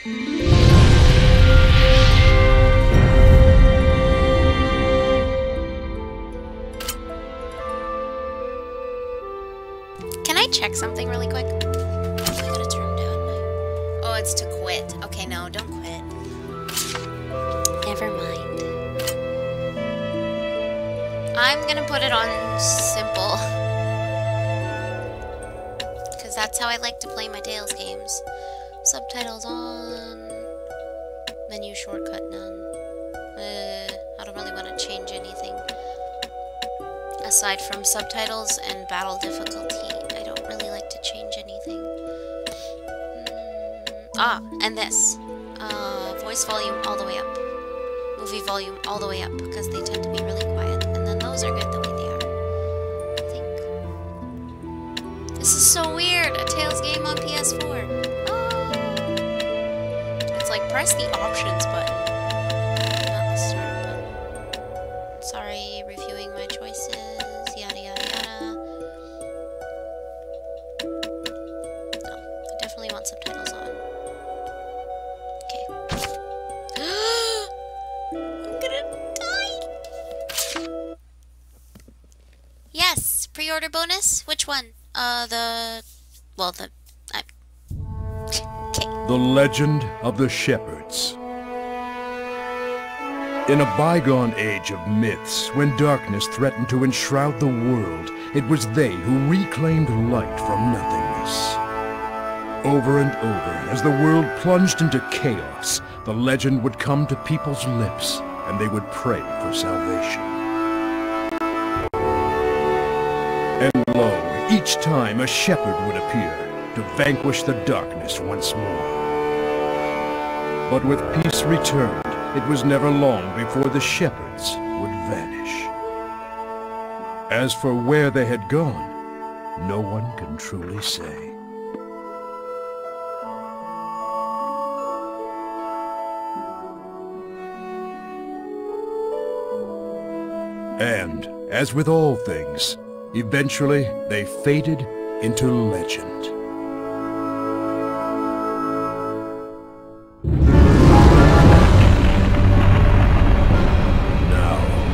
Can I check something really quick? I gotta turn down my... Oh, it's to quit. Okay, no, don't quit. Never mind. I'm gonna put it on simple. Because that's how I like to play my Tales games. Subtitles on. Menu shortcut none. I don't really want to change anything. Aside from subtitles and battle difficulty, I don't really like to change anything. And this. Voice volume all the way up. Movie volume all the way up, because they tend to be really quiet. And then those are good the way they are, I think. This is so weird! A Tales game on PS4. Oh! It's like, press the options button. Not the start button. Sorry, reviewing my choices. Yada yada yada. No, I definitely want subtitles on. Okay. I'm gonna die! Yes! Pre-order bonus? Which one? Okay. The Legend of the Shepherds. In a bygone age of myths, when darkness threatened to enshroud the world, it was they who reclaimed light from nothingness. Over and over, as the world plunged into chaos, the legend would come to people's lips, and they would pray for salvation. And lo, each time a shepherd would appear, to vanquish the darkness once more. But with peace returned, it was never long before the shepherds would vanish. As for where they had gone, no one can truly say. And, as with all things, eventually they faded into legend.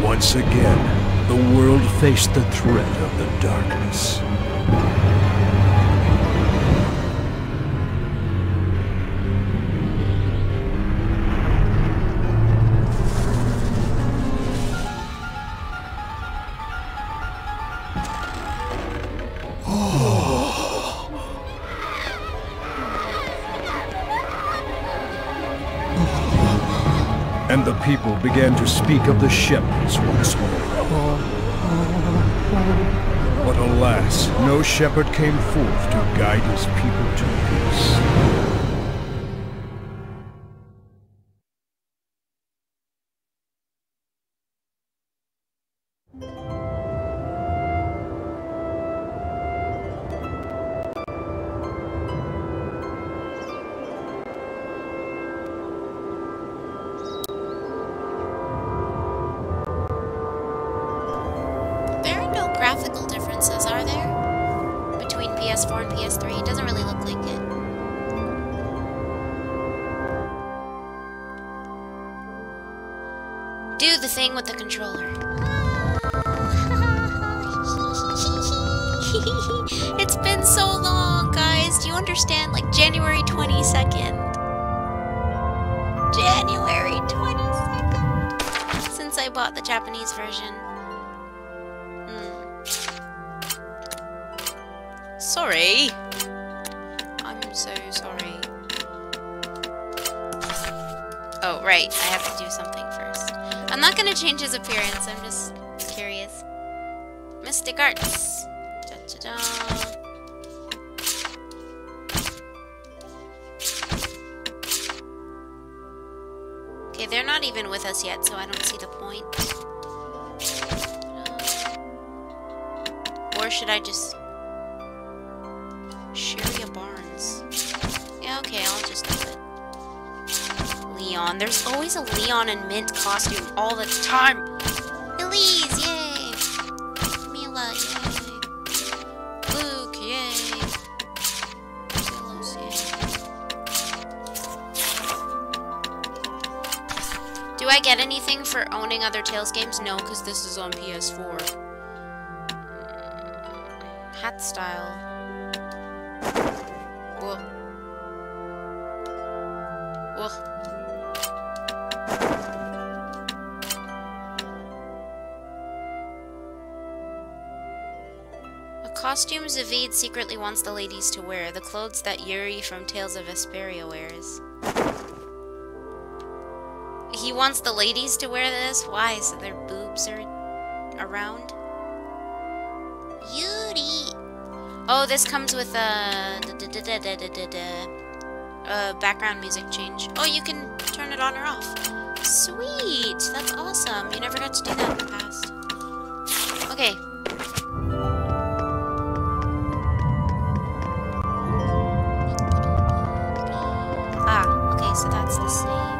Once again, the world faced the threat of the darkness. And the people began to speak of the shepherds once more. But alas, no shepherd came forth to guide his people to peace. Graphical differences, are there? Between PS4 and PS3? It doesn't really look like it. Do the thing with the controller. It's been so long, guys. Do you understand? Like January 22nd. January 22nd. Since I bought the Japanese version. Sorry. I'm so sorry. Oh, right. I have to do something first. I'm not gonna change his appearance. I'm just curious. Mystic Arts. Da-da-da. Okay, they're not even with us yet, so I don't see the point. Or should I just... Sharia Barnes. Yeah, okay, I'll just do it. Leon. There's always a Leon and Mint costume all the time. Elise, yay! Mila, yay! Luke, yay! Zelos, yay! Do I get anything for owning other Tales games? No, because this is on PS4. Hat style. Whoa. Whoa. A costume Zavid secretly wants the ladies to wear. The clothes that Yuri from Tales of Zestiria wears. He wants the ladies to wear this? Why? So their boobs are around? Yuri! Oh, this comes with a background music change. Oh, you can turn it on or off. Sweet! That's awesome. You never got to do that in the past. Okay. Ah, okay, so that's the same.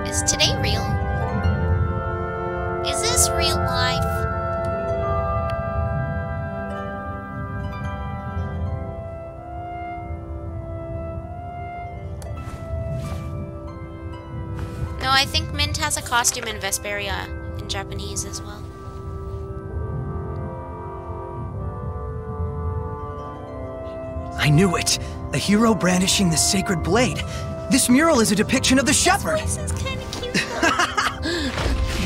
Is today real? Is this real life? No, I think Mint has a costume in Vesperia in Japanese as well. I knew it! A hero brandishing the sacred blade. This mural is a depiction of the shepherd! This is kind of cute.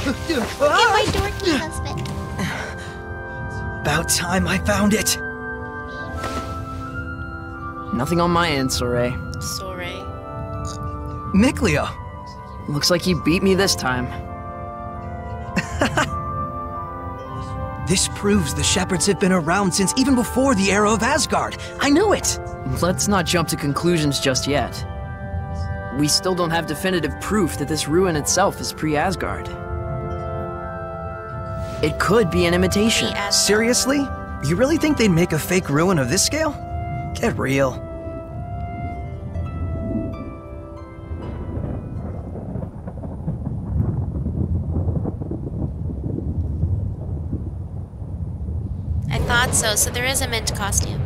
Look at my dorky husband. About time I found it! Nothing on my end, Soray. Sorry. Mikleo! Looks like you beat me this time. This proves the shepherds have been around since even before the era of Asgard. I knew it! Let's not jump to conclusions just yet. We still don't have definitive proof that this ruin itself is pre-Asgard. It could be an imitation. Seriously? You really think they'd make a fake ruin of this scale? Get real. I thought so. So there is a Mint costume.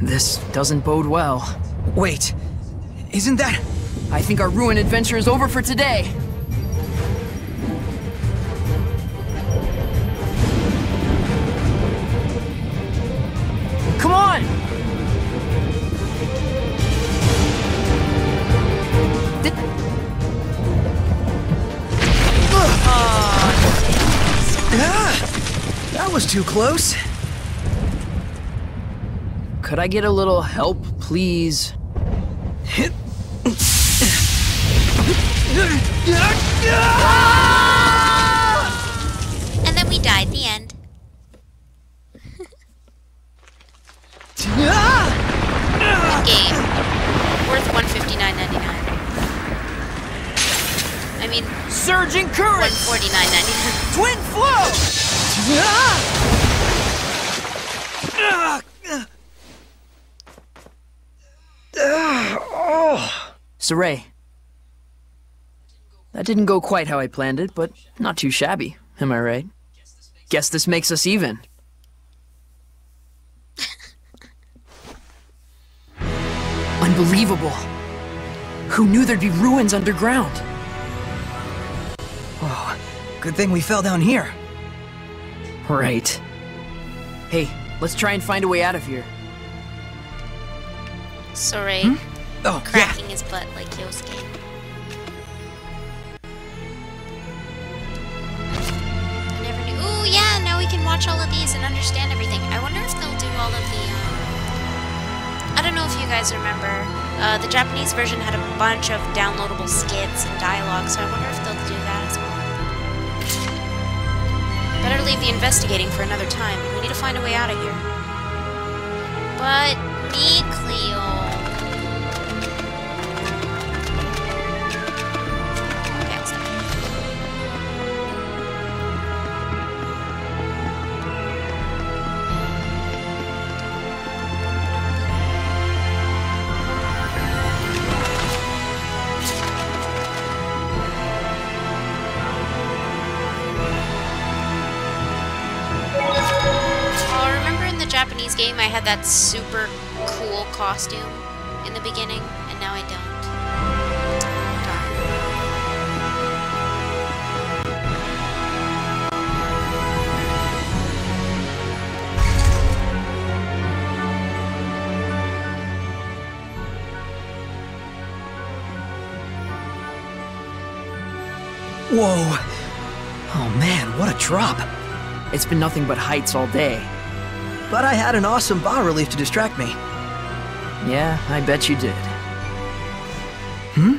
This doesn't bode well. Wait, isn't that... I think our ruin adventure is over for today. Come on! That was too close. Could I get a little help, please? And then we died. The end. Good game. Worth $159.99. I mean, Surging current! $149.99. Twin flow! Saray. That didn't go quite how I planned it, but not too shabby, am I right? Guess this makes us even. Unbelievable. Who knew there'd be ruins underground? Oh, good thing we fell down here. Right. Hey, let's try and find a way out of here. Sorry. Oh, Cracking his butt like Yosuke. I never knew. Ooh, yeah, now we can watch all of these and understand everything. I wonder if they'll do all of the, I don't know if you guys remember. The Japanese version had a bunch of downloadable skits and dialogue, so I wonder if they'll do that as well. Better leave the investigating for another time. We need to find a way out of here. But me, Cleo. Japanese game, I had that super cool costume in the beginning, and now I don't. Whoa. Oh man, what a drop. It's been nothing but heights all day. But I had an awesome bas relief to distract me. Yeah, I bet you did. Hmm?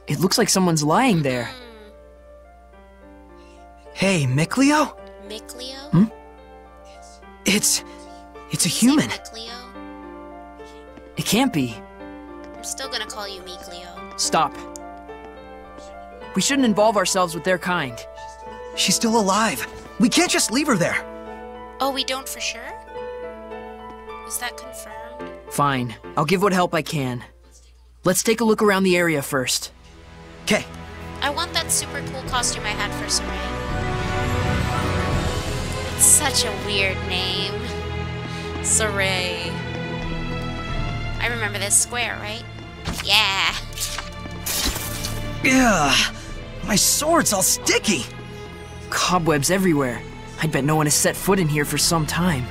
It looks like someone's lying there. Hey, Mikleo? Mikleo? Hmm? It's a Say human. Mikleo? It can't be. I'm still gonna call you Mikleo. Stop. We shouldn't involve ourselves with their kind. She's still alive. We can't just leave her there. Oh, we don't for sure? Is that confirmed? Fine. I'll give what help I can. Let's take a look around the area first. Okay. I want that super cool costume I had for Saray. It's such a weird name. Saray. I remember this square, right? Yeah. Ugh. My sword's all sticky. Cobwebs everywhere. I'd bet no one has set foot in here for some time.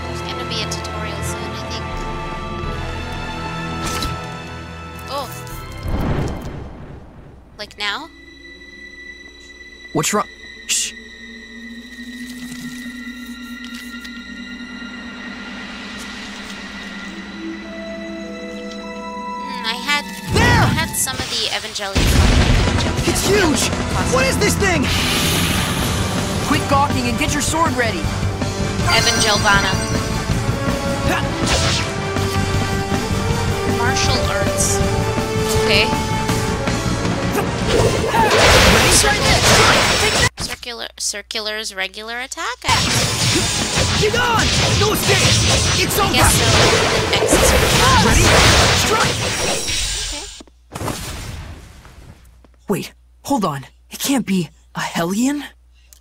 There's gonna be a tutorial soon, I think. Oh. Like now? What's wrong? Shh. I had some of the Evangelion. It's huge! What is this thing? Quit gawking and get your sword ready. Evangelvana. Martial arts. Okay. Circular's regular attack? Get on! No escape! It's over! Guess so. The next is Ready? Strike! Wait, hold on. It can't be a Hellion?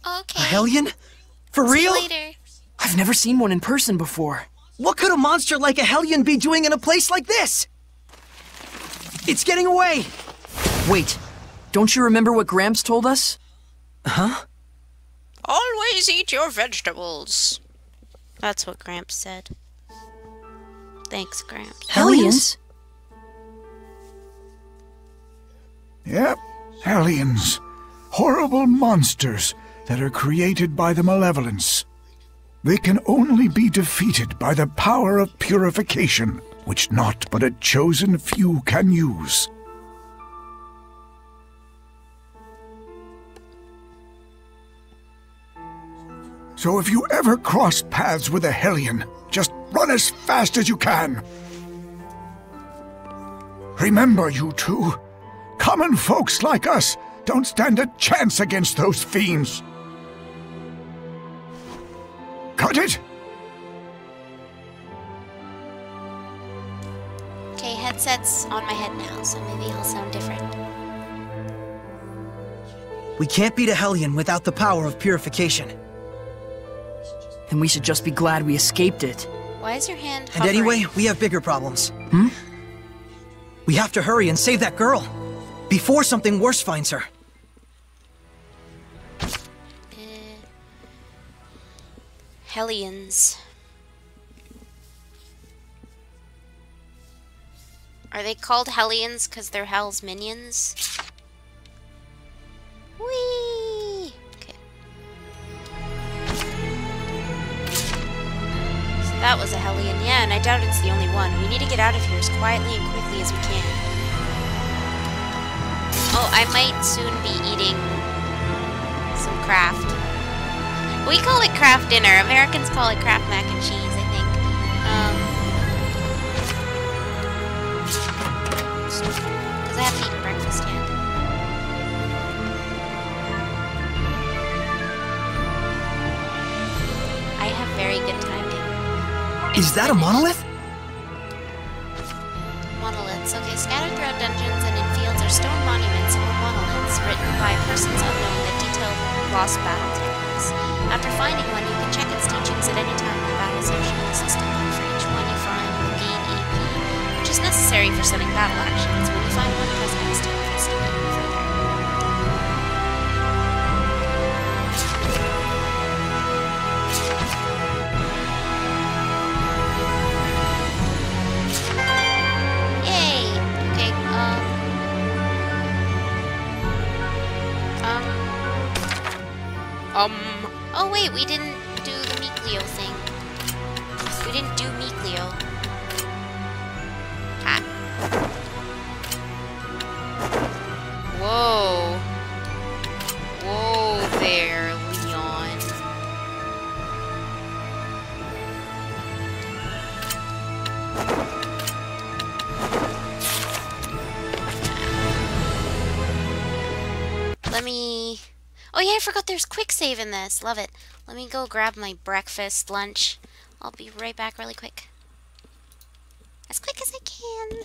Okay. A Hellion? For See you real? later. I've never seen one in person before. What could a monster like a Hellion be doing in a place like this? It's getting away! Wait, don't you remember what Gramps told us? Huh? Always eat your vegetables. That's what Gramps said. Thanks, Gramps. Hellions? Yep, Hellions. Horrible monsters that are created by the malevolence. They can only be defeated by the power of purification, which not but a chosen few can use. So if you ever cross paths with a Hellion, just run as fast as you can. Remember, you two, common folks like us don't stand a chance against those fiends. Cut it? Okay, headset's on my head now, so maybe I'll sound different. We can't beat a Hellion without the power of purification. Then we should just be glad we escaped it. Why is your hand And hovering? anyway, we have bigger problems. Hmm? We have to hurry and save that girl before something worse finds her. Hellions. Are they called Hellions because they're Hell's minions? Whee! Okay. So that was a Hellion, yeah, and I doubt it's the only one. We need to get out of here as quietly and quickly as we can. Oh, I might soon be eating some Kraft. We call it Kraft dinner. Americans call it Kraft mac and cheese, I think. Because I haven't eaten breakfast yet. I have very good timing. Is that a monolith? Monoliths. monoliths. Okay, scattered throughout dungeons and in fields are stone monuments or monoliths written by persons unknown that detail lost battle techniques. After finding one, you can check its teachings at any time in the battle section of the system. For each one you find, you gain EP, which is necessary for setting battle actions. When you find one, press X to investigate further. Oh wait, we didn't do the Mikleo thing. We didn't do Mikleo. Ha. Whoa. Whoa there, Leon. Let me... Oh yeah, I forgot there's quick save in this. Love it. Let me go grab my breakfast, lunch. I'll be right back really quick. As quick as I can.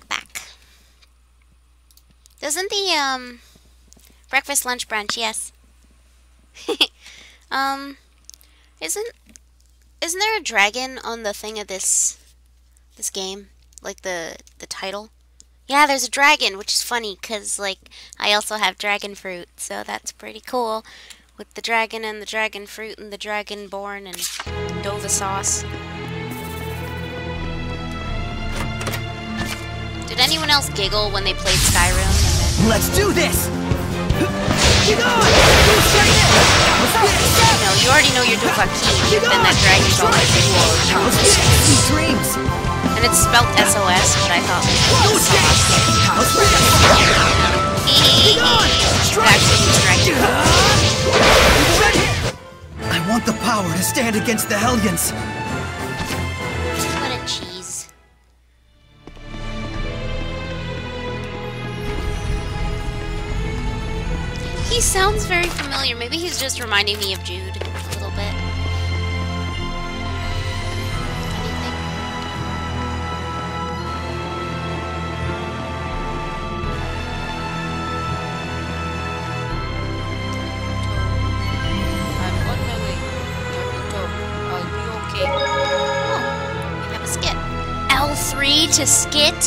Back. Doesn't the, breakfast, lunch, brunch, yes. Isn't there a dragon on the thing of this game? Like the title? Yeah, there's a dragon, which is funny, because, like, I also have dragon fruit, so that's pretty cool. With the dragon and the dragon fruit and the dragonborn and Dova sauce. Did anyone else giggle when they played Skyrim? And then... Let's do this! Get on! No, you already know you're Dovahkiin. You've been that dragon ball like you all the time. Dreams! And it's spelled SOS, but I thought it was I want the power to stand against the Hellions. What a cheese. He sounds very familiar. Maybe he's just reminding me of Jude a little bit. I'm on my way. I'll be okay. Oh, we have a skit. L3 to skit?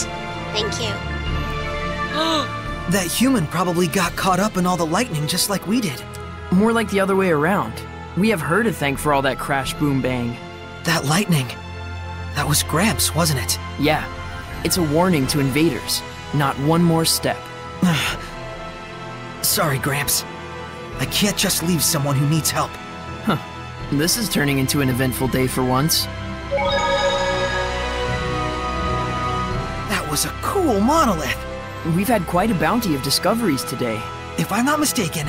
Thank you. That human probably got caught up in all the lightning just like we did. More like the other way around. We have her to thank for all that crash, boom, bang. That lightning. That was Gramps, wasn't it? Yeah. It's a warning to invaders. Not one more step. Sorry, Gramps. I can't just leave someone who needs help. Huh. This is turning into an eventful day for once. That was a cool monolith. We've had quite a bounty of discoveries today. If I'm not mistaken,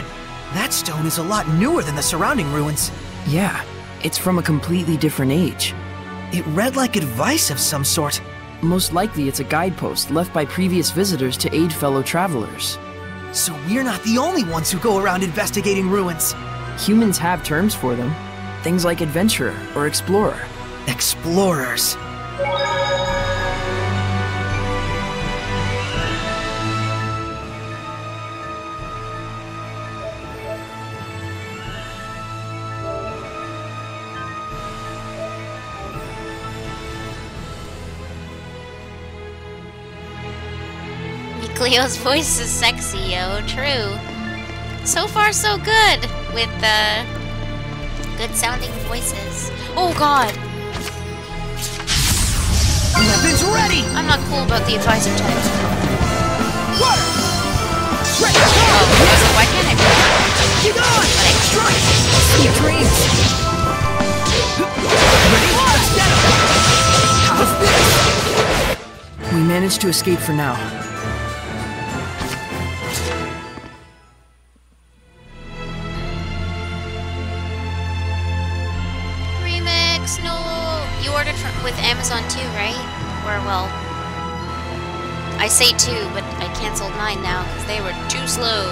that stone is a lot newer than the surrounding ruins. Yeah, it's from a completely different age. It read like advice of some sort. Most likely it's a guidepost left by previous visitors to aid fellow travelers. So we're not the only ones who go around investigating ruins. Humans have terms for them. Things like adventurer or explorer. Explorers. Cleo's voice is sexy, yo. True. So far, so good with the good sounding voices. Oh god. Weapons ready. I'm not cool about the advisor type. Water. Ready. Oh, so why can't I do that? Get on. Like, Strike. Sweet dreams. Ready. Let's get 'em. How's this? We managed to escape for now. Remix, no. You ordered with Amazon too, right? Or well, I say two, but I canceled mine now because they were too slow.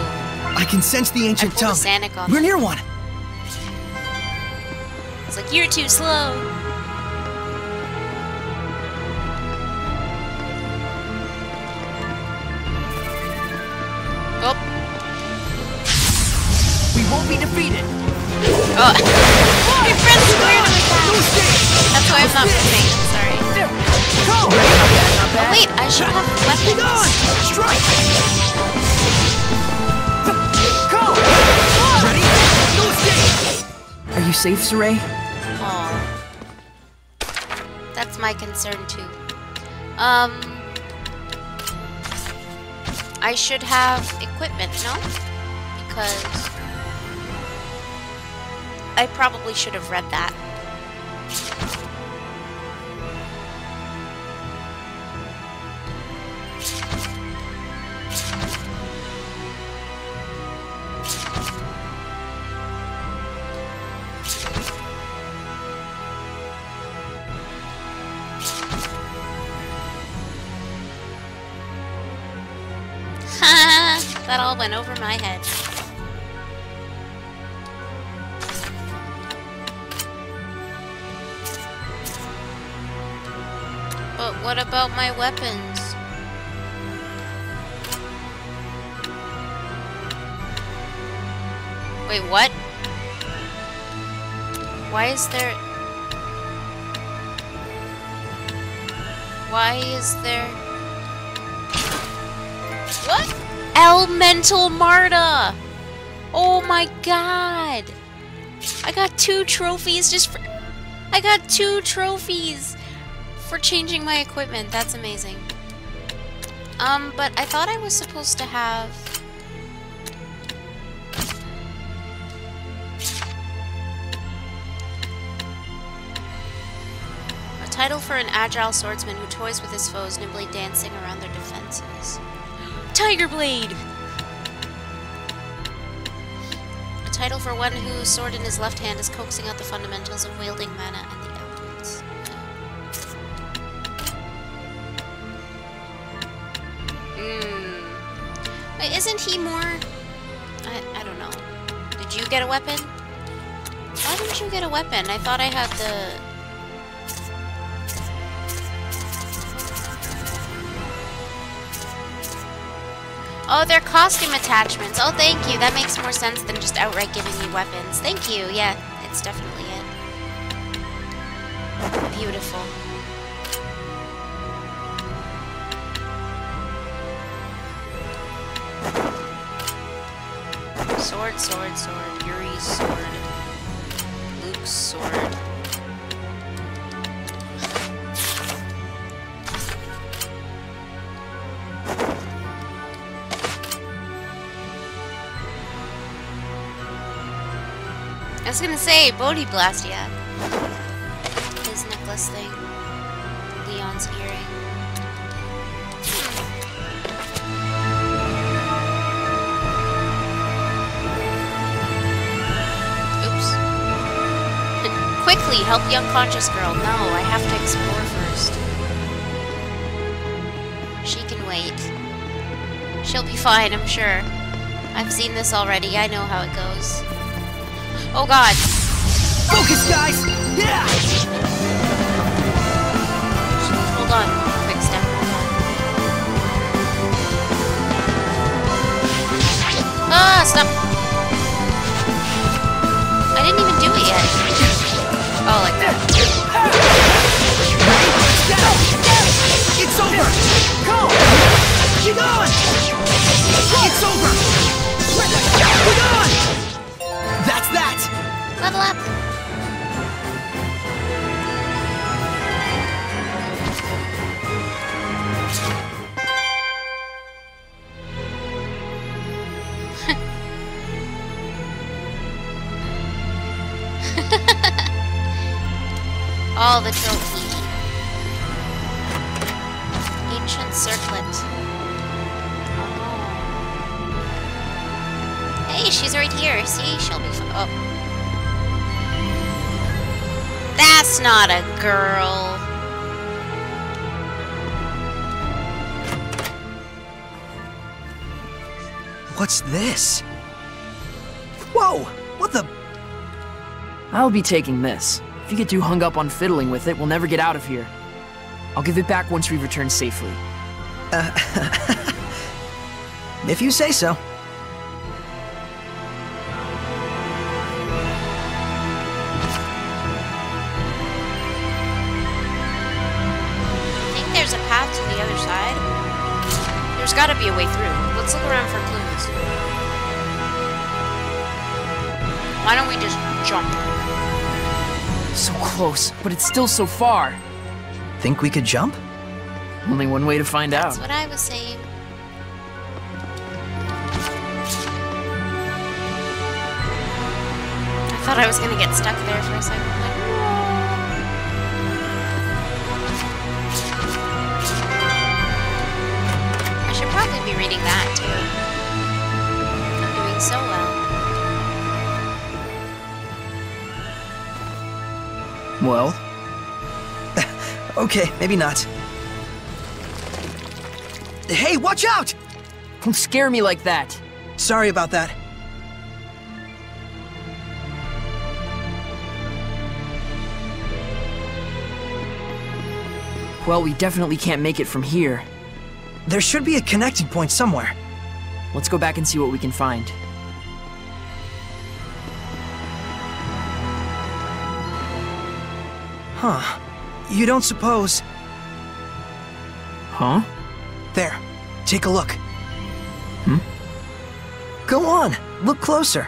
I can sense the ancient I pulled a tongue. Sanic on We're them. near one. It's like, you're too slow. Oh. We won't be defeated. Oh. My friend's squared on my back. That's why I'm not moving. I'm sorry. Go. Oh, wait, I should have Get on. weapons. Strike. Go. Ready. No escape. Are you safe, Saray? Aw. That's my concern too. I should have equipment, no? Because I probably should have read that. That all went over my head. But what about my weapons? Wait, what? Why is there... Why is there... What? Elemental Marta! Oh my god! I got 2 trophies just for... I got 2 trophies for changing my equipment. That's amazing. But I thought I was supposed to have... a title for an agile swordsman who toys with his foes, nimbly dancing around their defenses. Tiger Blade! A title for one whose sword in his left hand is coaxing out the fundamentals of wielding mana and the elements. Wait, isn't he more... I don't know. Did you get a weapon? Why didn't you get a weapon? I thought I had the... Oh, they're costume attachments. Oh, thank you. That makes more sense than just outright giving me weapons. Thank you. Yeah, it's definitely it. Beautiful. Sword, sword, sword. Yuri's sword. Luke's sword. I was gonna say, Bodhi Blast, yeah. His necklace thing. Leon's earring. Oops. Quickly, help the unconscious girl. No, I have to explore first. She can wait. She'll be fine, I'm sure. I've seen this already. I know how it goes. Oh god. Focus, guys! Yeah! Hold on. Quick step. Ah, stop. I didn't even do it yet. Oh, like that. It's over! Go! Keep on! It's over! Keep on! That's that! Level up. All the trophy. Ancient circlet. Oh. Hey, she's right here. See, she'll be fun. Oh. That's not a girl. What's this? Whoa! What the? I'll be taking this. If you get too hung up on fiddling with it, we'll never get out of here. I'll give it back once we return safely. If you say so. I think there's a path to the other side. There's gotta be a way through. Let's look around for clues. Why don't we just jump? So close, but it's still so far. Think we could jump? Only one way to find That's out. what I was saying. I thought I was gonna get stuck there for a second. Like, I should probably be reading that too. I'm doing so well. Well, Okay, maybe not. Hey, watch out! don't scare me like that. Sorry about that. Well, we definitely can't make it from here. There should be a connecting point somewhere. Let's go back and see what we can find. Huh. You don't suppose... Huh? There. Take a look. Hmm? Go on. Look closer.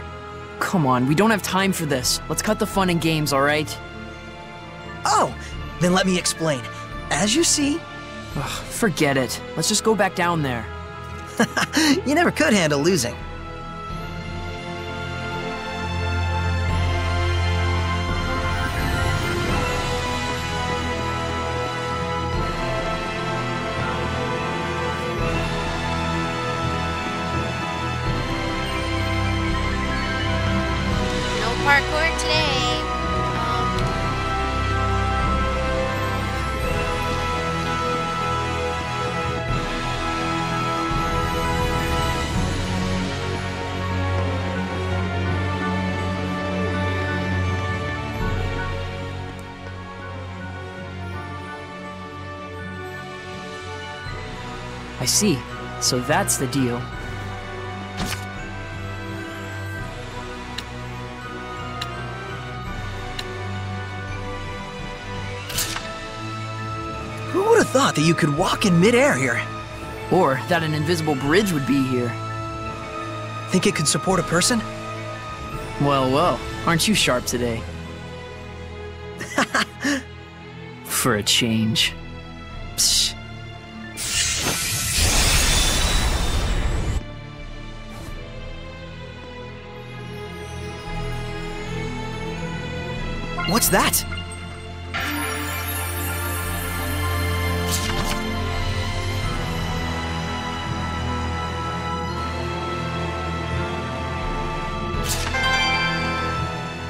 Come on, we don't have time for this. Let's cut the fun and games, alright? Oh! Then let me explain. As you see... Ugh, forget it. Let's just go back down there. You never could handle losing. No parkour today. I see. So that's the deal. Who would have thought that you could walk in midair here? Or that an invisible bridge would be here. Think it could support a person? Well, well, aren't you sharp today? For a change. Psst. What's that?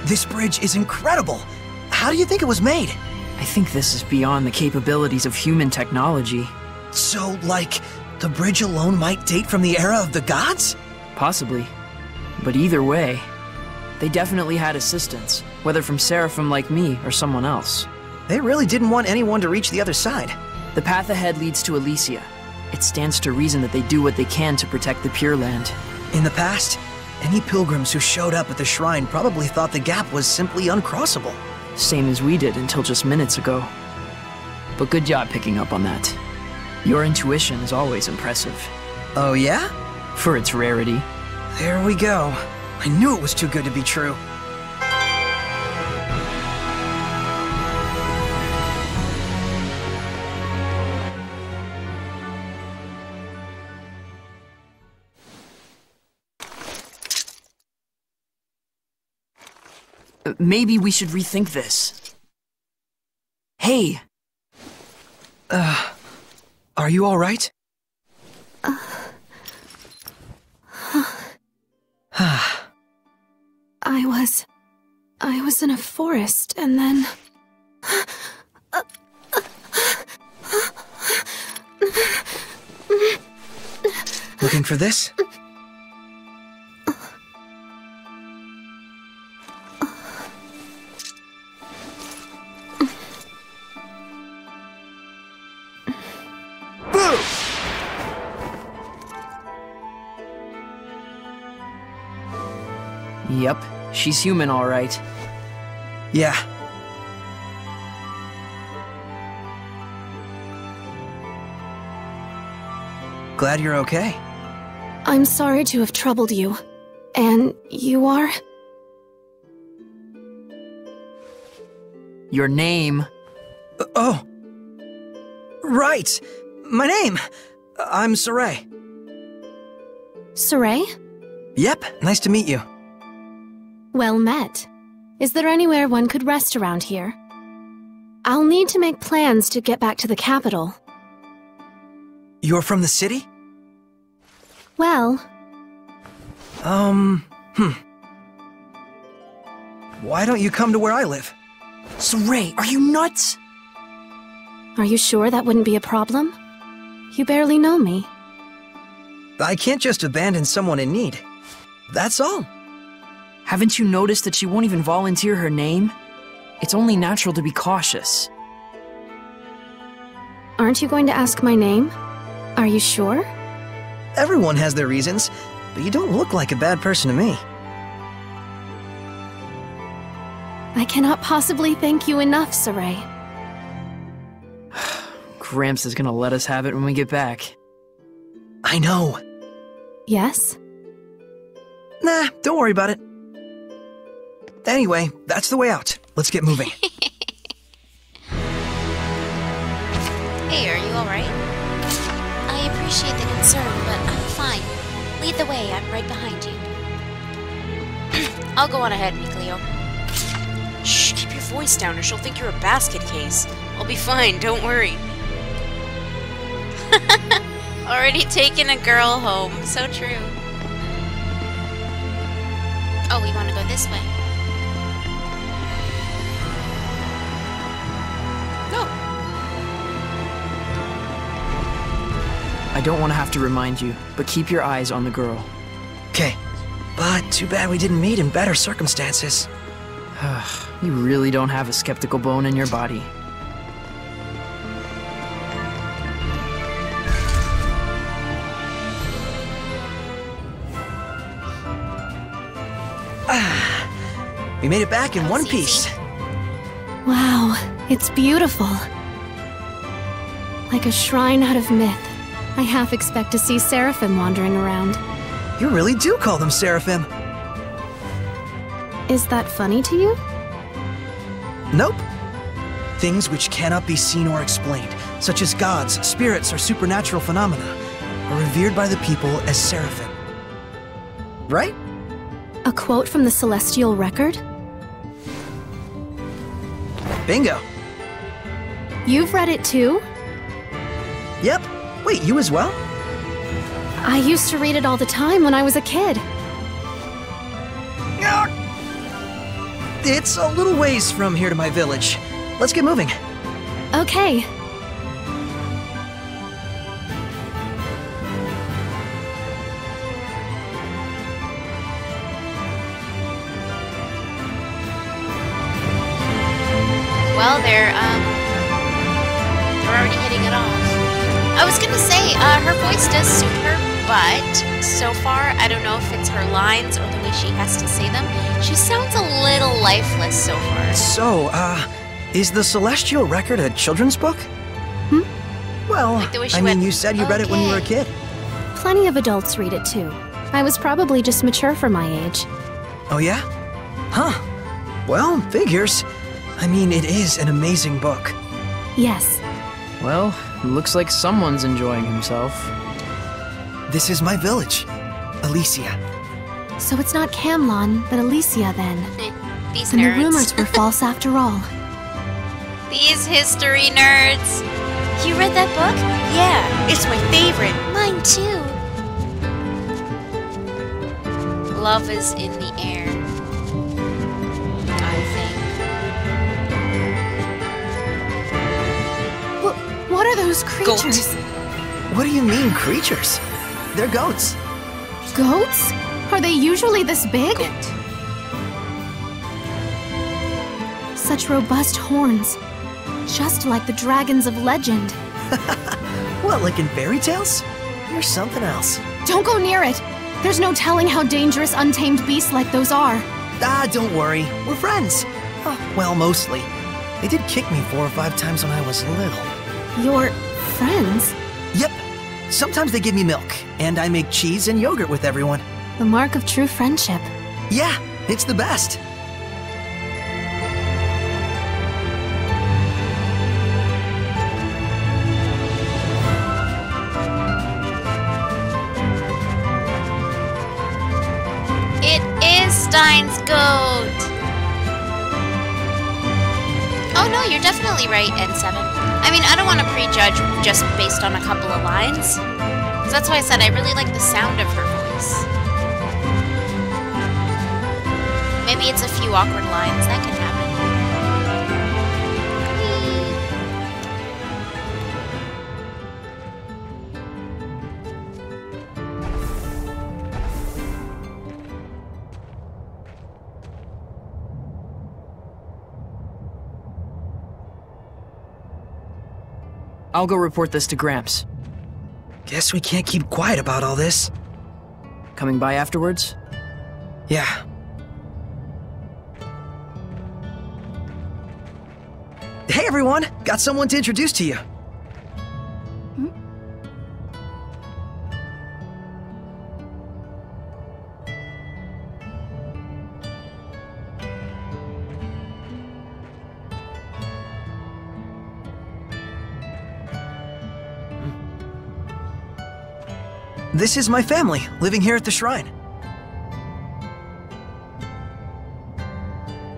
This bridge is incredible! How do you think it was made? I think this is beyond the capabilities of human technology. So, like, the bridge alone might date from the era of the gods? Possibly. But either way, they definitely had assistance, whether from Seraphim like me or someone else. They really didn't want anyone to reach the other side. The path ahead leads to Elysia. It stands to reason that they do what they can to protect the Pure Land. In the past, any pilgrims who showed up at the shrine probably thought the gap was simply uncrossable. Same as we did until just minutes ago. But good job picking up on that. Your intuition is always impressive. Oh yeah? For its rarity. There we go. I knew it was too good to be true. Maybe we should rethink this. Hey! Are you alright? I was in a forest, and then... Looking for this? Yep, she's human all right. Yeah. Glad you're okay. I'm sorry to have troubled you. And you are? Your name? Oh! Right! My name! I'm Saray. Saray? Yep, nice to meet you. Well met. Is there anywhere one could rest around here? I'll need to make plans to get back to the capital. You're from the city? Well... Why don't you come to where I live? Saray, are you nuts? Are you sure that wouldn't be a problem? You barely know me. I can't just abandon someone in need. That's all. Haven't you noticed that she won't even volunteer her name? It's only natural to be cautious. Aren't you going to ask my name? Are you sure? Everyone has their reasons, but you don't look like a bad person to me. I cannot possibly thank you enough, Saray. Gramps is gonna let us have it when we get back. I know. Yes? Nah, don't worry about it. Anyway, that's the way out. Let's get moving. Hey, are you alright? I appreciate the concern, but I'm fine. Lead the way, I'm right behind you. I'll go on ahead, Mikleo. Shh, keep your voice down or she'll think you're a basket case. I'll be fine, don't worry. Already taking a girl home. So true. Oh, we want to go this way. No. I don't want to have to remind you, but keep your eyes on the girl. Okay, but too bad we didn't meet in better circumstances. You really don't have a skeptical bone in your body. We made it back in one piece. Wow, it's beautiful. Like a shrine out of myth. I half expect to see Seraphim wandering around. You really do call them Seraphim. Is that funny to you? Nope. Things which cannot be seen or explained, such as gods, spirits, or supernatural phenomena, are revered by the people as Seraphim. Right? A quote from the Celestial Record? Bingo. You've read it too? Yep. Wait, you as well? I used to read it all the time when I was a kid. It's a little ways from here to my village. Let's get moving. Okay. Well, they're already hitting it off. I was gonna say, her voice does suit her, but so far, I don't know if it's her lines or the way she has to say them. She sounds a little lifeless so far. So, is the Celestial Record a children's book? Hmm? Well, Like the way she I mean, went, you said you read it when you were a "Okay." kid. Plenty of adults read it too. I was probably just mature for my age. Oh yeah? Huh. Well, figures. I mean, it is an amazing book. Yes. Well, looks like someone's enjoying himself. This is my village, Elysia. So it's not Camlon, but Elysia then. These And the nerds. rumors were false after all. These history nerds. You read that book? Yeah, it's my favorite. Mine too. Love is in the air. I think. What are those creatures? What do you mean, creatures? They're goats. Goats? Are they usually this big? Such robust horns. Just like the dragons of legend. What, like in fairy tales? You're something else. Don't go near it! There's no telling how dangerous untamed beasts like those are. Ah, don't worry. We're friends. Oh, well, mostly. They did kick me 4 or 5 times when I was little. Your friends? Yep. Sometimes they give me milk, and I make cheese and yogurt with everyone. The mark of true friendship. Yeah, it's the best. It is Stein's goat. Oh no, you're definitely right, N7. I mean, I don't want to prejudge just based on a couple of lines. So that's why I said I really like the sound of her voice. Maybe it's a few awkward lines. That can happen. I'll go report this to Gramps. Guess we can't keep quiet about all this. Coming by afterwards? Yeah. Hey everyone! Got someone to introduce to you. This is my family, living here at the shrine.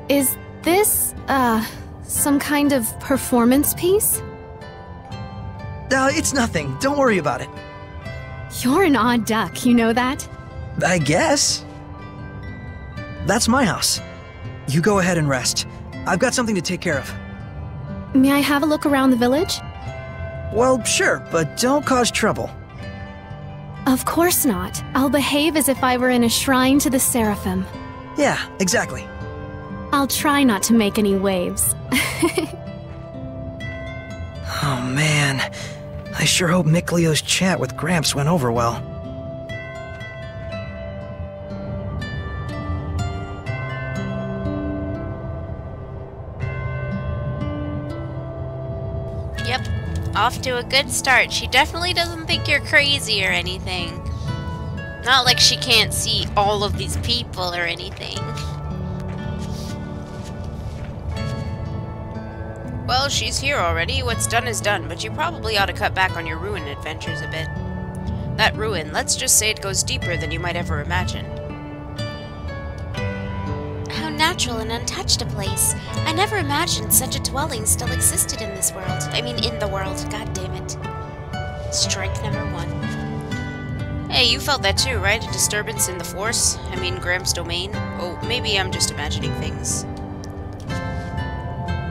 Is this, some kind of performance piece? It's nothing. Don't worry about it. You're an odd duck, you know that? I guess. That's my house. You go ahead and rest. I've got something to take care of. May I have a look around the village? Well, sure, but don't cause trouble. Of course not. I'll behave as if I were in a shrine to the Seraphim. Yeah, exactly. I'll try not to make any waves. Oh man, I sure hope Miklio's chat with Gramps went over well. Yep. Off to a good start. She definitely doesn't think you're crazy or anything. Not like she can't see all of these people or anything. Well, she's here already. What's done is done, but you probably ought to cut back on your ruin adventures a bit. That ruin, let's just say it goes deeper than you might ever imagine. How natural and untouched a place. I never imagined such a dwelling still existed in this world. I mean, in the world. God damn it. Strike number 1. Hey, you felt that too, right? A disturbance in the Force? I mean, Gramps' domain? Oh, maybe I'm just imagining things.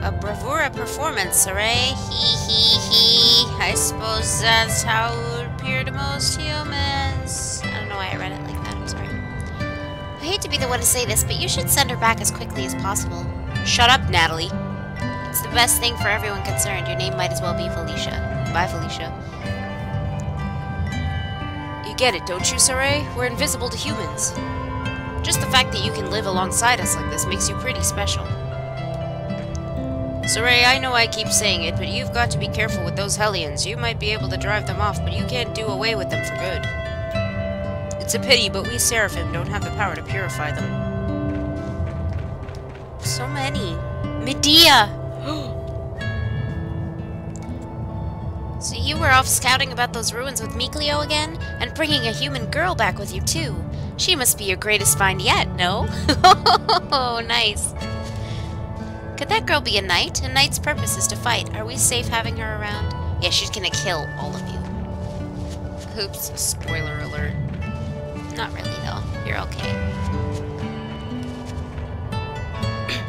A bravura performance, hooray! Hee hee hee. I suppose that's how it would appear to most humans. I don't know why I read it like that, I'm sorry. I hate to be the one to say this, but you should send her back as quickly as possible. Shut up, Natalie. It's the best thing for everyone concerned. Your name might as well be Felicia. Bye, Felicia. You get it, don't you, Saray? We're invisible to humans. Just the fact that you can live alongside us like this makes you pretty special. Saray, I know I keep saying it, but you've got to be careful with those Hellions. You might be able to drive them off, but you can't do away with them for good. It's a pity, but we Seraphim don't have the power to purify them. So many. Medea! So you were off scouting about those ruins with Mikleo again? And bringing a human girl back with you, too. She must be your greatest find yet, no? Oh, nice. Could that girl be a knight? A knight's purpose is to fight. Are we safe having her around? Yeah, she's gonna kill all of you. Oops, spoiler alert. Not really, though. You're okay.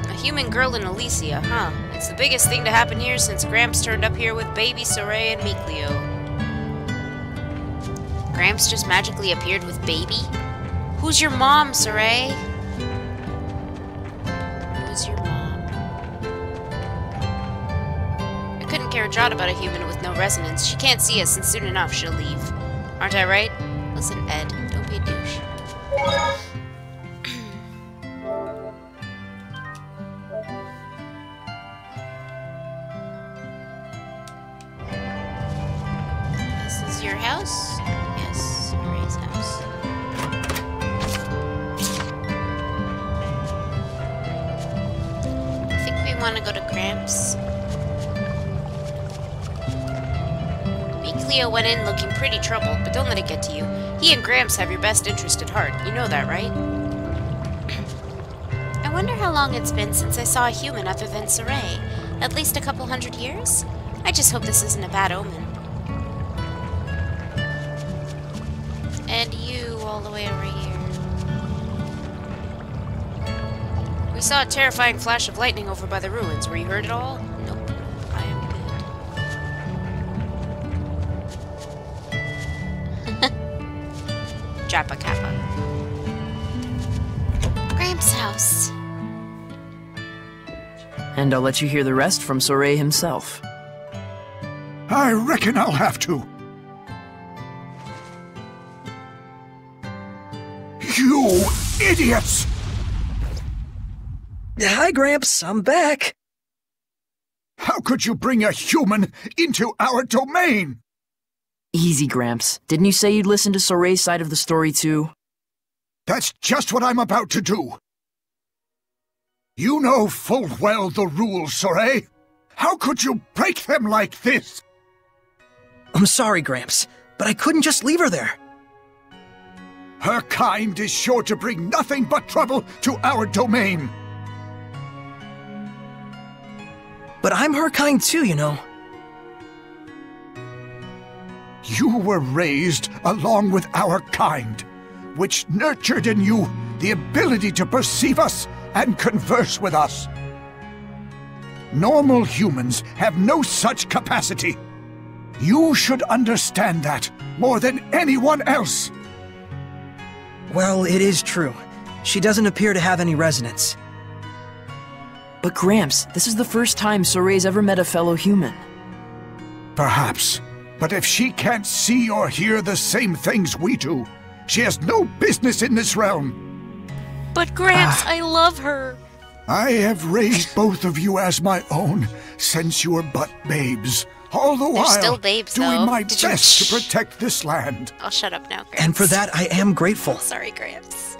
A human girl in Elysia, huh? It's the biggest thing to happen here since Gramps turned up here with baby Saray and Mikleo. Gramps just magically appeared with baby? Who's your mom, Saray? Who's your mom? I couldn't care a jot about a human with no resonance. She can't see us, and soon enough she'll leave. Aren't I right? Listen, Ed, don't be a douche. This is your house? Yes, Ray's house. I think we want to go to Gramps. Cleo went in looking pretty troubled, but don't let it get to you. He and Gramps have your best interest at heart. You know that, right? I wonder how long it's been since I saw a human other than Saray. At least a couple 100 years? I just hope this isn't a bad omen. And you all the way over here. We saw a terrifying flash of lightning over by the ruins. Were you hurt at all? Nope. I am good. Jappa Kappa. Gramps' house. And I'll let you hear the rest from Soray himself. I reckon I'll have to. You idiots! Hi, Gramps. I'm back. How could you bring a human into our domain? Easy, Gramps. Didn't you say you'd listen to Soray's side of the story, too? That's just what I'm about to do. You know full well the rules, Soray. How could you break them like this? I'm sorry, Gramps, but I couldn't just leave her there. Her kind is sure to bring nothing but trouble to our domain. But I'm her kind too, you know. You were raised along with our kind, which nurtured in you the ability to perceive us and converse with us. Normal humans have no such capacity. You should understand that more than anyone else. Well, it is true. She doesn't appear to have any resonance. But Gramps, this is the first time Soray's ever met a fellow human. Perhaps. But if she can't see or hear the same things we do, she has no business in this realm. But Gramps, I love her. I have raised both of you as my own since you were but babes. All the while, still babes, doing though. my best to protect this land. I'll shut up now, Gramps. And for that, I am grateful. Sorry, Gramps.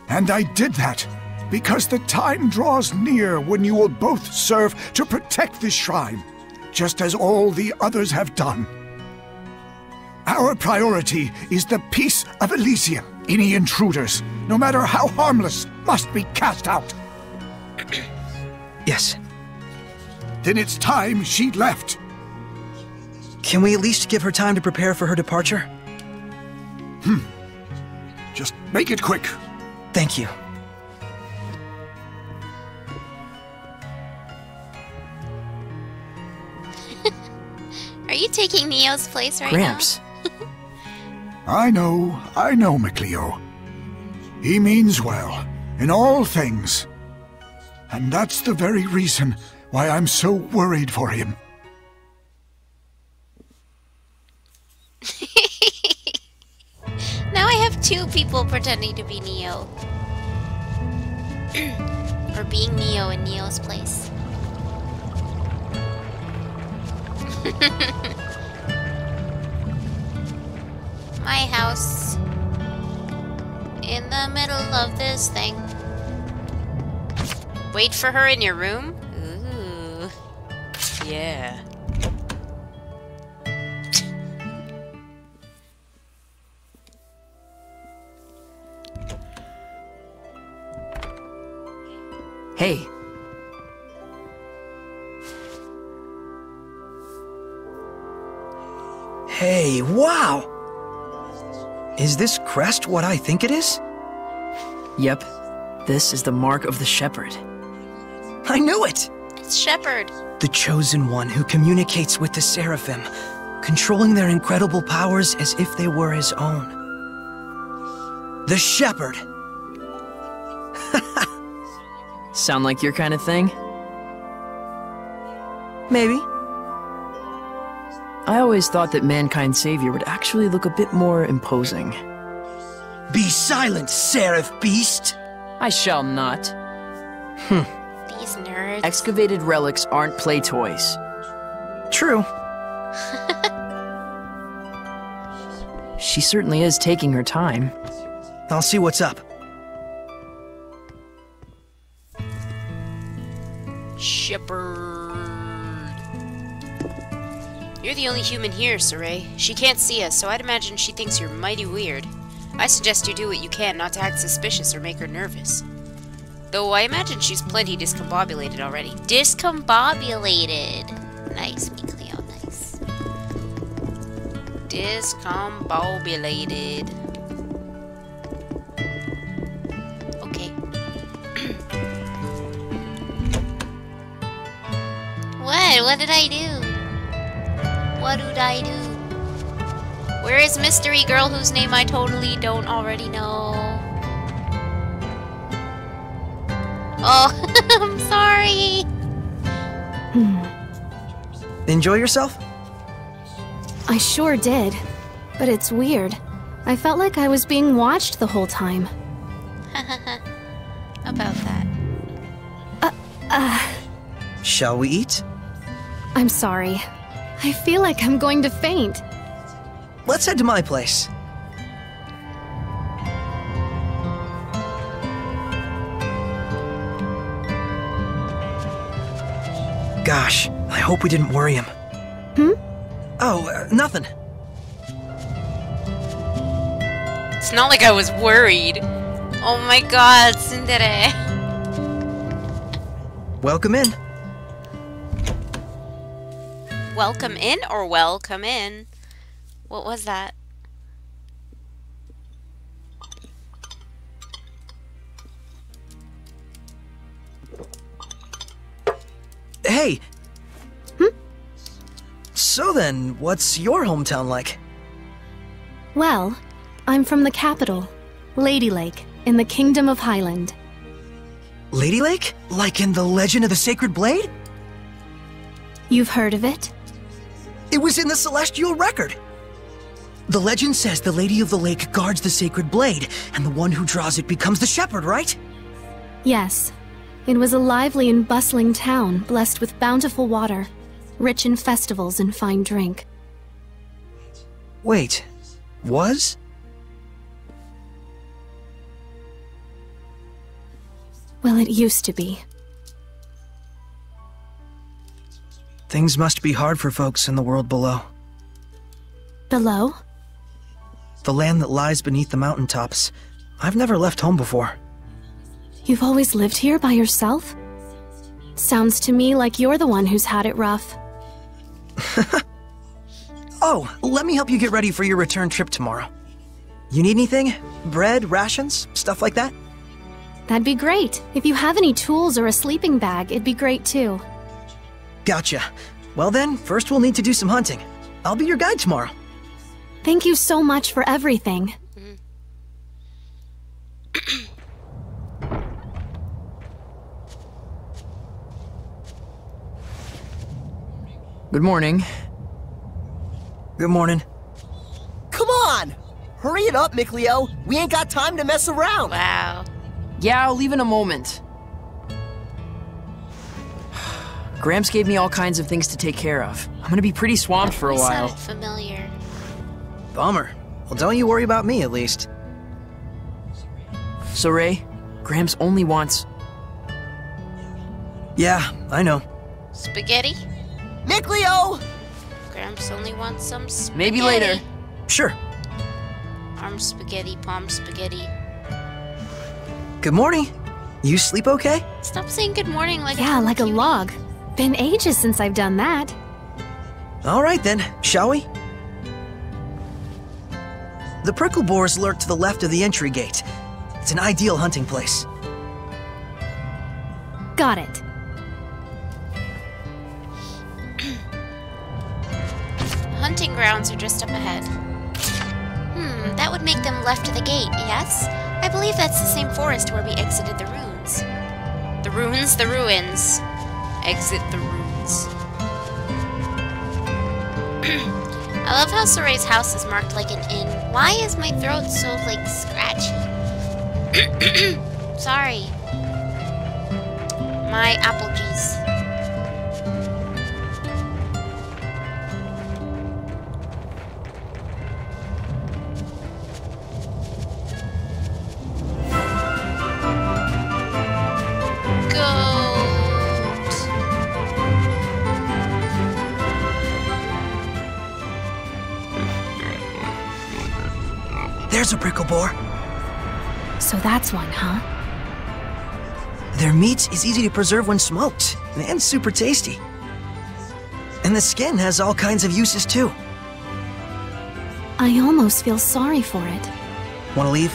And I did that because the time draws near when you will both serve to protect this shrine, just as all the others have done. Our priority is the peace of Elysia. Any intruders, no matter how harmless, must be cast out. Yes. Then it's time she left. Can we at least give her time to prepare for her departure? Just make it quick. Thank you. Are you taking Neo's place right Gramps. I know, Mikleo. He means well, in all things. And that's the very reason why I'm so worried for him. Now I have two people pretending to be Neo. Or being Neo in Neo's place. My house. In the middle of this thing. Wait for her in your room? Ooh. Yeah. Hey. Hey, wow! Is this crest what I think it is? Yep. This is the mark of the shepherd. I knew it! It's Shepherd. The chosen one who communicates with the seraphim, controlling their incredible powers as if they were his own. The shepherd! Sound like your kind of thing? Maybe. I always thought that Mankind's savior would actually look a bit more imposing. Be silent, seraph beast! I shall not. These nerds. Excavated relics aren't play toys. True. She certainly is taking her time. I'll see what's up. Shepherd. You're the only human here, Saray. She can't see us, so I'd imagine she thinks you're mighty weird. I suggest you do what you can not to act suspicious or make her nervous. Though I imagine she's plenty discombobulated already. Discombobulated. Nice, me Cleo, nice. Discombobulated. Okay. What? What did I do? What did I do? Where is mystery girl whose name I totally don't already know? Oh, I'm sorry. Enjoy yourself? I sure did. But it's weird. I felt like I was being watched the whole time. About that. Shall we eat? I'm sorry. I feel like I'm going to faint. Let's head to my place. Gosh, I hope we didn't worry him. Oh, nothing. It's not like I was worried. Oh my god, Tsundere. Welcome in. Welcome in or welcome in? What was that? Hey! So then, what's your hometown like? Well, I'm from the capital, Lady Lake, in the Kingdom of Highland. Lady Lake? Like in the Legend of the Sacred Blade? You've heard of it? It was in the Celestial Record! The legend says the Lady of the Lake guards the Sacred Blade, and the one who draws it becomes the shepherd, right? Yes. It was a lively and bustling town, blessed with bountiful water, rich in festivals and fine drink. Wait, was? Well, it used to be. Things must be hard for folks in the world below. Below? The land that lies beneath the mountaintops. I've never left home before. You've always lived here by yourself? Sounds to me like you're the one who's had it rough. Oh, let me help you get ready for your return trip tomorrow. You need anything? Bread, rations, stuff like that? That'd be great. If you have any tools or a sleeping bag, it'd be great too. Gotcha. Well then, first we'll need to do some hunting. I'll be your guide tomorrow. Thank you so much for everything. Good morning. Good morning. Come on! Hurry it up, Mikleo. We ain't got time to mess around. Wow. Yeah, I'll leave in a moment. Gramps gave me all kinds of things to take care of. I'm gonna be pretty swamped for a He while. sounded familiar. Bummer. Well, don't you worry about me, at least. So, Ray, Gramps only wants... Yeah, I know. Spaghetti? Mikleo! Gramps only wants some spaghetti. Maybe later. Sure. Arm spaghetti, palm spaghetti. Good morning. You sleep okay? Stop saying good morning like Yeah, like a cutie. log. Been ages since I've done that. All right then, shall we? The prickle boars lurk to the left of the entry gate. It's an ideal hunting place. Got it. Hunting grounds are just up ahead. That would make them left to the gate, yes? I believe that's the same forest where we exited the ruins. The ruins, the ruins. Exit the ruins. I love how Soray's house is marked like an inn. Why is my throat so, like, scratchy? Sorry. My apple juice. There's a prickle boar. So that's one, huh? Their meat is easy to preserve when smoked, and super tasty. And the skin has all kinds of uses too. I almost feel sorry for it. Wanna leave?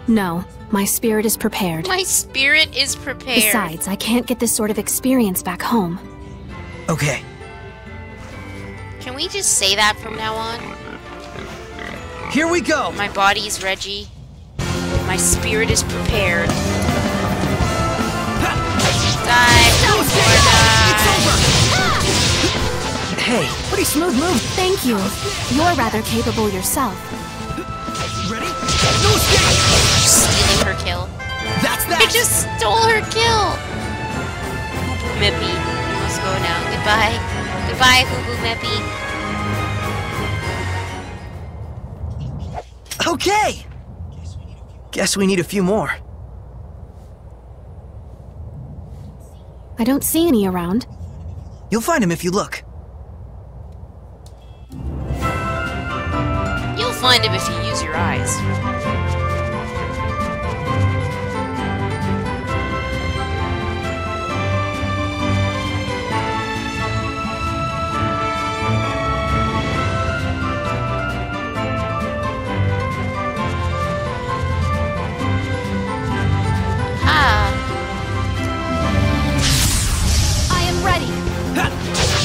No, my spirit is prepared. My spirit is prepared. Besides, I can't get this sort of experience back home. Okay. Can we just say that from now on? Here we go! My body's Reggie. My spirit is prepared. Die! Hey, pretty smooth move. Thank you. You're rather capable yourself. Ready? No escape! Stealing her kill. That's I just stole her kill! Mippy, you must go now. Goodbye. Goodbye, Hoo-Hoo Mippy. Okay! Guess we need a few more. I don't see any around. You'll find him if you look. You'll find him if you use your eyes.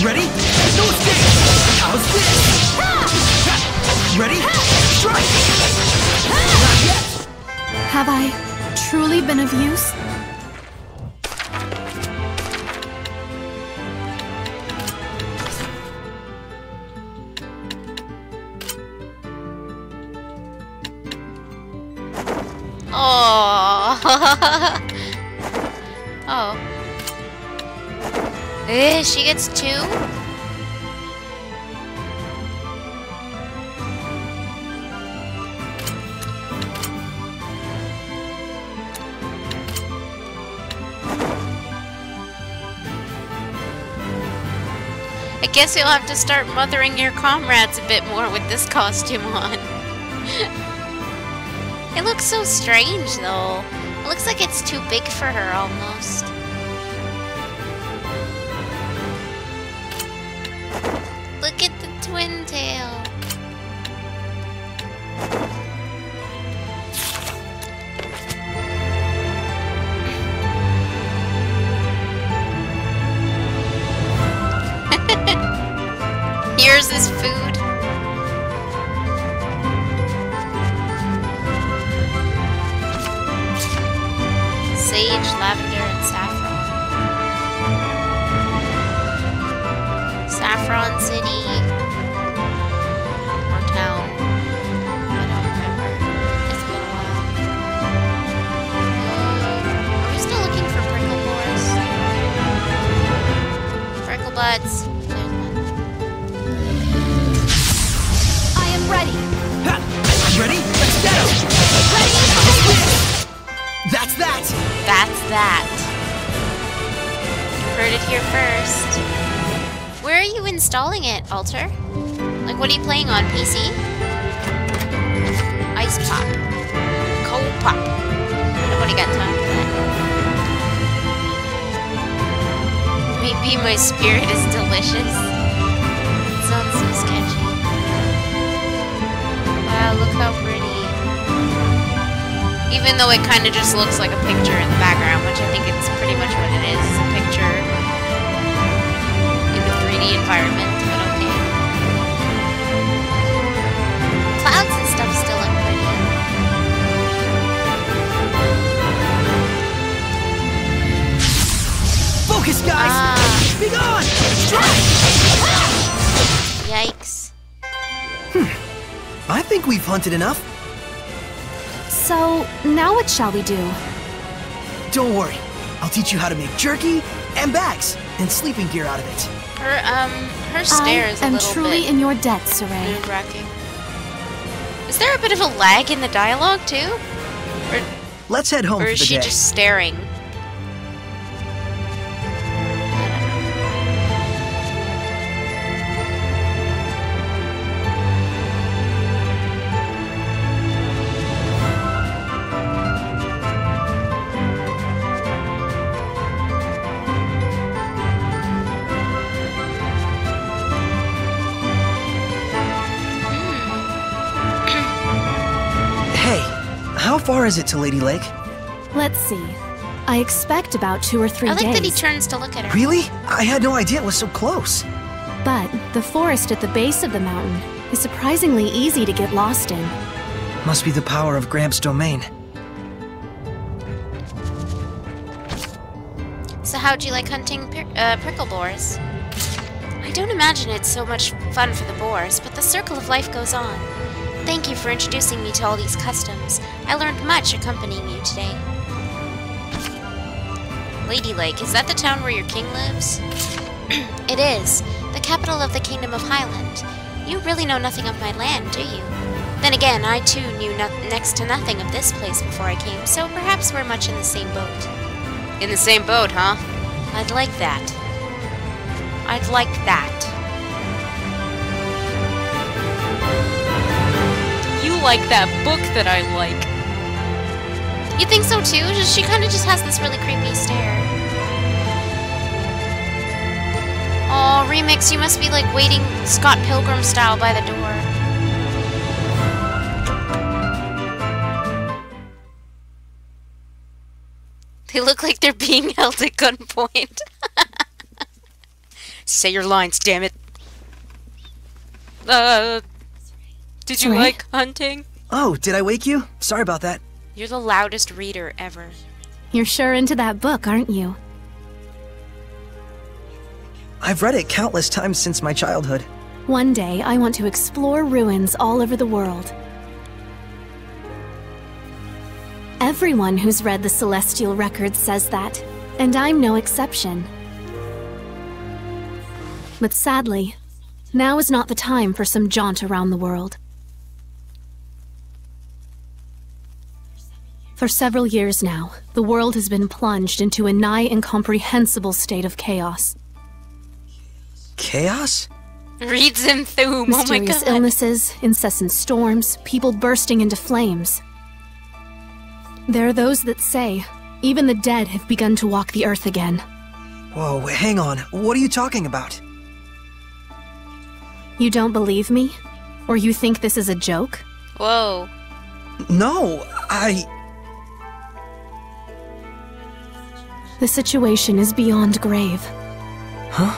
Ready? No escape! How's this? Ready? Strike! Not yet! Have I truly been of use? Oh. Oh. She gets two? I guess you'll have to start mothering your comrades a bit more with this costume on. It looks so strange, though. It looks like it's too big for her, almost. Look at the twin tail. Here's his food. Sage, lavender, and saffron. butts. I am ready. Ha! Ready? Let's get 'em! That's that! That's that. You heard it here first. Where are you installing it, Alter? Like, what are you playing on? PC? Ice Pop. Cold Pop. Nobody got time for that. Maybe my spirit is delicious. It sounds so sketchy. Wow, look how pretty. Even though it kind of just looks like a picture in the background, which I think it's pretty much what it is, a picture in the 3D environment, but okay. Clouds and stuff still look pretty. Focus, guys! Be gone! Yikes. I think we've hunted enough. So, now what shall we do? Don't worry. I'll teach you how to make jerky and bags and sleeping gear out of it. Her stare is a I am little truly bit in your debt, Saray. nerve-wracking. Is there a bit of a lag in the dialogue, too? Let's head home Or for is the she day. just staring? Hey, how far is it to Lady Lake? Let's see. I expect about 2 or 3 I like days. that he turns to look at her. Really? I had no idea it was so close. But the forest at the base of the mountain is surprisingly easy to get lost in. Must be the power of Gramps' domain. So how'd you like hunting prickle boars? I don't imagine it's so much fun for the boars, but the circle of life goes on. Thank you for introducing me to all these customs. I learned much accompanying you today. Lady Lake, is that the town where your king lives? It is, the capital of the Kingdom of Highland. You really know nothing of my land, do you? Then again, I too knew next to nothing of this place before I came, so perhaps we're much in the same boat. In the same boat, huh? I'd like that. I'd like that. You like that book that I like. You think so too? She kind of just has this really creepy stare. Oh, Remix, you must be like waiting Scott Pilgrim style by the door. They look like they're being held at gunpoint. Say your lines, damn it. Did you Saray? like hunting? Oh, did I wake you? Sorry about that. You're the loudest reader ever. You're sure into that book, aren't you? I've read it countless times since my childhood. One day, I want to explore ruins all over the world. Everyone who's read the Celestial Records says that, and I'm no exception. But sadly, now is not the time for some jaunt around the world. For several years now, the world has been plunged into a nigh incomprehensible state of chaos. Chaos? Reads in Thume, oh my Mysterious god. illnesses, incessant storms, people bursting into flames. There are those that say, even the dead have begun to walk the earth again. Whoa, hang on. What are you talking about? You don't believe me? Or you think this is a joke? Whoa. No, The situation is beyond grave. Huh?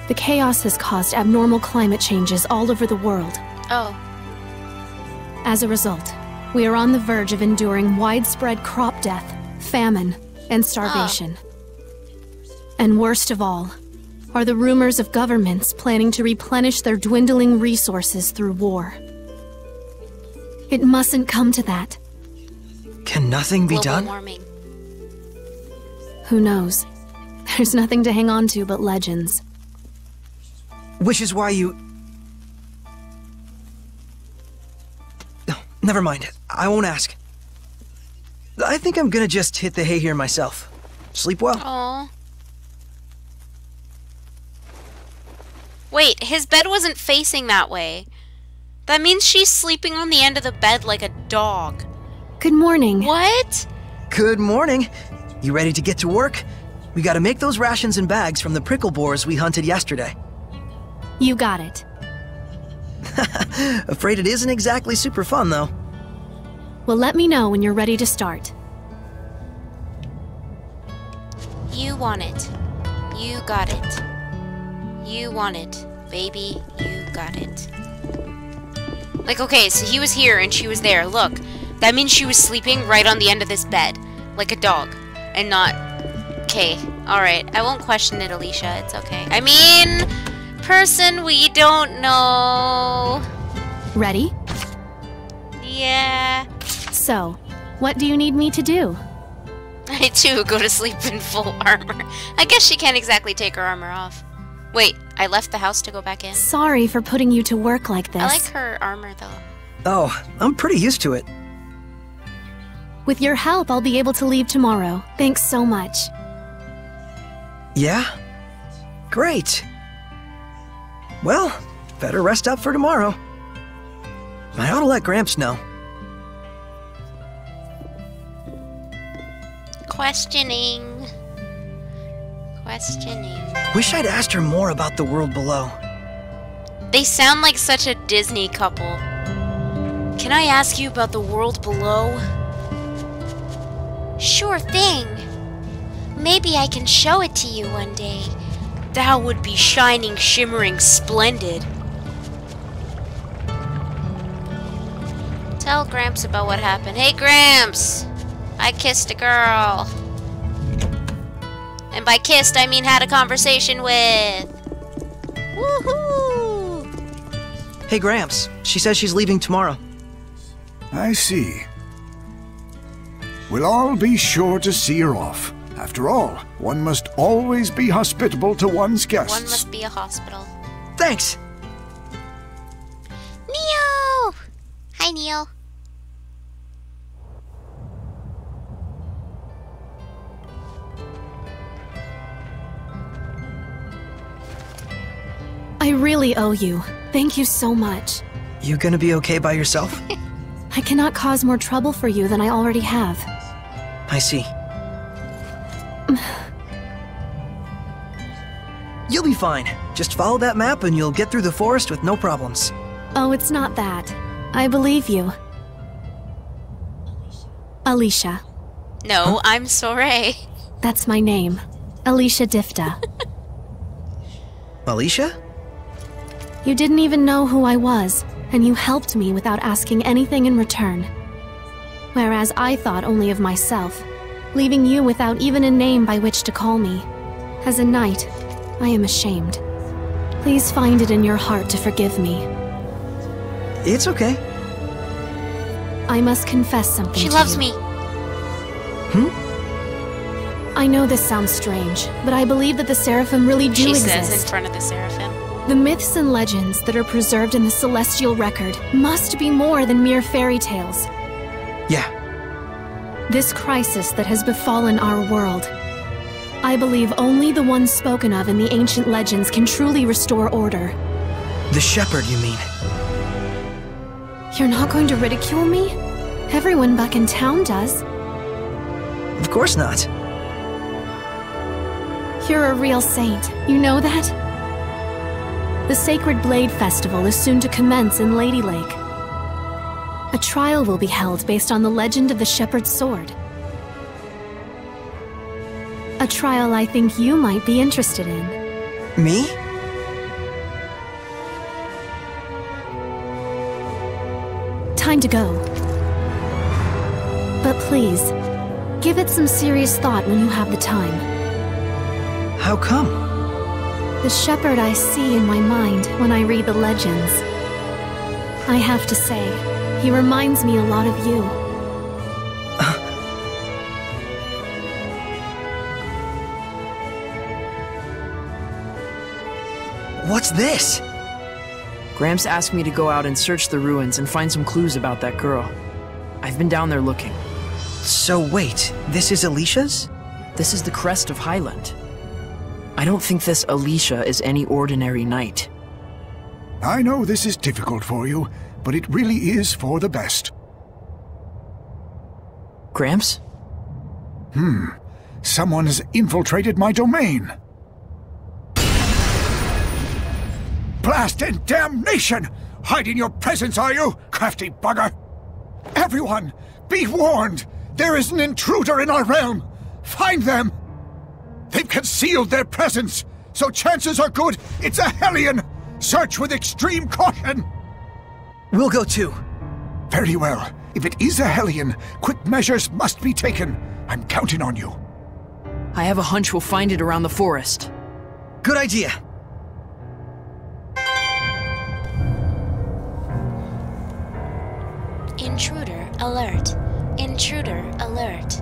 The chaos has caused abnormal climate changes all over the world. Oh. As a result, we are on the verge of enduring widespread crop death, famine, and starvation. And worst of all, are the rumors of governments planning to replenish their dwindling resources through war. It mustn't come to that. Can nothing be Global done? warming. Who knows? There's nothing to hang on to but legends. Which is why you... Oh, never mind. I won't ask. I think I'm gonna just hit the hay here myself. Sleep well. Aww. Wait, his bed wasn't facing that way. That means she's sleeping on the end of the bed like a dog. Good morning. What? Good morning. You ready to get to work? We gotta make those rations and bags from the prickle boars we hunted yesterday. You got it. Afraid it isn't exactly super fun, though. Well, let me know when you're ready to start. You want it. You got it. You want it. Baby, you got it. Like, okay, so he was here and she was there. Look, that means she was sleeping right on the end of this bed. Like a dog. And not... Okay, alright. I won't question it, Alicia. It's okay. I mean... Person we don't know. Ready? Yeah. So, what do you need me to do? I too go to sleep in full armor. I guess she can't exactly take her armor off. Wait, I left the house to go back in? Sorry for putting you to work like this. I like her armor though. Oh, I'm pretty used to it. With your help, I'll be able to leave tomorrow. Thanks so much. Yeah? Great. Well, better rest up for tomorrow. I ought to let Gramps know. Questioning. Wish I'd asked her more about the world below. They sound like such a Disney couple. Can I ask you about the world below? Sure thing. Maybe I can show it to you one day. That would be shining, shimmering, splendid. Tell Gramps about what happened. Hey, Gramps! I kissed a girl. And by kissed, I mean had a conversation with. Woohoo! Hey, Gramps. She says she's leaving tomorrow. I see. We'll all be sure to see her off. After all, one must always be hospitable to one's guests. One must be a hospital. Thanks! Neo! Hi, Neo. I really owe you. Thank you so much. You gonna be okay by yourself? I cannot cause more trouble for you than I already have. I see. You'll be fine. Just follow that map and you'll get through the forest with no problems. Oh, it's not that. I believe you. Alicia. No, I'm sorry. That's my name. Alicia Difta. Alicia? You didn't even know who I was, and you helped me without asking anything in return. Whereas I thought only of myself, leaving you without even a name by which to call me. As a knight, I am ashamed. Please find it in your heart to forgive me. It's okay. I must confess something to you. She loves me. I know this sounds strange, but I believe that the Seraphim really do She exist. says in front of the Seraphim. The myths and legends that are preserved in the celestial record must be more than mere fairy tales. Yeah. This crisis that has befallen our world, I believe only the ones spoken of in the ancient legends can truly restore order. The shepherd, you mean? You're not going to ridicule me? Everyone back in town does. Of course not. You're a real saint, you know that? The Sacred Blade Festival is soon to commence in Lady Lake. A trial will be held based on the legend of the Shepherd's Sword. A trial I think you might be interested in. Me? Time to go. But please, give it some serious thought when you have the time. How come? The shepherd I see in my mind when I read the legends. I have to say, he reminds me a lot of you. What's this? Gramps asked me to go out and search the ruins and find some clues about that girl. I've been down there looking. So wait, this is Alicia's? This is the crest of Highland. I don't think this Alicia is any ordinary knight. I know this is difficult for you, but it really is for the best. Gramps? Someone has infiltrated my domain. Blast and damnation! Hiding your presence, are you, crafty bugger? Everyone, be warned! There is an intruder in our realm! Find them! They've concealed their presence, so chances are good it's a Hellion! Search with extreme caution! We'll go too. Very well. If it is a Hellion, quick measures must be taken. I'm counting on you. I have a hunch we'll find it around the forest. Good idea. Intruder alert. Intruder alert.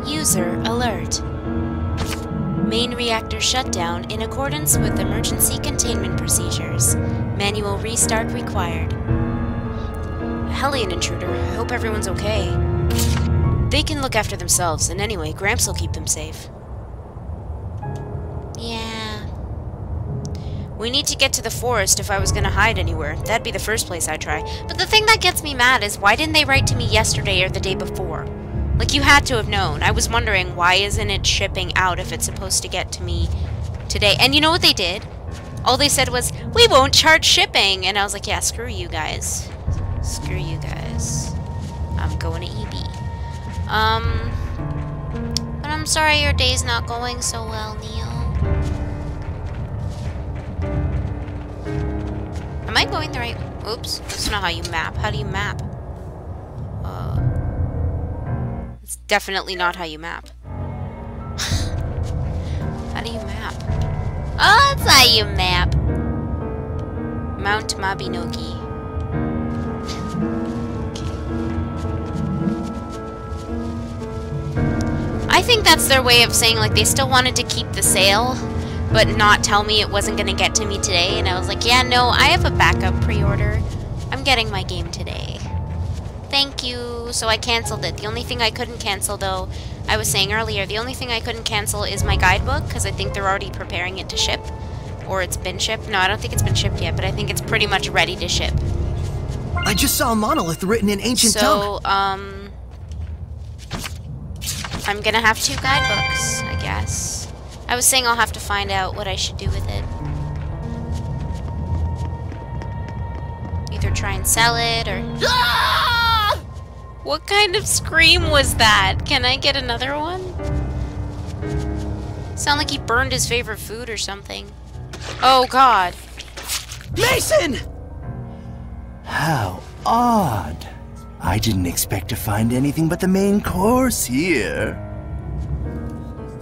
User alert. Main reactor shutdown in accordance with emergency containment procedures. Manual restart required. Hellion intruder. I hope everyone's okay. They can look after themselves, and anyway, Gramps will keep them safe. Yeah. We need to get to the forest if I was gonna hide anywhere. That'd be the first place I'd try. But the thing that gets me mad is why didn't they write to me yesterday or the day before? Like, you had to have known. I was wondering, why isn't it shipping out if it's supposed to get to me today? And you know what they did? All they said was, we won't charge shipping. And I was like, yeah, screw you guys. Screw you guys. I'm going to EB. But I'm sorry your day's not going so well, Neil. Am I going the right... Oops. That's not how you map. How do you map? It's definitely not how you map. How do you map? Oh, that's how you map. Mount Mabinogi. I think that's their way of saying, like, they still wanted to keep the sale, but not tell me it wasn't going to get to me today. And I was like, yeah, no, I have a backup pre-order. I'm getting my game today. Thank you. So I canceled it. The only thing I couldn't cancel, though, I was saying earlier, the only thing I couldn't cancel is my guidebook, because I think they're already preparing it to ship. Or it's been shipped. No, I don't think it's been shipped yet, but I think it's pretty much ready to ship. I just saw a monolith written in ancient tongue. So, I'm gonna have 2 guidebooks, I guess. I was saying I'll have to find out what I should do with it. Either try and sell it, or... Ah! What kind of scream was that? Can I get another one? Sound like he burned his favorite food or something. Oh, God. Mason! How odd. I didn't expect to find anything but the main course here.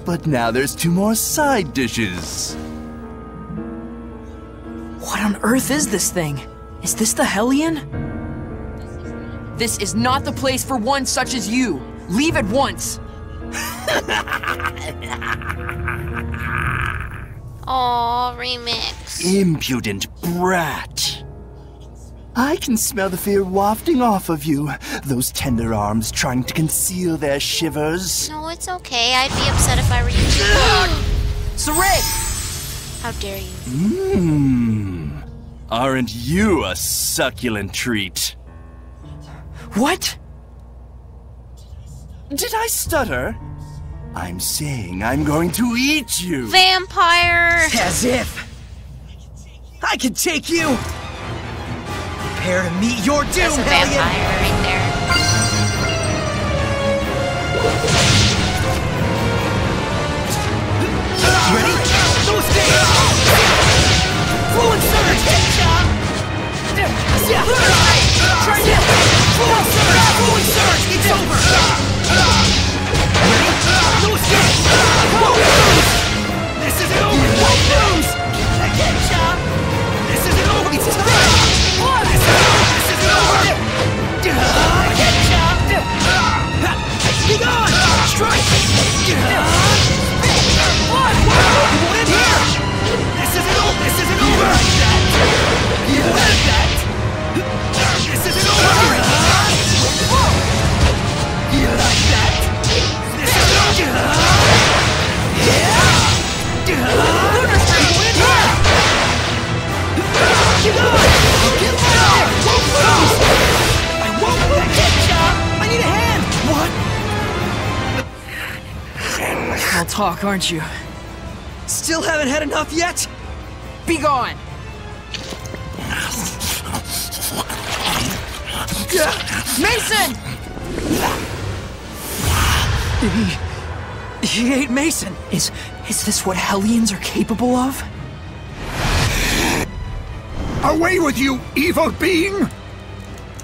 But now there's 2 more side dishes. What on earth is this thing? Is this the Hellion? This is not the place for one such as you. Leave at once. Aw, remix. Impudent brat. I can smell the fear wafting off of you, those tender arms trying to conceal their shivers. No, it's okay. I'd be upset if I were you too. Saray! How dare you? Mmm. Aren't you a succulent treat? What? Did I stutter? I'm saying I'm going to eat you. Vampire! As if! I can take you! Prepare to meet your doom, There's a Hellion! vampire right there. Ready? Those days! Fluid surge! Try this! Fluid surge! Fluid surge! It's over! Ready? Those days! Won't lose! This isn't over! Won't lose! Again, Chop! This isn't over! It's time! This isn't over! Again, Chop! Be gone! Strike! talk, aren't you? Still haven't had enough yet? Be gone! Mason! He ate Mason. Is this what Hellions are capable of? Away with you, evil being!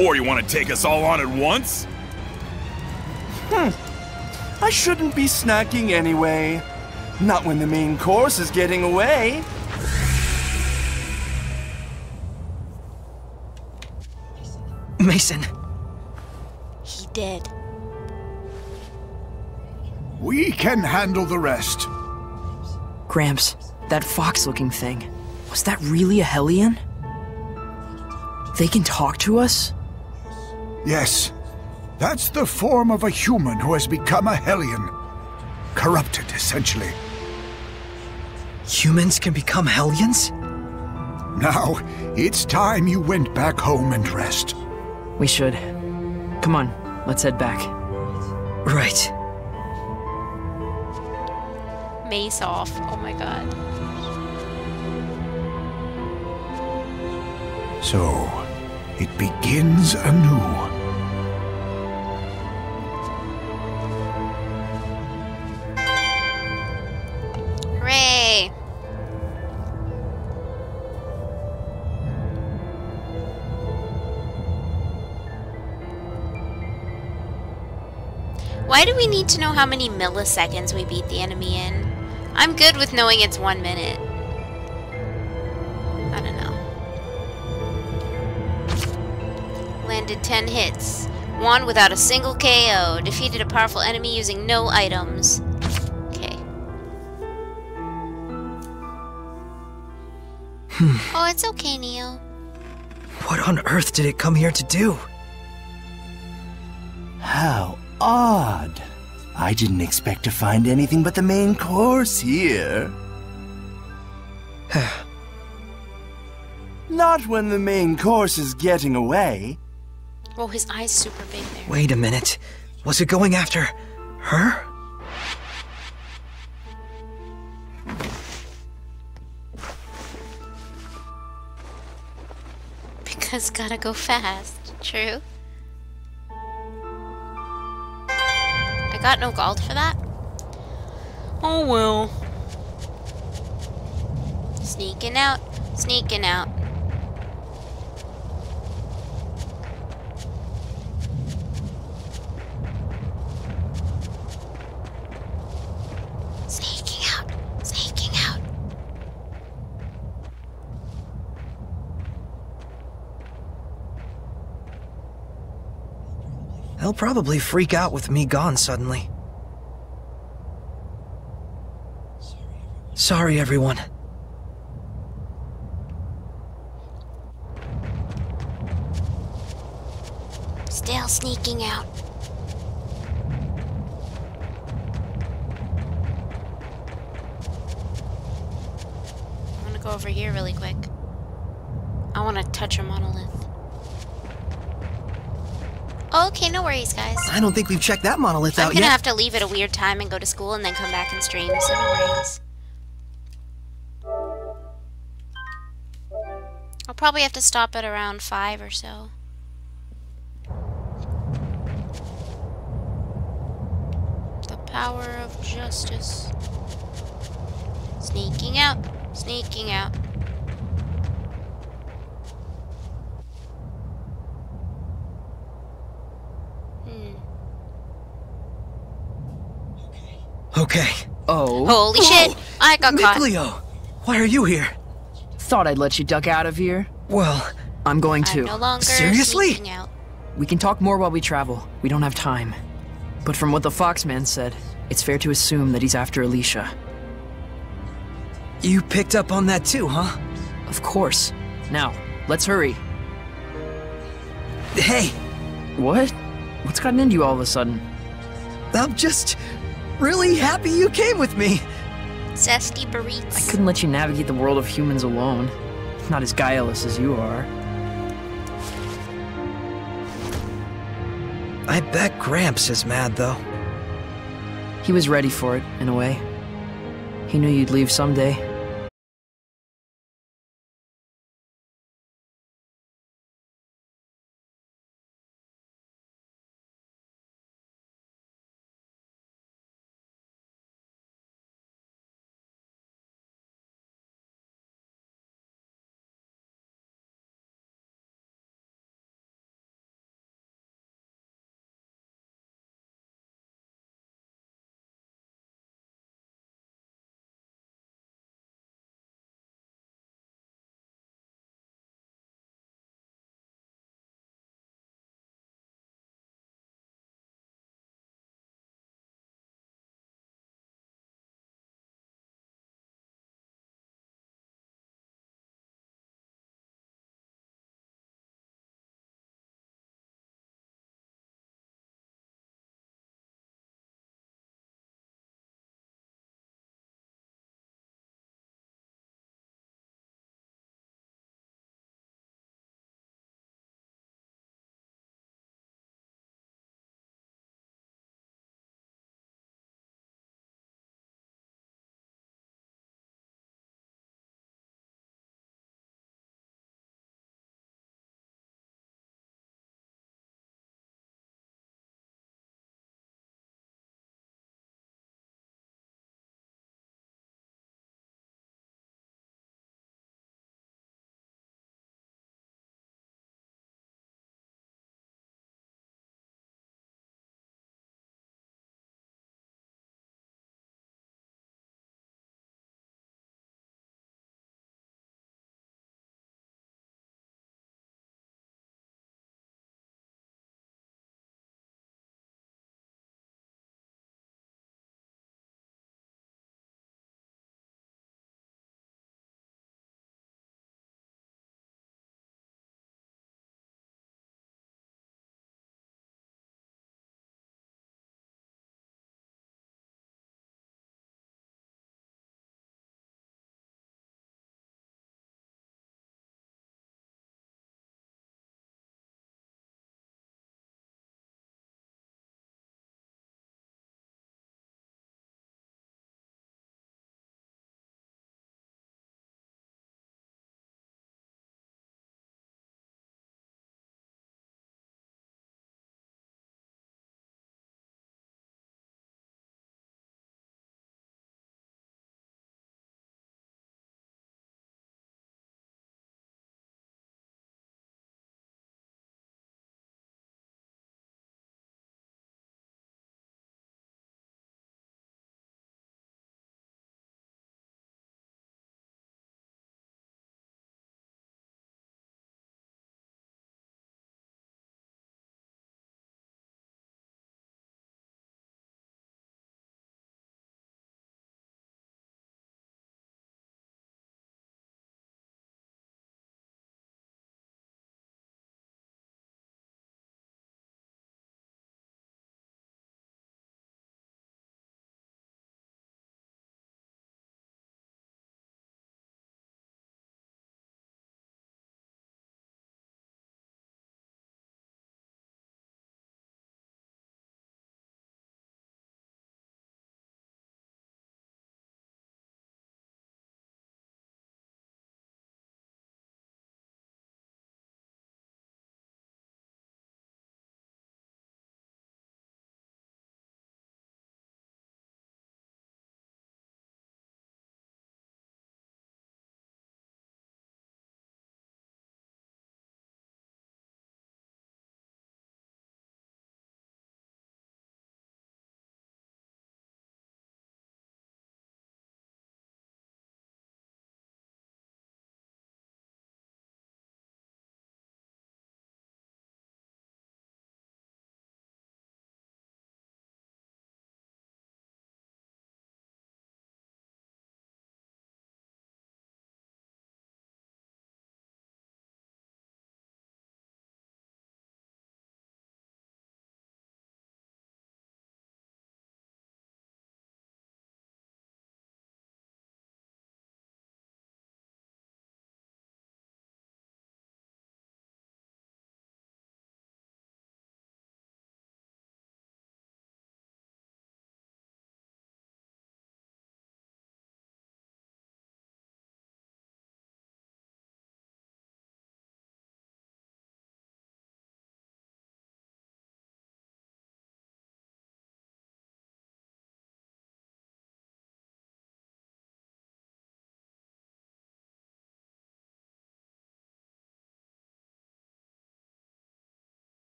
Or you want to take us all on at once? I shouldn't be snacking anyway. Not when the main course is getting away. Mason. He did. We can handle the rest. Gramps, that fox-looking thing, was that really a Hellion? They can talk to us? Yes. That's the form of a human who has become a Hellion. Corrupted, essentially. Humans can become Hellions? Now, it's time you went back home and rest. We should. Come on, let's head back. Right. Mace off. Oh my god. So, it begins anew. Hooray! Why do we need to know how many milliseconds we beat the enemy in? I'm good with knowing it's 1 minute. I don't know. Landed 10 hits. Won without a single KO. Defeated a powerful enemy using no items. Okay. Oh, it's okay, Neo. What on earth did it come here to do? How odd. I didn't expect to find anything but the main course here. Not when the main course is getting away. Oh, his eye's super big there. Wait a minute. Was it going after her? Because gotta go fast. True. I got no gold for that. Oh well. Sneaking out. Sneaking out. Sneaking out. Sneaking out. They'll probably freak out with me gone suddenly. Sorry, everyone. Still sneaking out. I'm gonna go over here really quick. I wanna touch a monolith. Okay, no worries, guys. I don't think we've checked that monolith I'm out gonna yet. have to leave at a weird time and go to school and then come back and stream, so no worries. I'll probably have to stop at around 5 or so. The power of justice. Sneaking out. Sneaking out. Okay. Oh. Holy shit! I got caught. Mikleo! Why are you here? Thought I'd let you duck out of here. Well, I'm going to. I'm no longer Seriously? sneaking out. We can talk more while we travel. We don't have time. But from what the Foxman said, it's fair to assume that he's after Alicia. you picked up on that too, huh? Of course. Now, let's hurry. Hey, What? What's gotten into you all of a sudden? I'm just really happy you came with me. Zesty I burritos. couldn't let you navigate the world of humans alone. Not as guileless as you are. I bet Gramps is mad, though. He was ready for it, in a way. He knew you'd leave someday.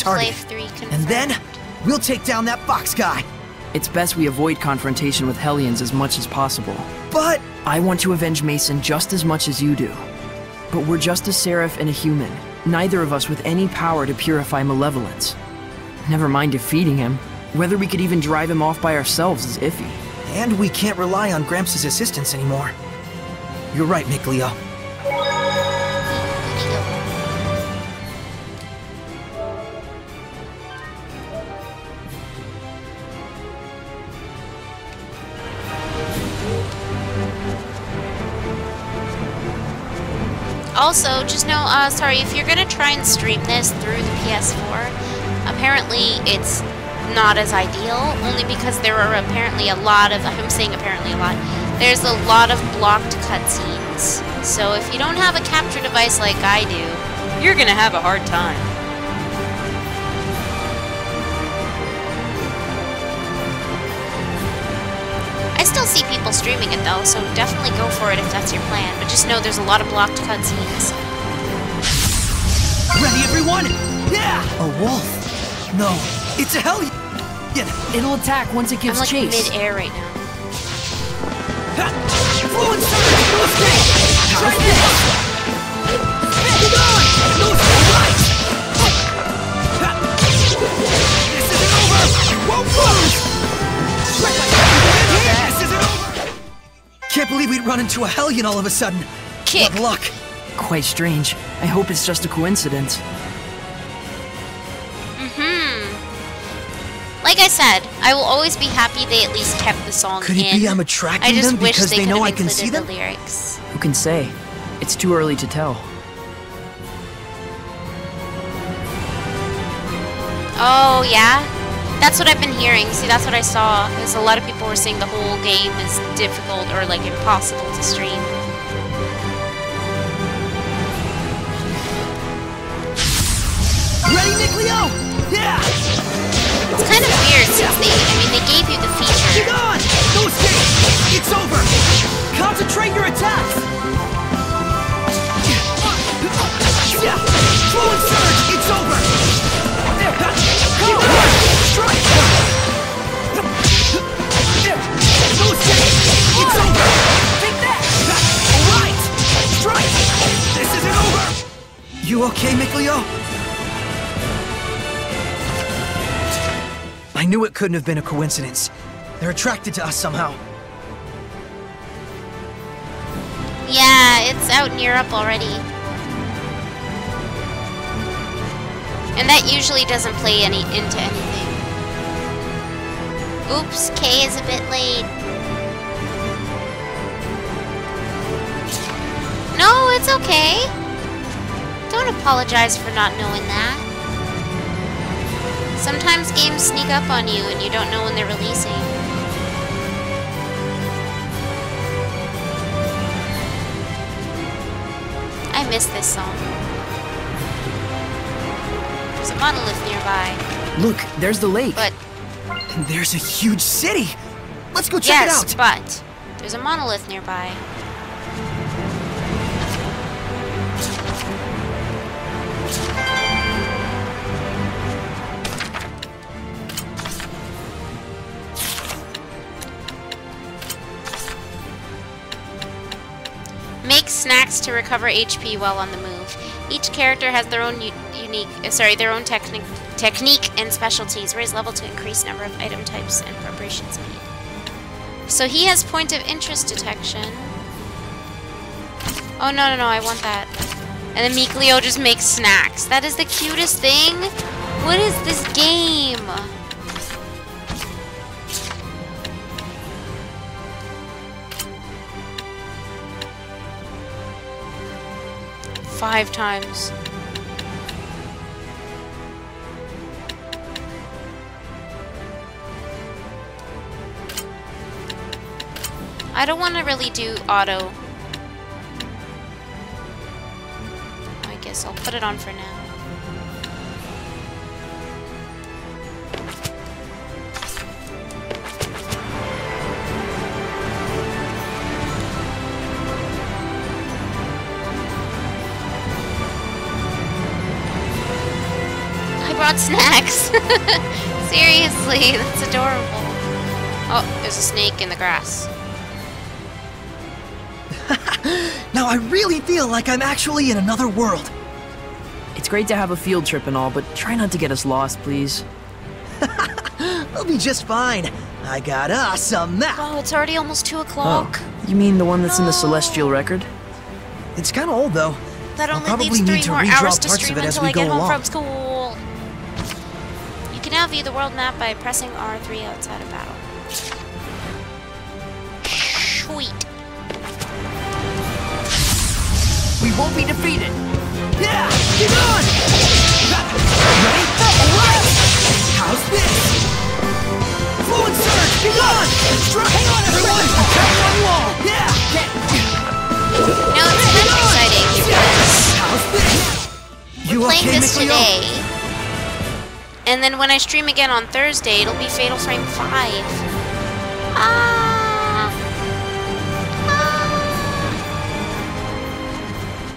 target. Half-Life 3 confirmed. And then, we'll take down that fox guy. It's best we avoid confrontation with Hellions as much as possible. But... I want to avenge Mason just as much as you do. But we're just a seraph and a human, neither of us with any power to purify malevolence. Never mind defeating him. Whether we could even drive him off by ourselves is iffy. And we can't rely on Gramps' assistance anymore. You're right, Mikleo. Also, just know, sorry, if you're gonna try and stream this through the PS4, apparently it's not as ideal, only because there are apparently a lot of, I'm saying apparently a lot, there's a lot of blocked cutscenes. So if you don't have a capture device like I do, you're gonna have a hard time. I still see people streaming it though, so definitely go for it if that's your plan, but just know there's a lot of blocked cutscenes. Ready, everyone? Yeah! A wolf? No, it's a Hellion! It'll attack once it gives I'm like chase. mid-air right now. Fluid surge! No escape! Try this! Hold on! No escape! This isn't over! You won't lose! This isn't over! Can't believe we'd run into a Hellion all of a sudden. Kick! What luck! Quite strange. I hope it's just a coincidence. Like I said, I will always be happy they at least kept the song Could in. it be I'm attracting I just them wish because they they could know have I can see included them? the lyrics. Who can say? It's too early to tell. Oh, yeah? That's what I've been hearing. See, that's what I saw. Because a lot of people were saying the whole game is difficult or, like, impossible to stream. Ready, Mikleo? Yeah! It's kind of weird since they gave you the feature. Get on! No escape! It's over! Concentrate your attacks! Fluid surge! It's over! Go! Strike! No escape! It's over! Take that! Alright! Strike! This isn't over! You okay, Mikleo? I knew it couldn't have been a coincidence. They're attracted to us somehow. Yeah, it's out in Europe already. And that usually doesn't play into anything. Oops, K is a bit late. No, it's okay. Don't apologize for not knowing that. Sometimes games sneak up on you and you don't know when they're releasing. I miss this song. There's a monolith nearby. Look, there's the lake. But And there's a huge city! Let's go check it yes, out! but there's a monolith nearby. Make snacks to recover HP while on the move. Each character has their own their own technique and specialties. Raise level to increase number of item types and preparation speed. So he has point of interest detection. Oh no, I want that. And then Mikleo just makes snacks. That is the cutest thing. What is this game? Five times. I don't want to really do auto. I guess I'll put it on for now. want snacks. Seriously, that's adorable. Oh, there's a snake in the grass. Now I really feel like I'm actually in another world. It's great to have a field trip and all, but try not to get us lost, please. We'll be just fine. I got us a map. Oh, it's already almost 2 o'clock. You mean the one that's in the Celestial Record? It's kind of old, though. That I'll only probably leaves 3 need to more redraw hours to parts of stream it as until we I get go home along. from school. You can now view the world map by pressing R3 outside of battle. Sweet. We won't be defeated! Yeah! Get on! Ready? Alright! How's this? Fluid surge! Be gone! Hang on, everyone! Attack on wall! Yeah! No, it's kind of exciting because How's this? You playing okay, this Mikleo? today, and then when I stream again on Thursday, it'll be Fatal Frame 5.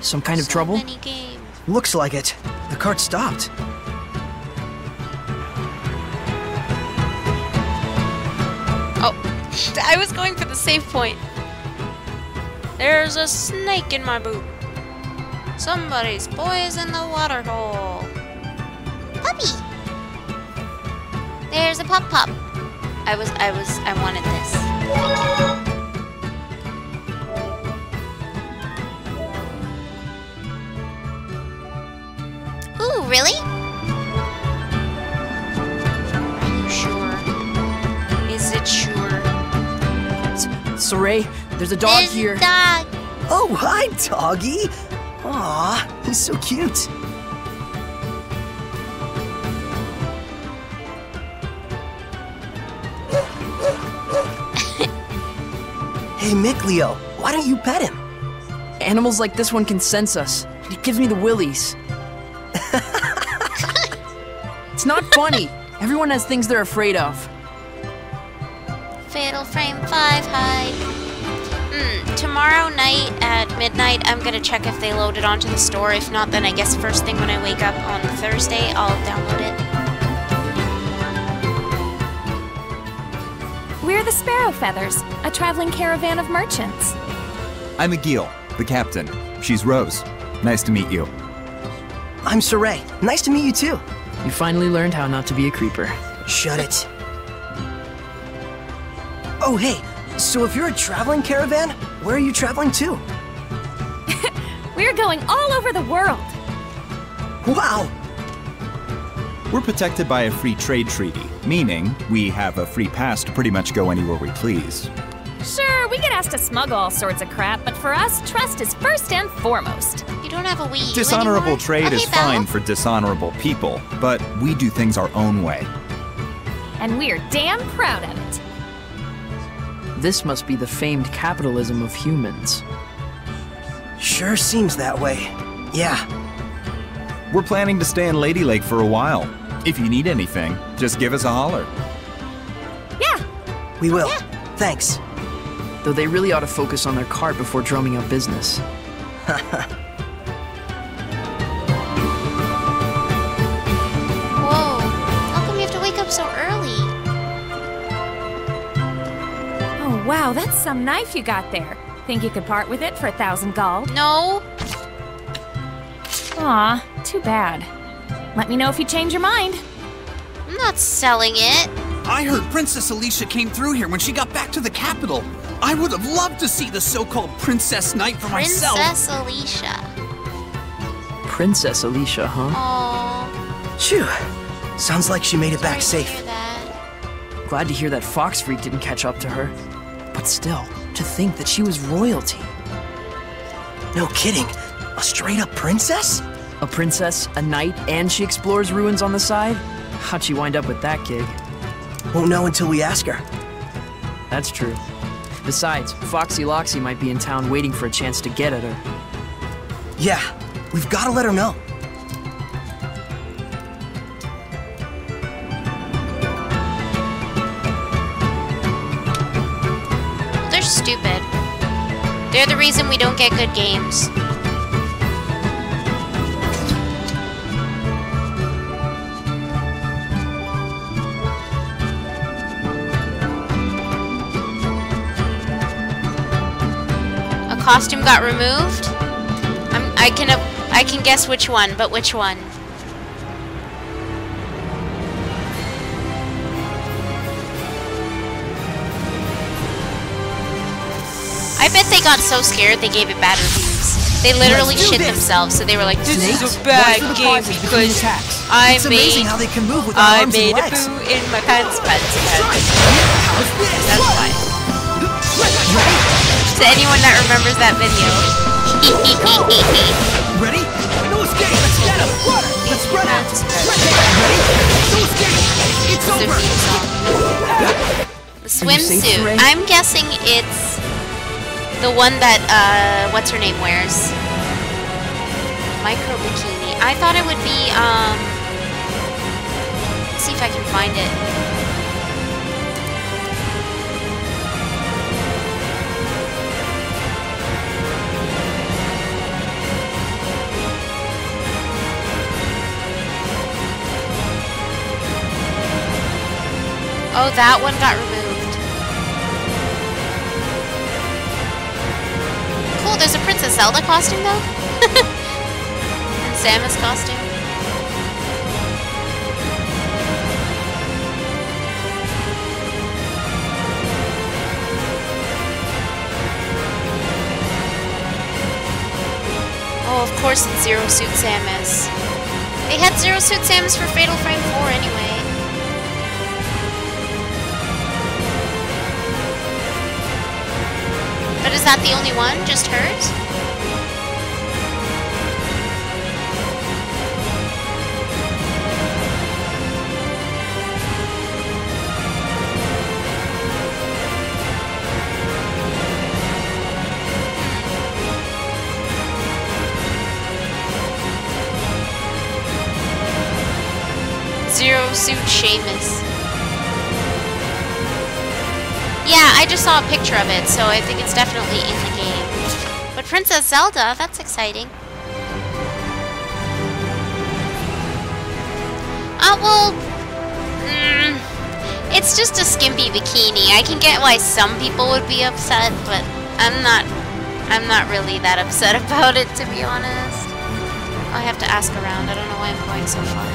Some kind of So trouble? many games. Looks like it. The cart stopped. Oh, I was going for the save point. There's a snake in my boot. Somebody's poisoned the water hole. Puppy. There's a pup. I wanted this. Ooh, really? Are you sure? Is it sure? Saray, there's a dog There's here. a dog. Oh, hi, doggy. Aw, he's so cute. Hey, Mikleo, why don't you pet him? Animals like this one can sense us. It gives me the willies. It's not funny. Everyone has things they're afraid of. Fatal Frame 5 hide. Tomorrow night at midnight, I'm gonna check if they load it onto the store. If not, then I guess first thing when I wake up on Thursday, I'll download it. We're the Sparrow Feathers, a traveling caravan of merchants. I'm Agil, the captain. She's Rose. Nice to meet you. I'm Saray. Nice to meet you, too. You finally learned how not to be a creeper. Shut it. Oh, hey, so if you're a traveling caravan, where are you traveling to? We're going all over the world. Wow! We're protected by a free trade treaty, meaning we have a free pass to pretty much go anywhere we please. Sure, we get asked to smuggle all sorts of crap, but for us, trust is first and foremost. You don't have a Wii U Dishonorable anymore? trade Okay, is Belle. fine for dishonorable people, but we do things our own way. And we're damn proud of it. This must be the famed capitalism of humans. Sure seems that way. Yeah. We're planning to stay in Lady Lake for a while. If you need anything, just give us a holler. Yeah. We will. Thanks. Though they really ought to focus on their cart before drumming up business. Whoa, how come you have to wake up so early? Oh, wow, that's some knife you got there. Think you could part with it for 1,000 gold? No. Aw, too bad. Let me know if you change your mind. I'm not selling it. I heard Princess Alicia came through here when she got back to the capital. I would have loved to see the so-called Princess Knight for myself. Princess Alicia. Princess Alicia, huh? Aww. Phew. Sounds like she made it back Sorry to safe. hear that. Glad to hear that Fox Freak didn't catch up to her. But still, to think that she was royalty. No kidding. A straight-up princess? A princess, a knight, and she explores ruins on the side? How'd she wind up with that gig? Won't know until we ask her. That's true. Besides, Foxy Loxy might be in town waiting for a chance to get at her. Yeah, we've got to let her know. They're stupid. They're the reason we don't get good games. costume got removed? I can guess which one, but which one? I bet they got so scared they gave it bad reviews. They literally shit themselves, so they were like, "This is a bad game because I made a boo in my pants." That's why. To anyone that remembers that video. Ready? No escape! Let's get him! Water! Let's spread out! Ready? No escape! It's over! The swimsuit. I'm guessing it's the one that, what's her name wears? Micro bikini. I thought it would be, let's see if I can find it. Oh, that one got removed. Cool, there's a Princess Zelda costume though. And Samus costume. Oh, of course it's Zero Suit Samus. They had Zero Suit Samus for Fatal Frame 4 anyway. But is that the only one? Just hers? Zero Suit Seamus. Yeah, I just saw a picture of it, so I think it's definitely in the game. But Princess Zelda, that's exciting. Well, it's just a skimpy bikini. I can get why some people would be upset, but I'm not really that upset about it, to be honest. I have to ask around. I don't know why I'm going so far.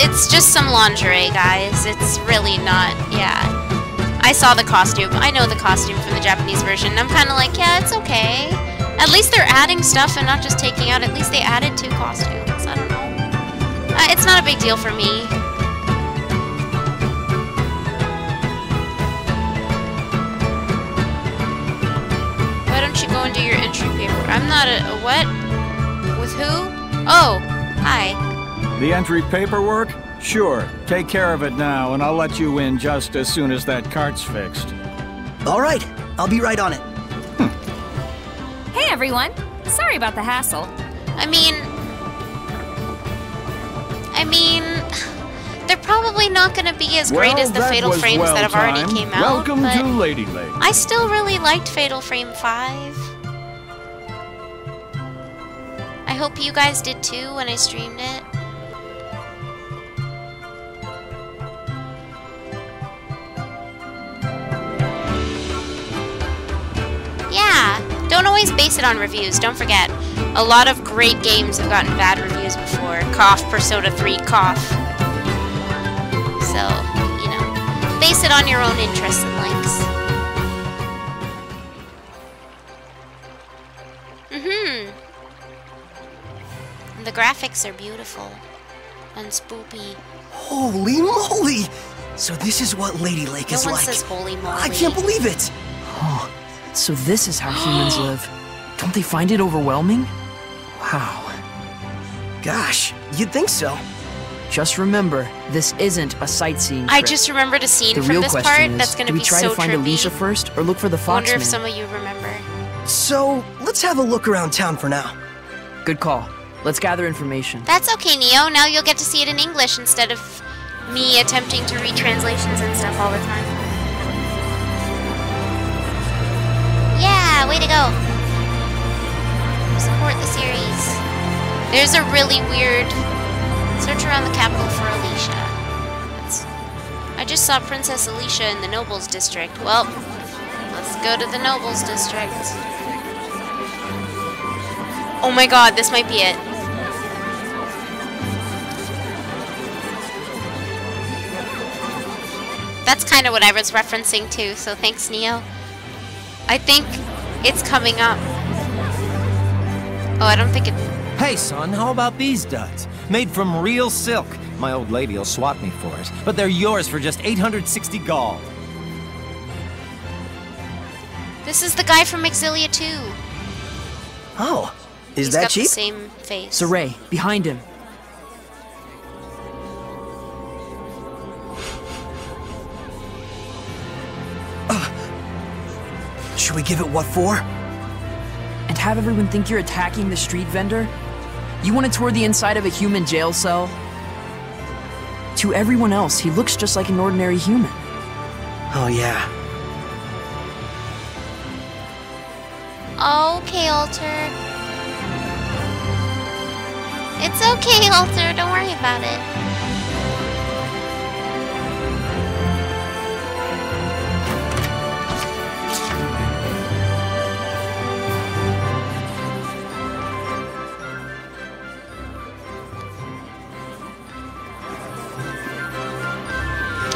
It's just some lingerie, guys. It's really not, yeah. I saw the costume. I know the costume from the Japanese version. I'm kind of like, yeah, it's okay. At least they're adding stuff and not just taking out. At least they added 2 costumes. I don't know. It's not a big deal for me. Why don't you go and do your entry paper? I'm not a what? With who? Oh, hi. The entry paperwork? Sure. Take care of it now, and I'll let you in just as soon as that cart's fixed. All right. I'll be right on it. Hey, everyone. Sorry about the hassle. I mean, they're probably not going to be as great as the Fatal Frames that have already came out. Welcome to Lady Lake. I still really liked Fatal Frame 5. I hope you guys did too when I streamed it. Yeah, don't always base it on reviews, don't forget. A lot of great games have gotten bad reviews before. Cough, Persona 3, cough. So, you know, base it on your own interests and likes. And the graphics are beautiful. And spoopy. Holy moly! So this is what Lady Lake is like. No one says holy moly. I can't believe it! Oh, so this is how humans live. Don't they find it overwhelming? Wow. Gosh, you'd think so. Just remember, this isn't a sightseeing trip. I just remembered a scene the from real this question part is, that's going to be so trippy. Do we try to find Alicia first, or look for the I Foxman? wonder if some of you remember. So, let's have a look around town for now. Good call. Let's gather information. That's okay, Neo. Now you'll get to see it in English instead of me attempting to read translations and stuff all the time. Yeah, way to go. Support the series. There's a really weird search around the capital for Alicia. That's just saw Princess Alicia in the Nobles District. Well, let's go to the Nobles District. Oh my god, this might be it. That's kind of what I was referencing too, so thanks, Neo. I think it's coming up. Oh, I don't think it... Hey, son, how about these duds? Made from real silk. My old lady'll swat me for it, but they're yours for just 860 gall. This is the guy from Exilia 2. Oh, is He's that got cheap? the same face. Saray, behind him. Should we give it what for? And have everyone think you're attacking the street vendor? You want to tour the inside of a human jail cell? To everyone else, he looks just like an ordinary human. Oh, yeah. Okay, Alter. It's okay, Alter. Don't worry about it.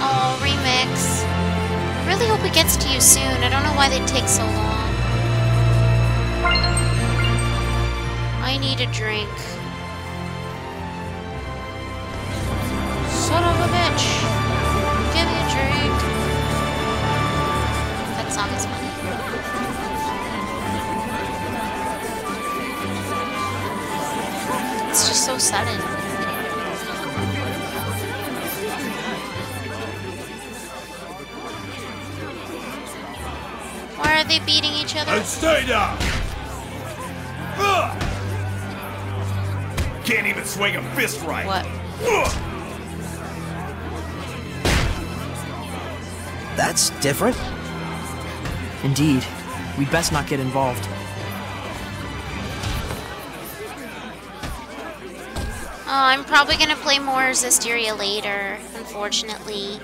Oh, remix. Really hope it gets to you soon. I don't know why they take so long. I need a drink. Son of a bitch. Give me a drink. That song is funny. It's just so sudden. Why are they beating each other? And stay down! Can't even swing a fist right. What? That's different. Indeed. We'd best not get involved. Oh, I'm probably gonna play more Zestiria later, unfortunately.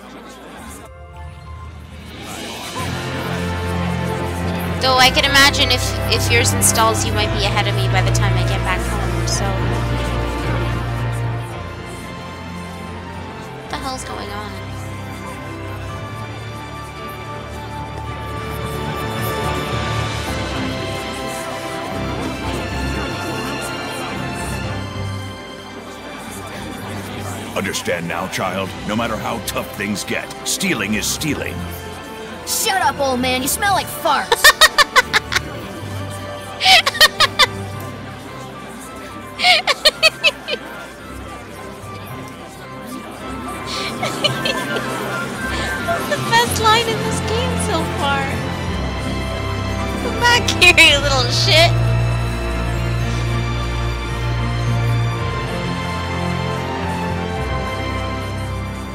Though I can imagine if yours installs, you might be ahead of me by the time I get back home, so... What the hell's going on? Understand now, child? No matter how tough things get, stealing is stealing. Shut up, old man. You smell like farts. That's the best line in this game so far. Come back here, you little shit.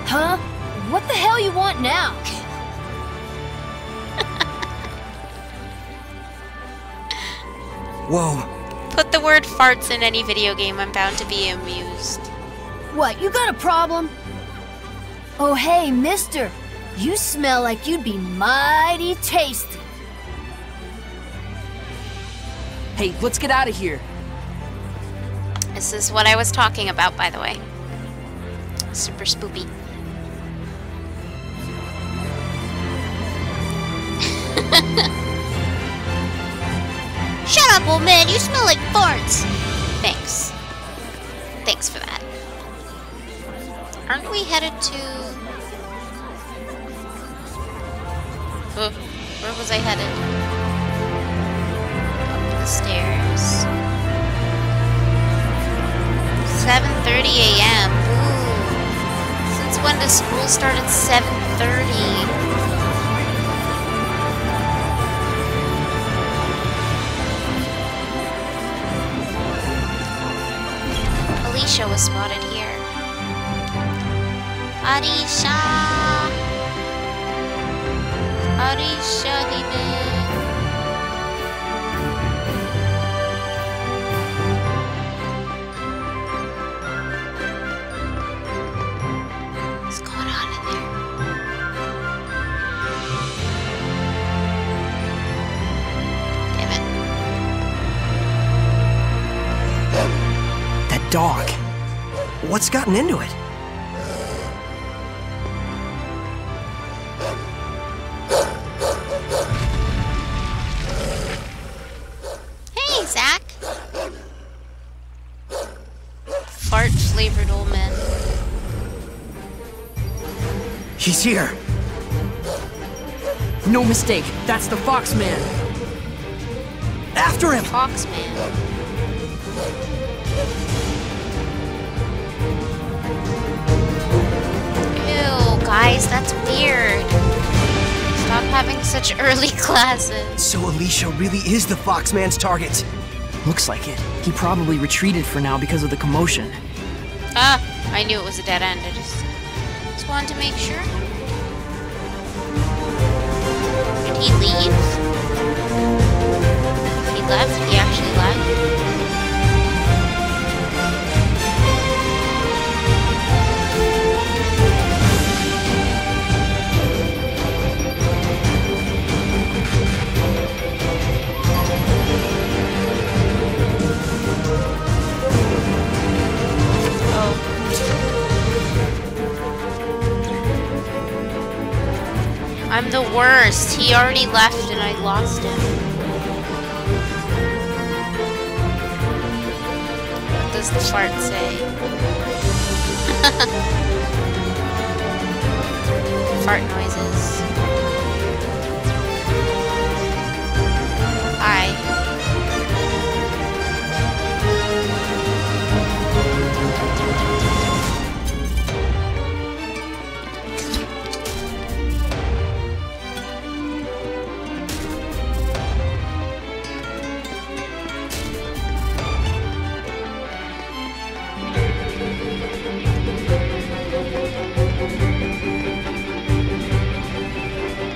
Huh? What the hell you want now? Whoa. Put the word farts in any video game, I'm bound to be amused. What, you got a problem? Oh, hey, mister. You smell like you'd be mighty tasty. Hey, let's get out of here. This is what I was talking about, by the way. Super spoopy. Shut up, old man. You smell like farts. Thanks. Thanks for that. Aren't we headed to... where was I headed? Up the stairs. 7:30 a.m. Ooh. Since when does school start at 7:30? Alicia was spotted here. Alicia! Alicia, What's going on in there? dog. What's gotten into it? Hey, Zach. Fart-flavored old man. He's here. No mistake, that's the Fox Man. After him! Fox Man. Ew, guys, that's weird. Stop having such early classes. So Alicia really is the Foxman's target. Looks like it. He probably retreated for now because of the commotion. Ah, I knew it was a dead end. I just wanted to make sure. Did he leave? He left? He actually left? I'm the worst. He already left and I lost him. What does the fart say? Fart noises. Hi.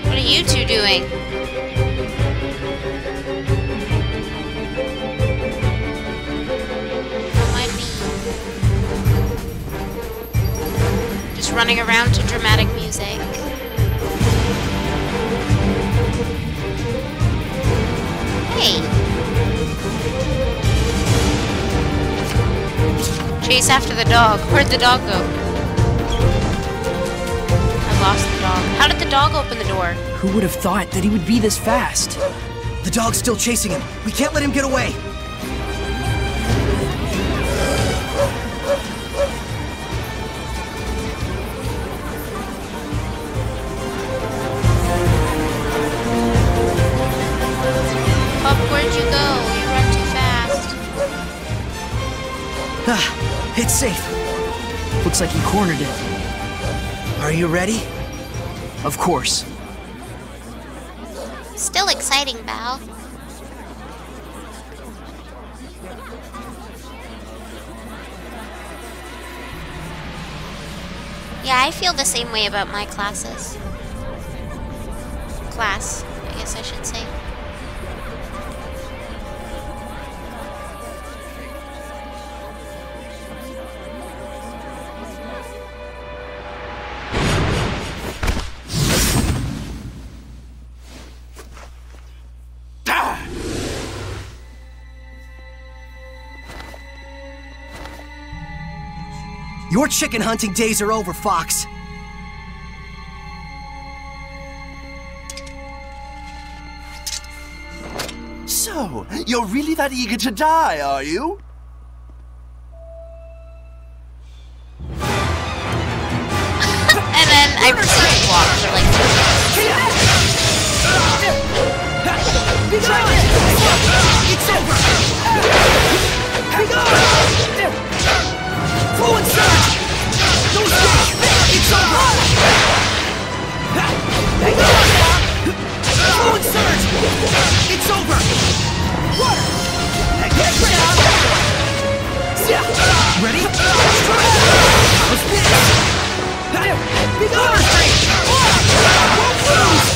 What are you two doing? Don't mind me. Just running around to dramatic music. Hey. Chase after the dog. Where'd the dog go? I lost the dog. How did the dog open the door? Who would have thought that he would be this fast? The dog's still chasing him. We can't let him get away. Pup, where'd you go? You run too fast. Ah, it's safe. Looks like he cornered it. Are you ready? Of course. Still exciting, Bao. Yeah, I feel the same way about my classes. Class, I guess I should say. Your chicken hunting days are over, Fox. So, you're really that eager to die, are you? And then I proceed to walk for like 2 minutes. It's over! Hang on! Fluid surge! No escape! It's over! Hang on! Fluid surge! It's over! Water! Ready? Let's finish! Big arm! Won't lose!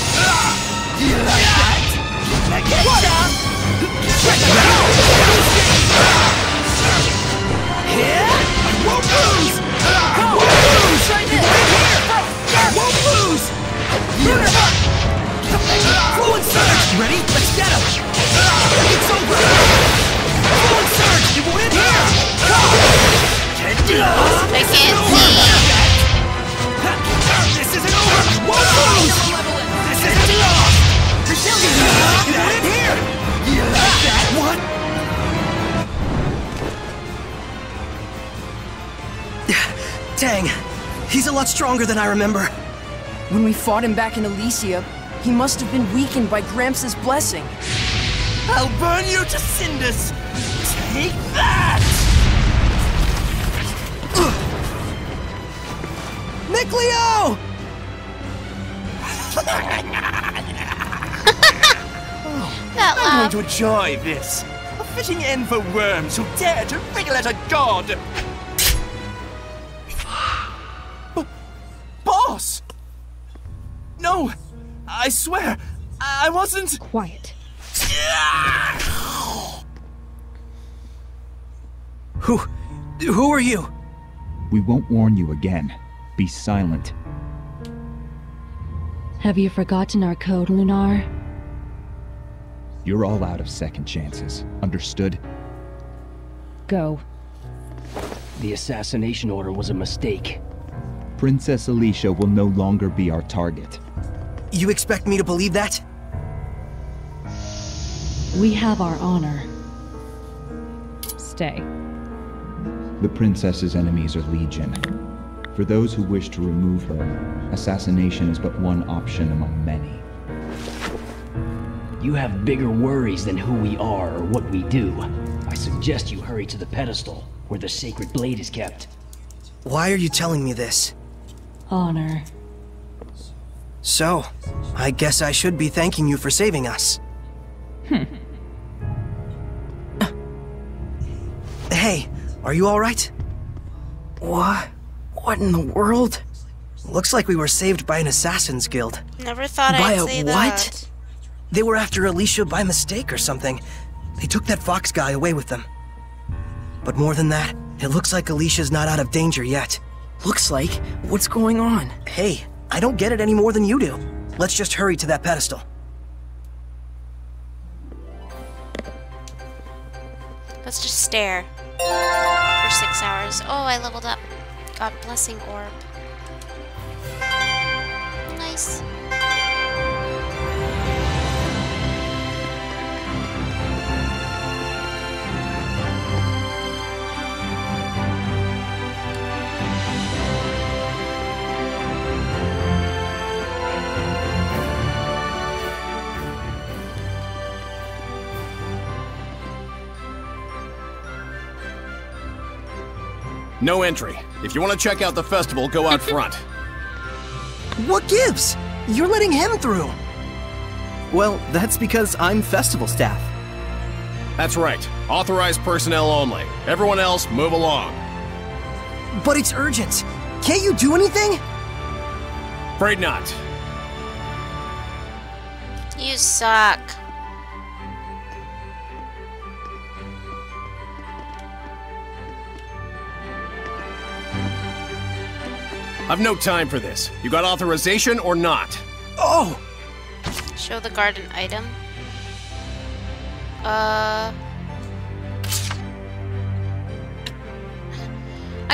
You like that? Get down! Here! Won't lose! Won't lose! Right here! Won't lose! Fluid surge! Ready? Let's get him! It's over! Fluid surge! It won't end here! He's a lot stronger than I remember. When we fought him back in Elysia, he must have been weakened by Gramps' blessing. I'll burn you to cinders! Take that! Mikleo! I'm going to enjoy this. A fitting end for worms who dare to wriggle at a god! Boss! No! I swear, I wasn't... Quiet. Who are you? We won't warn you again. Be silent. Have you forgotten our code, Lunar? You're all out of second chances. Understood? Go. The assassination order was a mistake. Princess Alicia will no longer be our target. You expect me to believe that? We have our honor. Stay. The princess's enemies are legion. For those who wish to remove her, assassination is but one option among many. You have bigger worries than who we are or what we do. I suggest you hurry to the pedestal, where the sacred blade is kept. Why are you telling me this? Honor. So, I guess I should be thanking you for saving us. Hey, are you alright? What? What in the world? Looks like we were saved by an assassin's guild. Never thought By I'd a say what? that. They were after Alicia by mistake or something. They took that fox guy away with them. But more than that, it looks like Alicia's not out of danger yet. Looks like? What's going on? Hey, I don't get it any more than you do. Let's just hurry to that pedestal. Let's just stare for 6 hours. Oh, I leveled up. Got blessing orb. Nice. No entry. If you want to check out the festival, go out front. What gives? You're letting him through. Well, that's because I'm festival staff. That's right. Authorized personnel only. Everyone else, move along. But it's urgent. Can't you do anything? Afraid not. You suck. I've no time for this. You got authorization or not? Oh! Show the garden item. I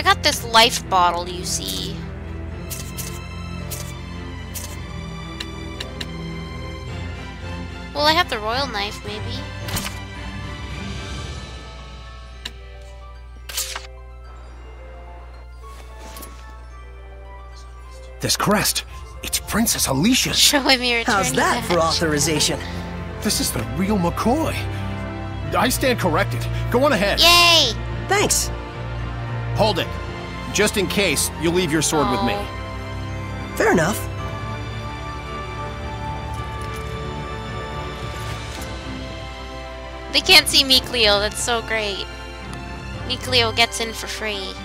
got this life bottle, you see. Well, I have the royal knife, maybe. This crest. It's Princess Alicia's. Show him your attorney How's that for badge. authorization? This is the real McCoy. I stand corrected. Go on ahead. Yay! Thanks. Hold it. Just in case, you'll leave your sword with me. Fair enough. They can't see Mikleo, that's so great. Mikleo gets in for free.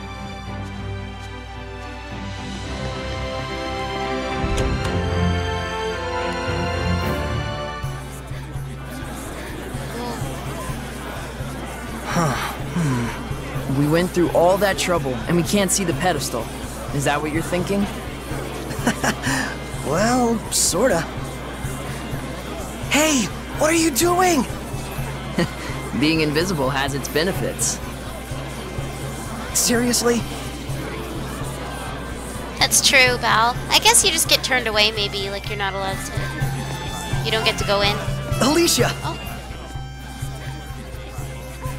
We went through all that trouble, and we can't see the pedestal. Is that what you're thinking? Well, sorta. Hey, what are you doing? Being invisible has its benefits. Seriously? That's true, Val. I guess you just get turned away, maybe, like you're not allowed to. You don't get to go in. Alicia!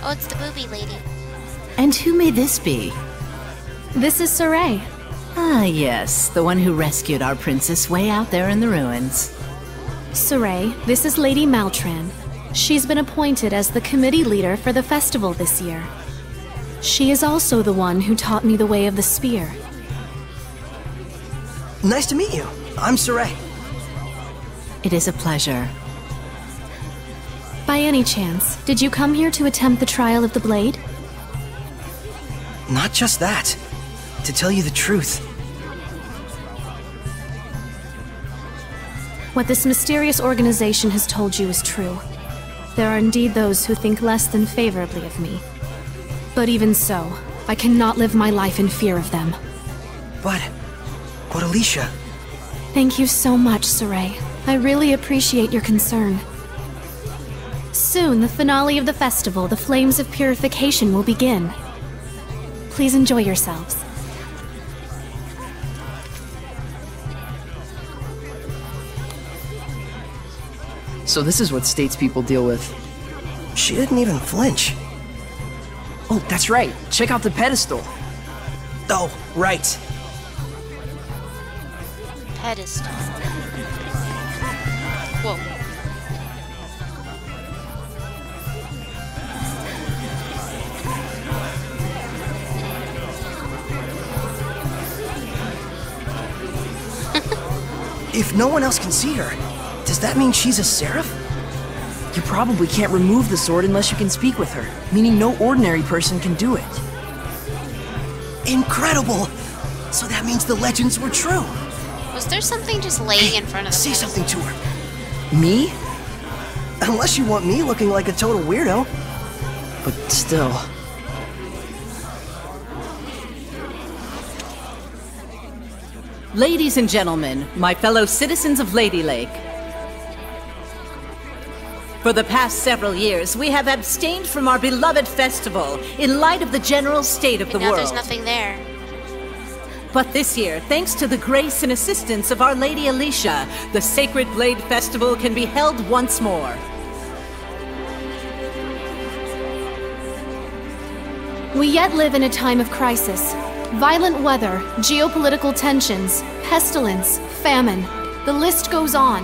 Oh, it's the booby lady. And who may this be? This is Saray. Ah, yes, the one who rescued our princess way out there in the ruins. Saray, this is Lady Maltran. She's been appointed as the committee leader for the festival this year. She is also the one who taught me the way of the spear. Nice to meet you. I'm Saray. It is a pleasure. By any chance, did you come here to attempt the trial of the blade? Not just that. To tell you the truth, what this mysterious organization has told you is true. There are indeed those who think less than favorably of me. But even so, I cannot live my life in fear of them. But Alicia... Thank you so much, Saray. I really appreciate your concern. Soon, the finale of the festival, the Flames of Purification, will begin. Please enjoy yourselves. So this is what statespeople deal with. She didn't even flinch. Oh, that's right. Check out the pedestal. Oh, right. Pedestal. Whoa. If no one else can see her, does that mean she's a seraph? You probably can't remove the sword unless you can speak with her, meaning no ordinary person can do it. Incredible! So that means the legends were true. Was there something just laying in front of the Say pedestal? something to her. Me? Unless you want me looking like a total weirdo. But still... Ladies and gentlemen, my fellow citizens of Lady Lake. For the past several years, we have abstained from our beloved festival in light of the general state of the Now world. there's nothing there. But this year, thanks to the grace and assistance of Our Lady Alicia, the Sacred Blade Festival can be held once more. We yet live in a time of crisis. Violent weather, geopolitical tensions, pestilence, famine. The list goes on.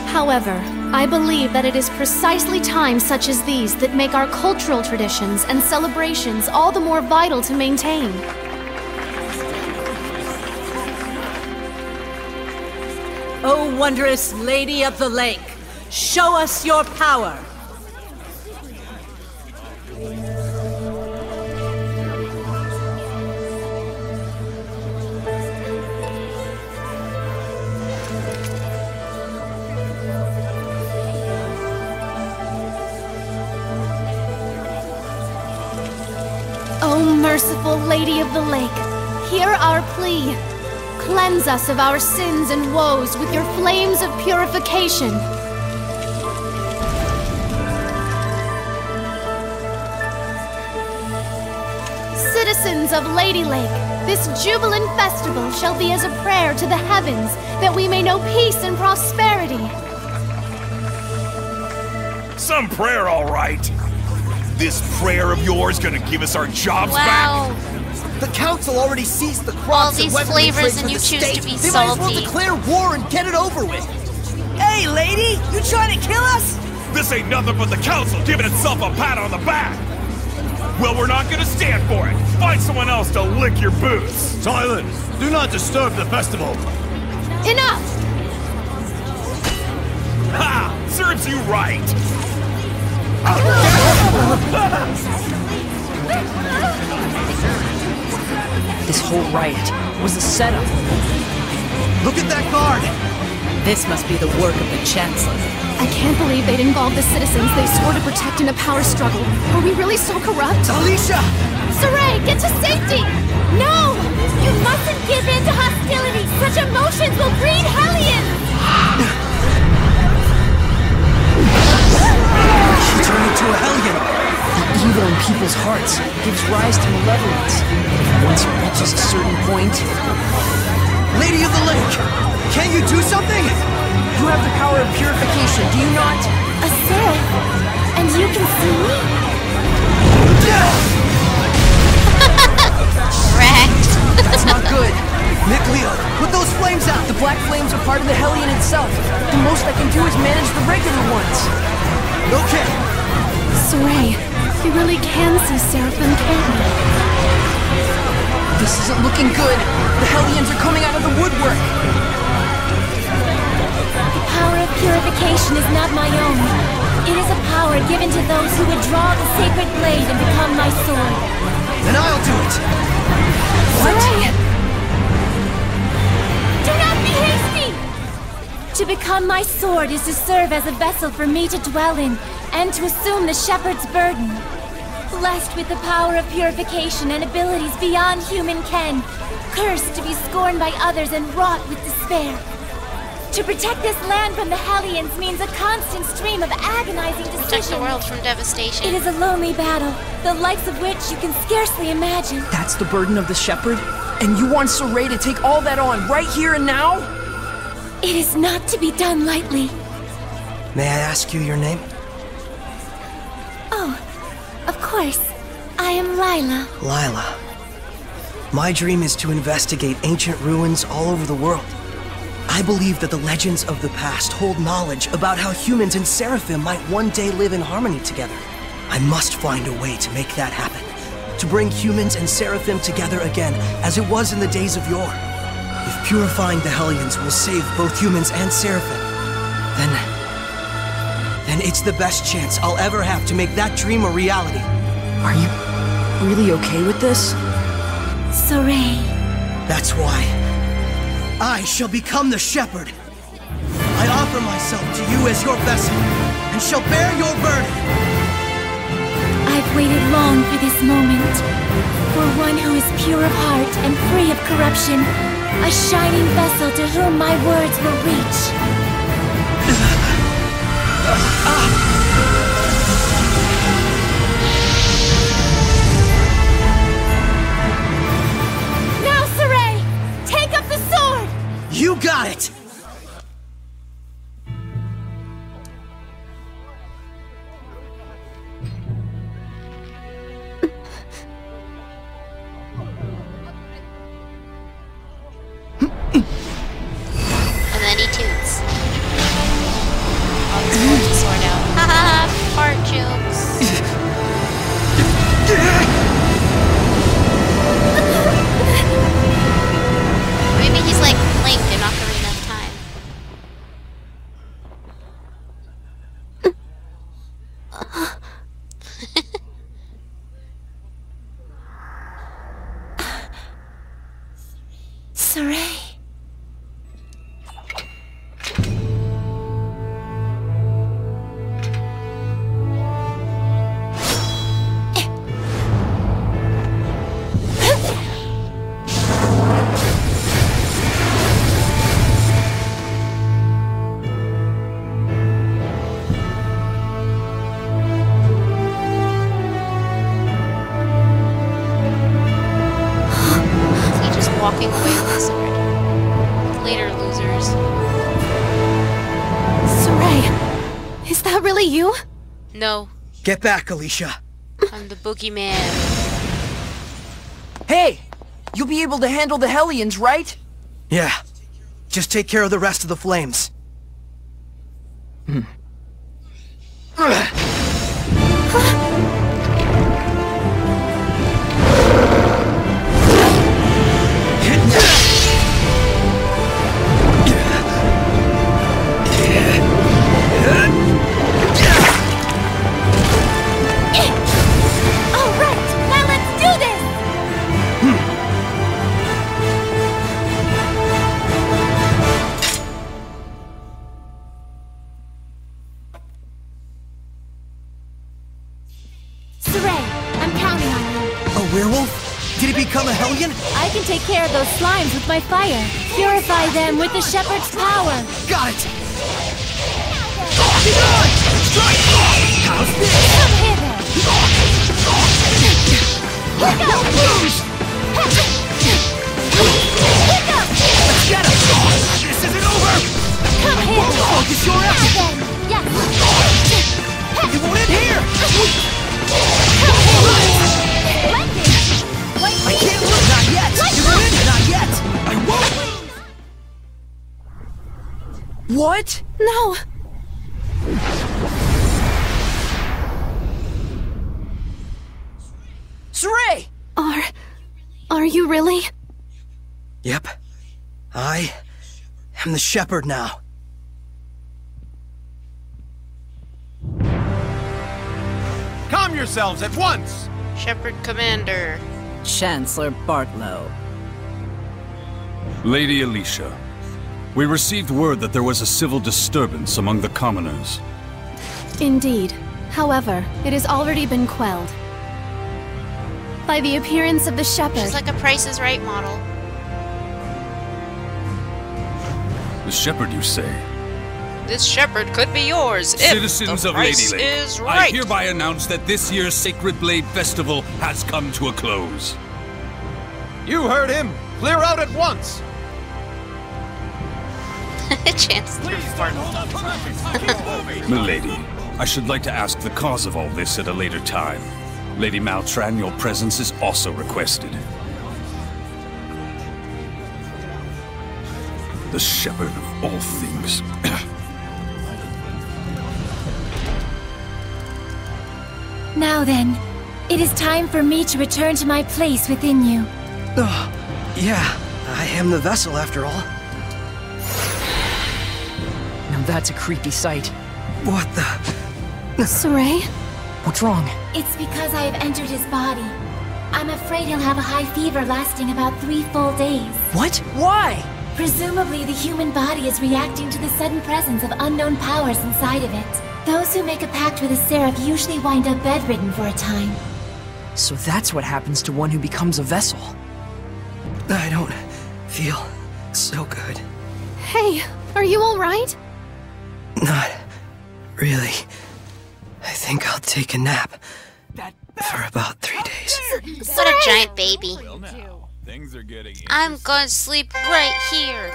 However, I believe that it is precisely times such as these that make our cultural traditions and celebrations all the more vital to maintain. O wondrous Lady of the Lake, show us your power! O merciful Lady of the Lake, hear our plea. Cleanse us of our sins and woes with your flames of purification. Citizens of Lady Lake, this jubilant festival shall be as a prayer to the heavens that we may know peace and prosperity. Some prayer, all right. This prayer of yours gonna give us our jobs back? The council already seized the crops All these and weaponry flavors trades and for you the choose state. to be They might as well salty. declare war and get it over with. Hey, lady! You trying to kill us? This ain't nothing but the council giving itself a pat on the back. Well, we're not gonna stand for it. Find someone else to lick your boots. Silence! Do not disturb the festival. Enough! Ha! Serves you right. This whole riot was a setup. Look at that guard! This must be the work of the Chancellor. I can't believe they'd involve the citizens they swore to protect in a power struggle. Are we really so corrupt? Alicia! Saray, get to safety! No! You mustn't give in to hostility! Such emotions will breed hellions! She turned into a hellion. The evil in people's hearts gives rise to malevolence. Once it reaches a certain point... Lady of the Lake, can you do something? You have the power of purification, do you not? A seraph? And you can see me? part of the Hellion itself. The most I can do is manage the regular ones. Okay. Soray, you really can see Seraphim, can't you? This isn't looking good. The Hellions are coming out of the woodwork. The power of purification is not my own. It is a power given to those who would draw the sacred blade and become my sword. Then I'll do it. Soray! Do not be hasty! To become my sword is to serve as a vessel for me to dwell in, and to assume the shepherd's burden. Blessed with the power of purification and abilities beyond human ken, cursed to be scorned by others and wrought with despair. To protect this land from the Hellions means a constant stream of agonizing decisions. Protect the world from devastation. It is a lonely battle, the likes of which you can scarcely imagine. That's the burden of the shepherd? And you want Soray to take all that on right here and now? It is not to be done lightly. May I ask you your name? Oh, of course. I am Lila. Lila. My dream is to investigate ancient ruins all over the world. I believe that the legends of the past hold knowledge about how humans and Seraphim might one day live in harmony together. I must find a way to make that happen. To bring humans and Seraphim together again, as it was in the days of yore. If purifying the Hellions will save both humans and Seraphim, then it's the best chance I'll ever have to make that dream a reality. Are you really okay with this? Soray. That's why I shall become the shepherd. I offer myself to you as your vessel, and shall bear your burden. I've waited long for this moment. For one who is pure of heart and free of corruption, a shining vessel to whom my words will reach. Now, Soray! Take up the sword! You got it! And then he toots. Oh, he's pulling the sword out. Haha, fart jokes. Maybe he's like Link in Ocarina of Time. Soray. Walking away with the sword. Later, losers. Soray, is that really you? No, Get back, Alicia. I'm the boogeyman. Hey! You'll be able to handle the Hellions, right? Yeah. Just take care of the rest of the flames. Did he become a Hellion? I can take care of those slimes with my fire. Purify them with the shepherd's power. Got it! Be gone! Strike! How's this? Come hither! Pick up! Pick up! Let's get him! This isn't over! Come hither! Focus your effort! Yes! You won't end here! Come hither! I can't lose! Not yet! You won't end! Not yet! I won't lose! What? No! Saray! Are you really? Yep. I am the shepherd now. Calm yourselves at once! Shepherd Commander. Chancellor Bartlow. Lady Alicia, we received word that there was a civil disturbance among the commoners. Indeed. However, it has already been quelled. By the appearance of the shepherd. She's like a Price is Right model. The shepherd, you say? This shepherd could be yours if Citizens the of price Lady Lake, is I right. hereby announce that this year's Sacred Blade Festival has come to a close. You heard him! Clear out at once! Chancellor Milady, I should like to ask the cause of all this at a later time. Lady Maltran, your presence is also requested. The shepherd of all things. Now then, it is time for me to return to my place within you. Oh, yeah, I am the vessel after all. Now that's a creepy sight. What the? Saray? What's wrong? It's because I have entered his body. I'm afraid he'll have a high fever lasting about 3 full days. What? Why? Presumably, the human body is reacting to the sudden presence of unknown powers inside of it. Those who make a pact with a seraph usually wind up bedridden for a time. So that's what happens to one who becomes a vessel. I don't feel so good. Hey, are you alright? Not really. I think I'll take a nap for about 3 days. What a giant baby. Things are getting I'm going to sleep right here.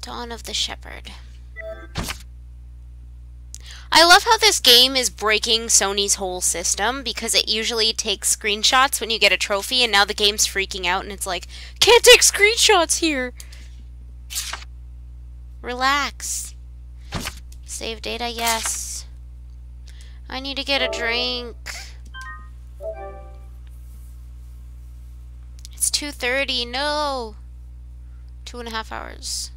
Dawn of the Shepherd. I love how this game is breaking Sony's whole system, because it usually takes screenshots when you get a trophy, and now the game's freaking out and it's like, can't take screenshots here. Relax. Save data, yes. I need to get a drink. It's 2:30, no. 2.5 hours.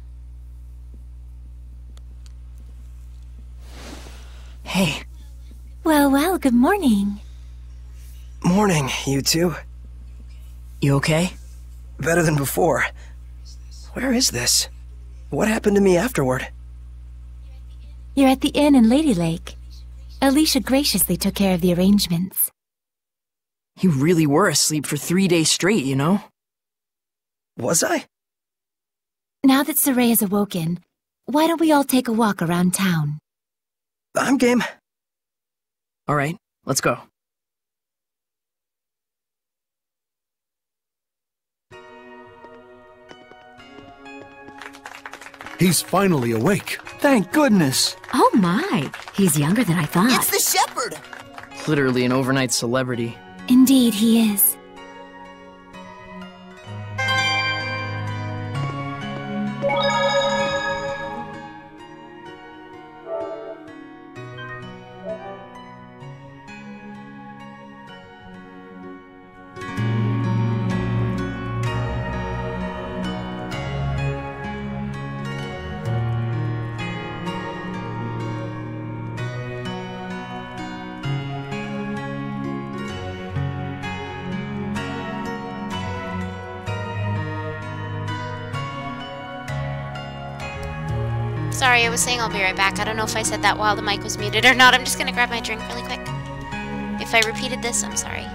Hey. Well, good morning. Morning, you two. You okay? Better than before. Where is this? What happened to me afterward? You're at the inn in Lady Lake. Alicia graciously took care of the arrangements. You really were asleep for 3 days straight, you know? Was I? Now that Saray is awoken, why don't we all take a walk around town? I'm game. All right, let's go. He's finally awake. Thank goodness. Oh my, he's younger than I thought. It's the shepherd! Literally an overnight celebrity. Indeed, he is. Sorry, I was saying I'll be right back. I don't know if I said that while the mic was muted or not. I'm just gonna grab my drink really quick. If I repeated this, I'm sorry.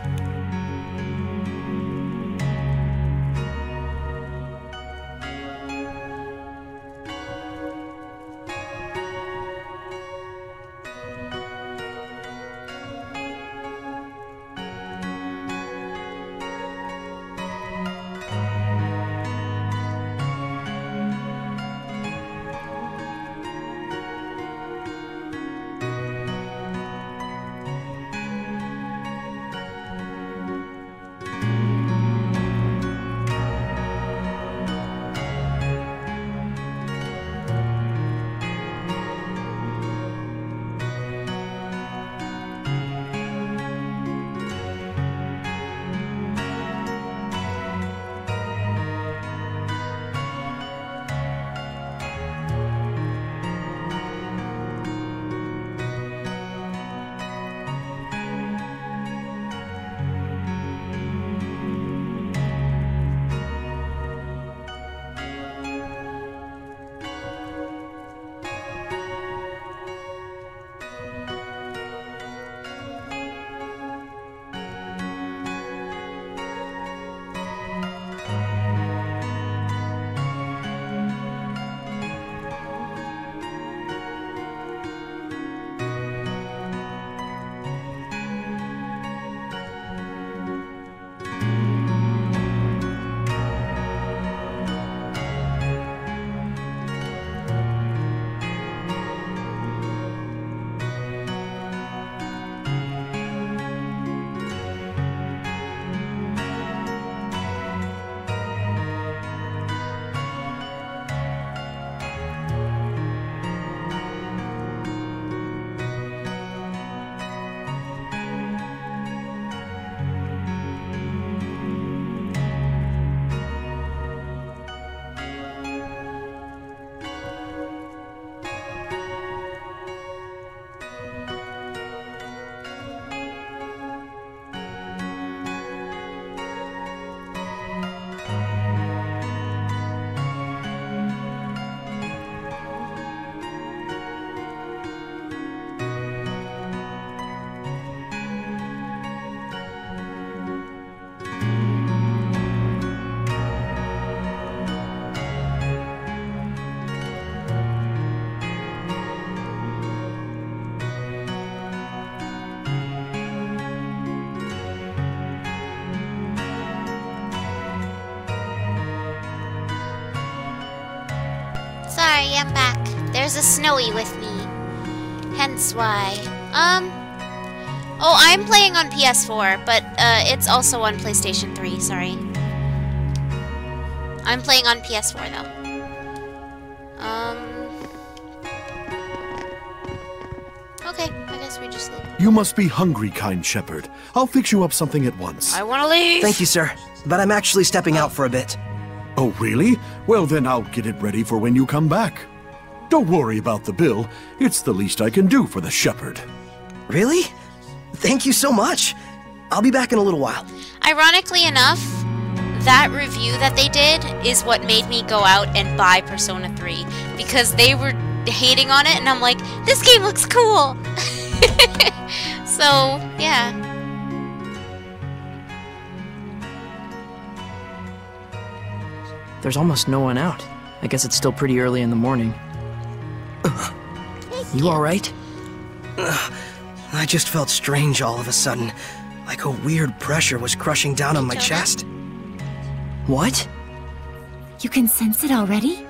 sorry, I'm back. There's a Snowy with me. Hence why. Oh, I'm playing on PS4, but it's also on PlayStation 3, sorry. I'm playing on PS4 though. Okay, I guess we just leave. You must be hungry, kind shepherd. I'll fix you up something at once. I want to leave! Thank you, sir. But I'm actually stepping out for a bit. Oh, really? Well, then I'll get it ready for when you come back. Don't worry about the bill. It's the least I can do for the shepherd. Really? Thank you so much. I'll be back in a little while. Ironically enough, that review that they did is what made me go out and buy Persona 3. Because they were hating on it, and I'm like, this game looks cool! So, yeah. There's almost no one out. I guess it's still pretty early in the morning. You alright? I just felt strange all of a sudden. Like a weird pressure was crushing down on my chest. What? You can sense it already?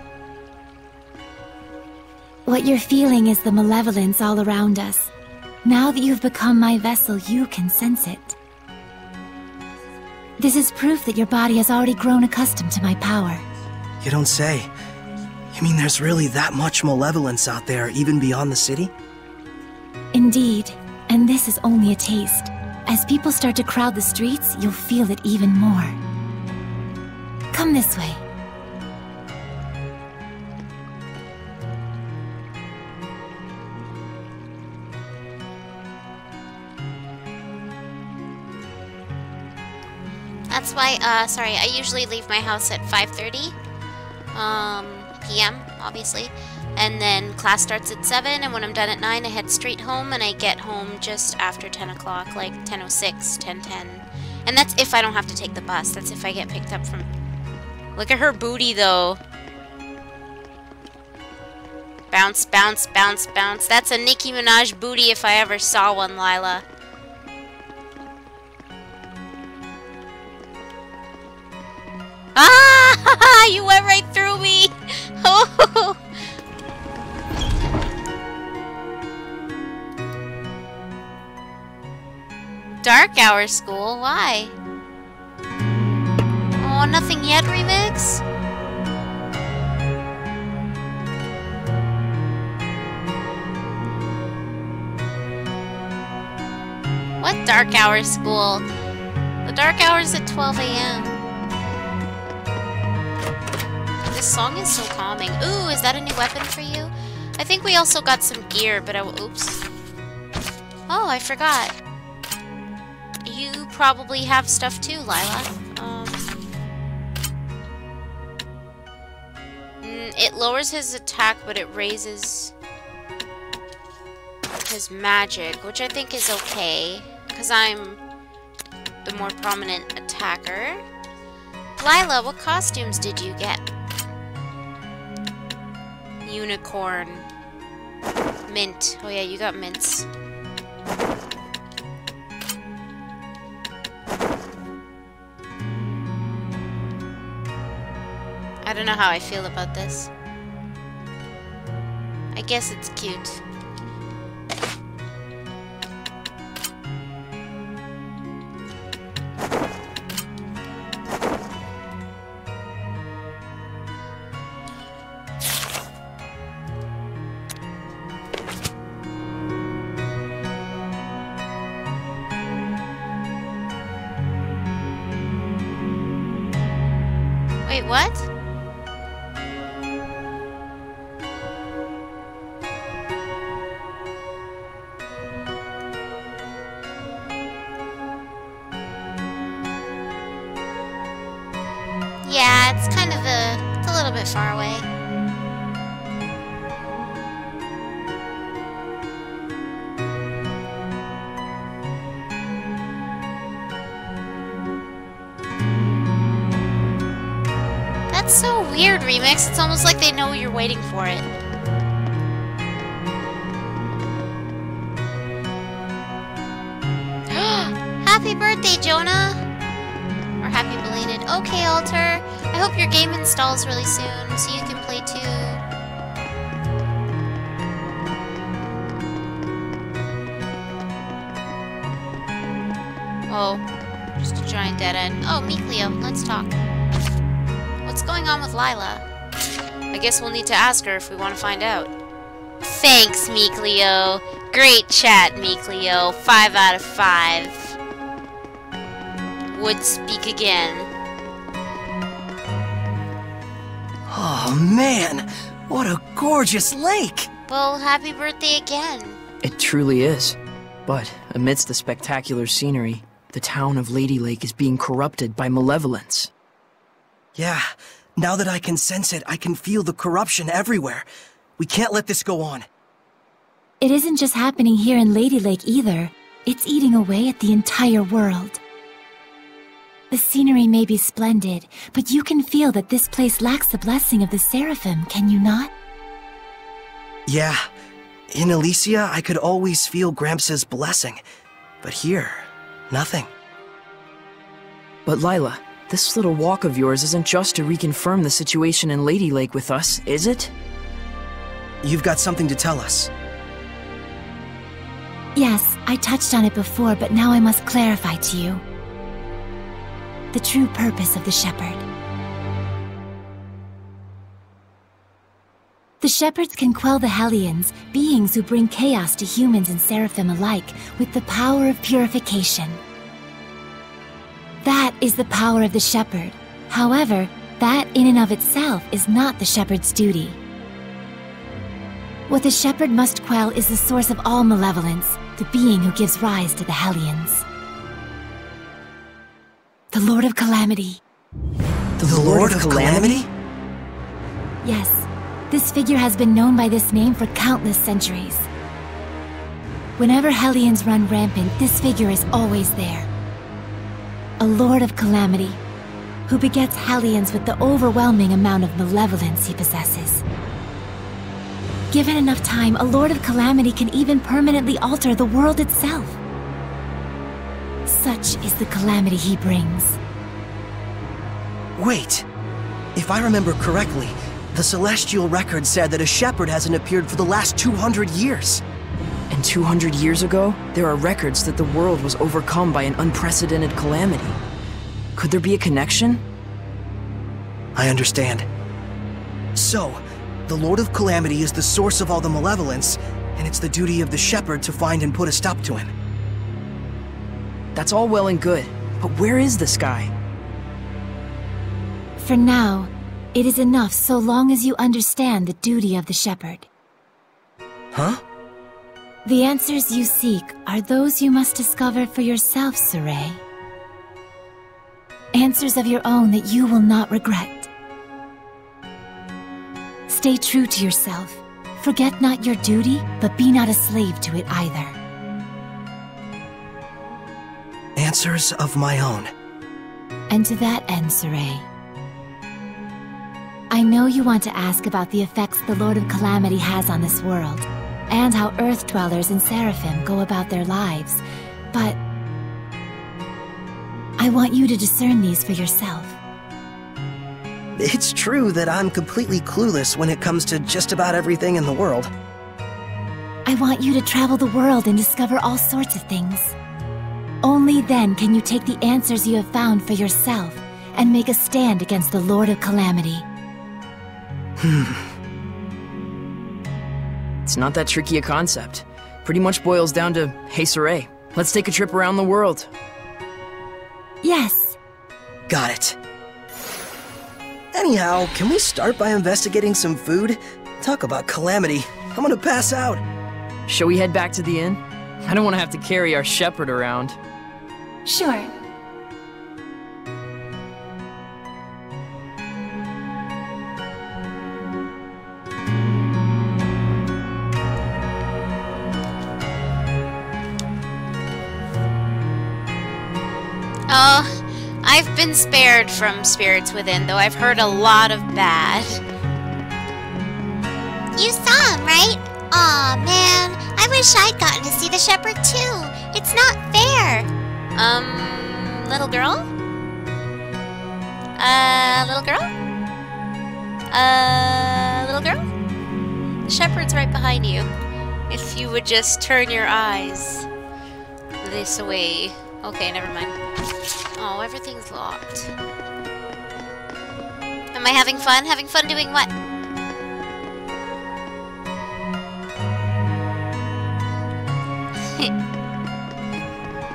What you're feeling is the malevolence all around us. Now that you've become my vessel, you can sense it. This is proof that your body has already grown accustomed to my power. You don't say. You mean there's really that much malevolence out there, even beyond the city? Indeed, and this is only a taste. As people start to crowd the streets, you'll feel it even more. Come this way. That's why, sorry, I usually leave my house at 5:30 p.m., obviously. And then class starts at 7, and when I'm done at 9, I head straight home, and I get home just after 10 o'clock, like 10:06, 10:10. And that's if I don't have to take the bus. That's if I get picked up from... Look at her booty, though. Bounce, bounce, bounce, bounce. That's a Nicki Minaj booty if I ever saw one, Lila. Ah! You went right through me! Oh! Dark Hour School? Why? Oh, Nothing Yet remix? What Dark Hour School? The Dark Hour's at 12 a.m. This song is so calming. Ooh, is that a new weapon for you? I think we also got some gear, but oops. Oh, I forgot. You probably have stuff too, Lila. It lowers his attack, but it raises his magic, which I think is okay, because I'm the more prominent attacker. Lila, what costumes did you get? Unicorn. Mint. Oh yeah, you got mints. I don't know how I feel about this. I guess it's cute. Wait, what? Yeah, it's kind of it's a little bit far away. That's so weird, Remix. It's almost like they know you're waiting for it. Happy birthday, Jonah! Or happy belated. Okay, Alter. I hope your game installs really soon so you can play too. Oh, just a giant dead end. Oh, Mikleo, let's talk. What's going on with Lila? I guess we'll need to ask her if we want to find out. Thanks, Mikleo. Great chat, Mikleo. 5 out of 5. Would speak again. Oh man, what a gorgeous lake! Well, happy birthday again. It truly is. But amidst the spectacular scenery, the town of Lady Lake is being corrupted by malevolence. Yeah, now that I can sense it, I can feel the corruption everywhere. We can't let this go on. It isn't just happening here in Lady Lake either. It's eating away at the entire world. The scenery may be splendid, but you can feel that this place lacks the blessing of the Seraphim, can you not? Yeah. In Elysia, I could always feel Gramps' blessing. But here, nothing. But Lila, this little walk of yours isn't just to reconfirm the situation in Lady Lake with us, is it? You've got something to tell us. Yes, I touched on it before, but now I must clarify to you the true purpose of the Shepherd. The Shepherds can quell the Hellions, beings who bring chaos to humans and Seraphim alike, with the power of purification. That is the power of the Shepherd. However, that in and of itself is not the Shepherd's duty. What the Shepherd must quell is the source of all malevolence, the being who gives rise to the Hellions. The Lord of Calamity. The Lord of Calamity? Yes. This figure has been known by this name for countless centuries. Whenever Hellions run rampant, this figure is always there. A Lord of Calamity, who begets Hellions with the overwhelming amount of malevolence he possesses. Given enough time, a Lord of Calamity can even permanently alter the world itself. Such is the calamity he brings. Wait, if I remember correctly, the Celestial Record said that a shepherd hasn't appeared for the last 200 years. And 200 years ago, there are records that the world was overcome by an unprecedented calamity. Could there be a connection? I understand. So, the Lord of Calamity is the source of all the malevolence, and it's the duty of the shepherd to find and put a stop to him. That's all well and good, but where is this guy? For now, it is enough so long as you understand the duty of the shepherd. Huh? The answers you seek are those you must discover for yourself, Saray. Answers of your own that you will not regret. Stay true to yourself. Forget not your duty, but be not a slave to it either. Answers of my own. And to that end, Saray, I know you want to ask about the effects the Lord of Calamity has on this world, and how Earth Dwellers and Seraphim go about their lives, but I want you to discern these for yourself. It's true that I'm completely clueless when it comes to just about everything in the world. I want you to travel the world and discover all sorts of things. Only then can you take the answers you have found for yourself and make a stand against the Lord of Calamity. It's not that tricky a concept. Pretty much boils down to, hey Saray, let's take a trip around the world. Yes. Got it. Anyhow, can we start by investigating some food? Talk about calamity. I'm gonna pass out. Shall we head back to the inn? I don't want to have to carry our shepherd around. Sure. Oh, I've been spared from spirits within, though I've heard a lot of bad. You saw him, right? Aw, man. I wish I'd gotten to see the shepherd too. It's not fair. Little girl? Little girl? Little girl? The shepherd's right behind you. If you would just turn your eyes this way. Okay, never mind. Oh, everything's locked. Am I having fun? Having fun doing what?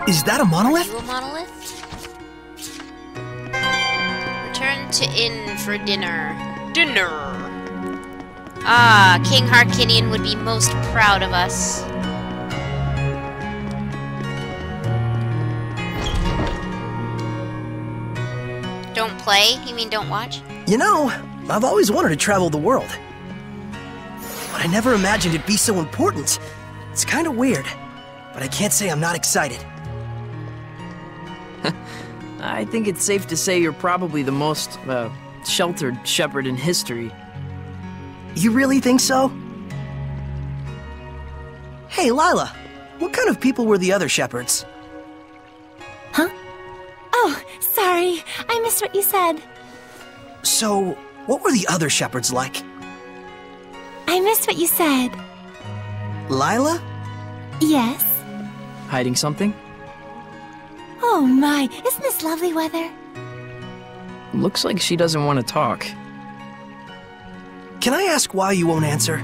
Is that a monolith? Are you a monolith? Return to inn for dinner. Dinner! Ah, King Harkinian would be most proud of us. Don't play? You mean don't watch? You know, I've always wanted to travel the world. But I never imagined it'd be so important. It's kind of weird, but I can't say I'm not excited. I think it's safe to say you're probably the most, sheltered shepherd in history. You really think so? Hey, Lila, what kind of people were the other shepherds? Huh? Oh, sorry. I missed what you said. So, what were the other shepherds like? I missed what you said. Lila? Yes? Hiding something? Oh my, isn't this lovely weather? Looks like she doesn't want to talk. Can I ask why you won't answer?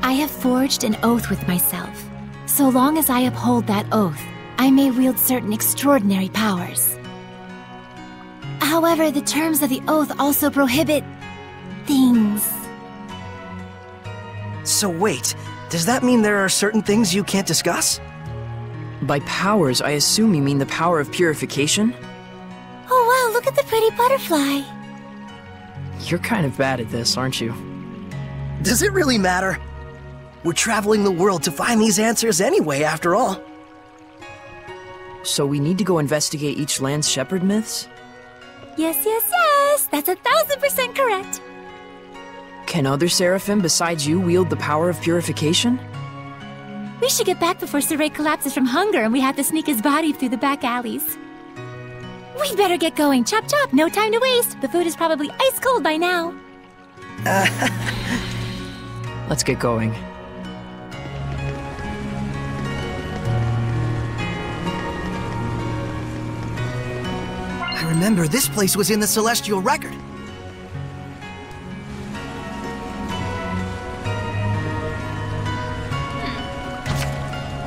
I have forged an oath with myself. So long as I uphold that oath, I may wield certain extraordinary powers. However, the terms of the oath also prohibit... things. So wait, does that mean there are certain things you can't discuss? By powers, I assume you mean the power of purification? Oh wow, look at the pretty butterfly. You're kind of bad at this, aren't you? Does it really matter? We're traveling the world to find these answers anyway, after all. So we need to go investigate each land's shepherd myths? Yes, yes, yes! That's 1000% correct! Can other seraphim besides you wield the power of purification? We should get back before Saray collapses from hunger and we have to sneak his body through the back alleys. We'd better get going. Chop chop, no time to waste. The food is probably ice cold by now. Let's get going. I remember this place was in the Celestial Record.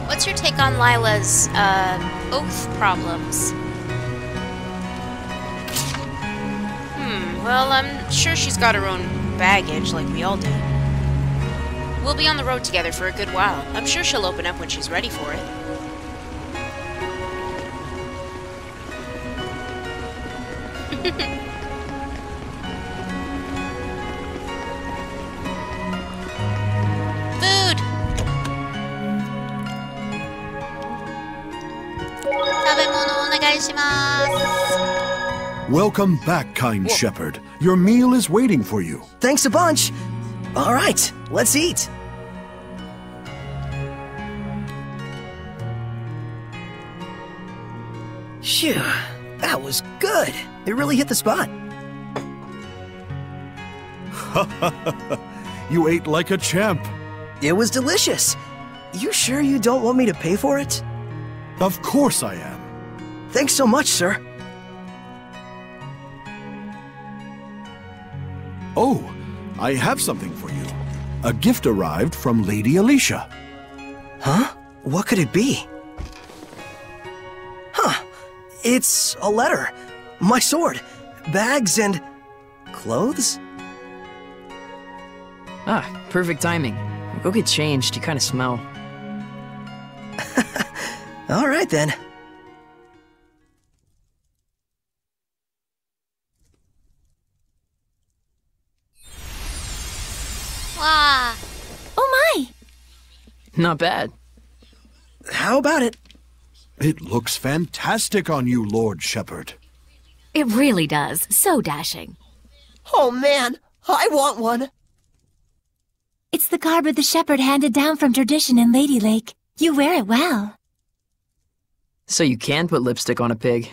What's your take on Lila's, oath problems? Well, I'm sure she's got her own baggage, like we all do. We'll be on the road together for a good while. I'm sure she'll open up when she's ready for it. Food! Welcome back, kind shepherd. Your meal is waiting for you. Thanks a bunch. All right, let's eat. Phew, that was good. It really hit the spot. You ate like a champ. It was delicious. You sure you don't want me to pay for it? Of course I am. Thanks so much, sir. Oh, I have something for you. A gift arrived from Lady Alicia. Huh? What could it be? Huh. It's a letter. My sword. Bags and... clothes? Ah, perfect timing. Go get changed, you kind of smell. All right, then. Wow. Oh my! Not bad. How about it? It looks fantastic on you, Lord Shepherd. It really does. So dashing. Oh man, I want one. It's the garb of the shepherd handed down from tradition in Lady Lake. You wear it well. So you can put lipstick on a pig.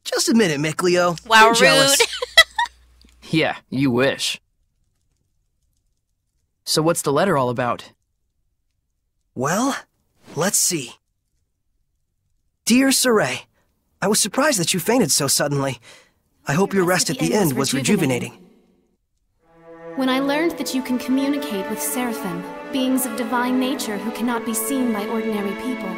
Just a minute, Mikleo. Wow, You're jealous. rude. Yeah, you wish. So what's the letter all about? Well, let's see. Dear Saray, I was surprised that you fainted so suddenly. I hope your rest at the end was rejuvenating. When I learned that you can communicate with Seraphim, beings of divine nature who cannot be seen by ordinary people.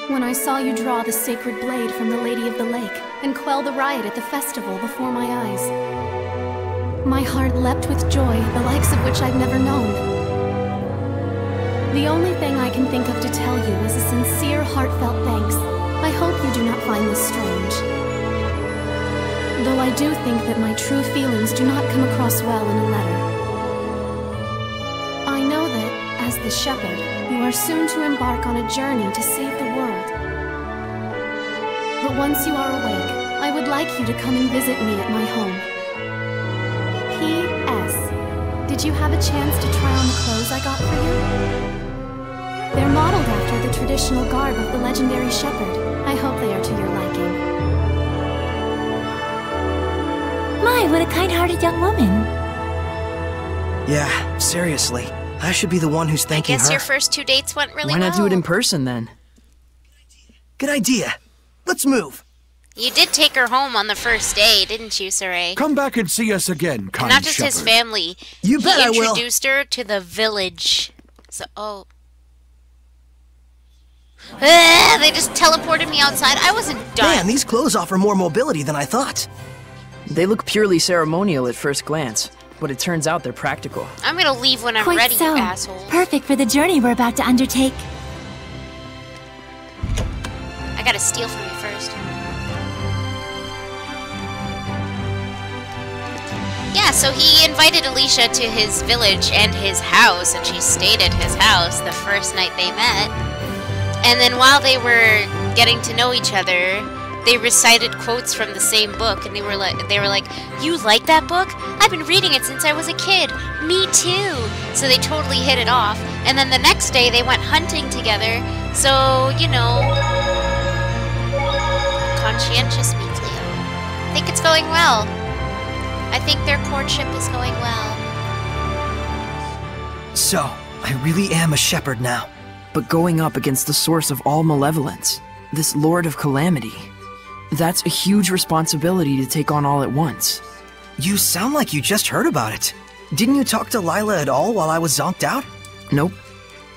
When I saw you draw the sacred blade from the Lady of the Lake and quell the riot at the festival before my eyes, my heart leapt with joy, the likes of which I've never known. The only thing I can think of to tell you is a sincere, heartfelt thanks. I hope you do not find this strange. Though I do think that my true feelings do not come across well in a letter. I know that, as the shepherd, you are soon to embark on a journey to save the world. But once you are awake, I would like you to come and visit me at my home. P.S. Did you have a chance to try on the clothes I got for you? They're modeled after the traditional garb of the legendary shepherd. I hope they are to your liking. My, what a kind-hearted young woman. Yeah, seriously. I should be the one who's thanking her. I guess your first 2 dates went really well. Why not do it in person, then? Good idea. Let's move. You did take her home on the first day, didn't you, Saray? Come back and see us again, kind Not just shepherd. his family. You bet I will. He introduced her to the village. So, they just teleported me outside. I wasn't done. Man, these clothes offer more mobility than I thought. They look purely ceremonial at first glance, but it turns out they're practical. I'm gonna leave when I'm Quite ready, so. you assholes. Perfect for the journey we're about to undertake. I gotta steal from you first. Yeah, so he invited Alicia to his village and his house, and she stayed at his house the first night they met. And then while they were getting to know each other, they recited quotes from the same book, and they were like, "You like that book? I've been reading it since I was a kid. Me too." So they totally hit it off. And then the next day they went hunting together. So, you know, conscientious me, Cleo. I think it's going well. I think their courtship is going well. So, I really am a shepherd now. But going up against the source of all malevolence, this Lord of Calamity, that's a huge responsibility to take on all at once. You sound like you just heard about it. Didn't you talk to Lila at all while I was zonked out? Nope.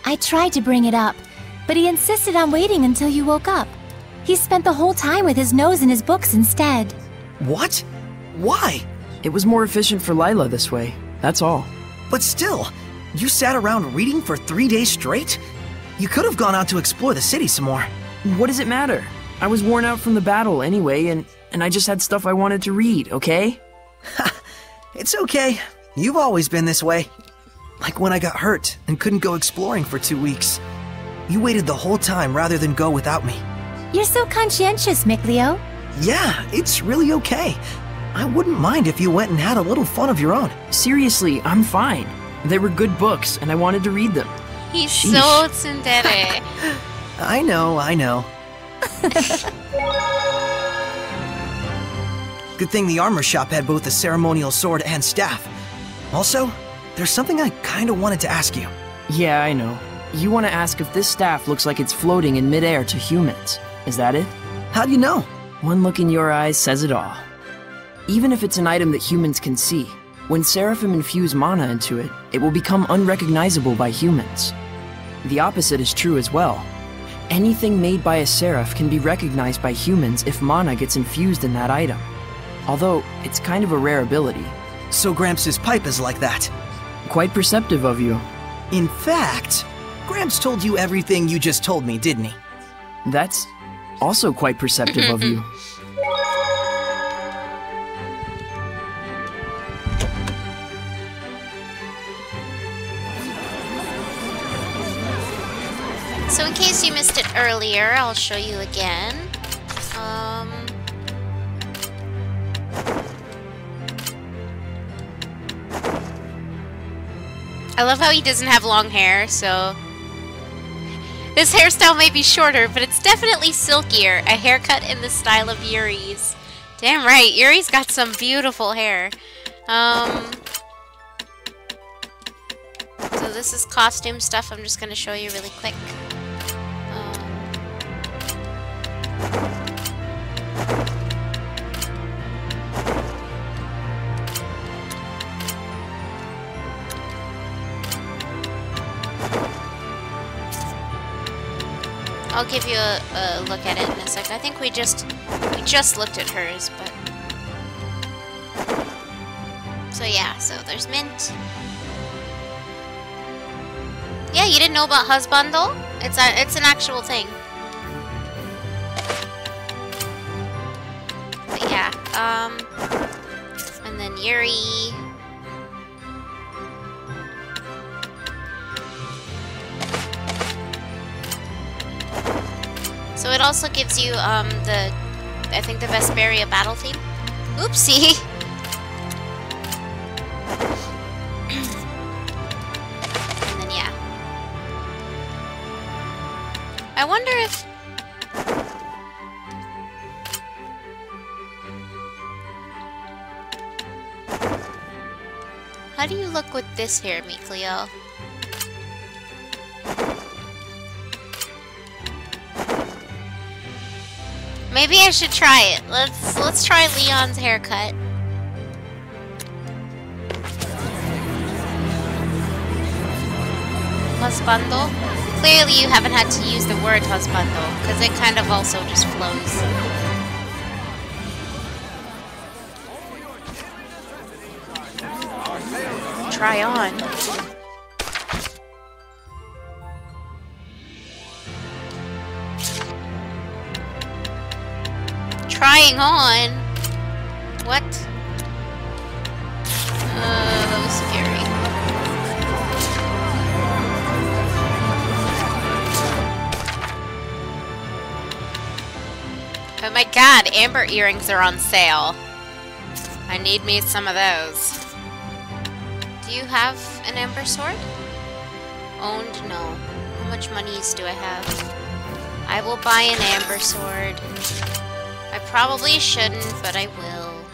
I tried to bring it up, but he insisted on waiting until you woke up. He spent the whole time with his nose in his books instead. What? Why? It was more efficient for Lila this way, that's all. But still, you sat around reading for 3 days straight? You could have gone out to explore the city some more. What does it matter? I was worn out from the battle anyway, and I just had stuff I wanted to read, okay? It's okay. You've always been this way. Like when I got hurt and couldn't go exploring for 2 weeks. You waited the whole time rather than go without me. You're so conscientious, Mikleo. Yeah, it's really okay. I wouldn't mind if you went and had a little fun of your own. Seriously, I'm fine. They were good books, and I wanted to read them. He's so tsundere. I know. Good thing the armor shop had both a ceremonial sword and staff. Also, there's something I kinda wanted to ask you. Yeah, I know. You want to ask if this staff looks like it's floating in midair to humans. Is that it? How do you know? One look in your eyes says it all. Even if it's an item that humans can see, when Seraphim infuse mana into it, it will become unrecognizable by humans. The opposite is true as well. Anything made by a Seraph can be recognized by humans if mana gets infused in that item. Although, it's kind of a rare ability. So Gramps' pipe is like that. Quite perceptive of you. In fact, Gramps told you everything you just told me, didn't he? That's also quite perceptive of you. So in case you missed it earlier, I'll show you again. I love how he doesn't have long hair, so... This hairstyle may be shorter, but it's definitely silkier. A haircut in the style of Yuri's. Damn right, Yuri's got some beautiful hair. So this is costume stuff I'm just gonna show you really quick. I'll give you a look at it in a sec. I think we just looked at hers, but... So yeah, so there's mint. Yeah, you didn't know about husbandle? It's an actual thing. But yeah, and then Yuri. So it also gives you I think the Vesperia battle theme. Oopsie. And then yeah. I wonder if how do you look with this here, Mikleo? Maybe I should try it. Let's try Leon's haircut. Husbandle? Clearly you haven't had to use the word husbandle, because it kind of also just flows. Try on. Trying on? What? That was scary. Oh my god, amber earrings are on sale. I need me some of those. Do you have an amber sword? Owned? No. How much monies do I have? I will buy an amber sword. I probably shouldn't, but I will.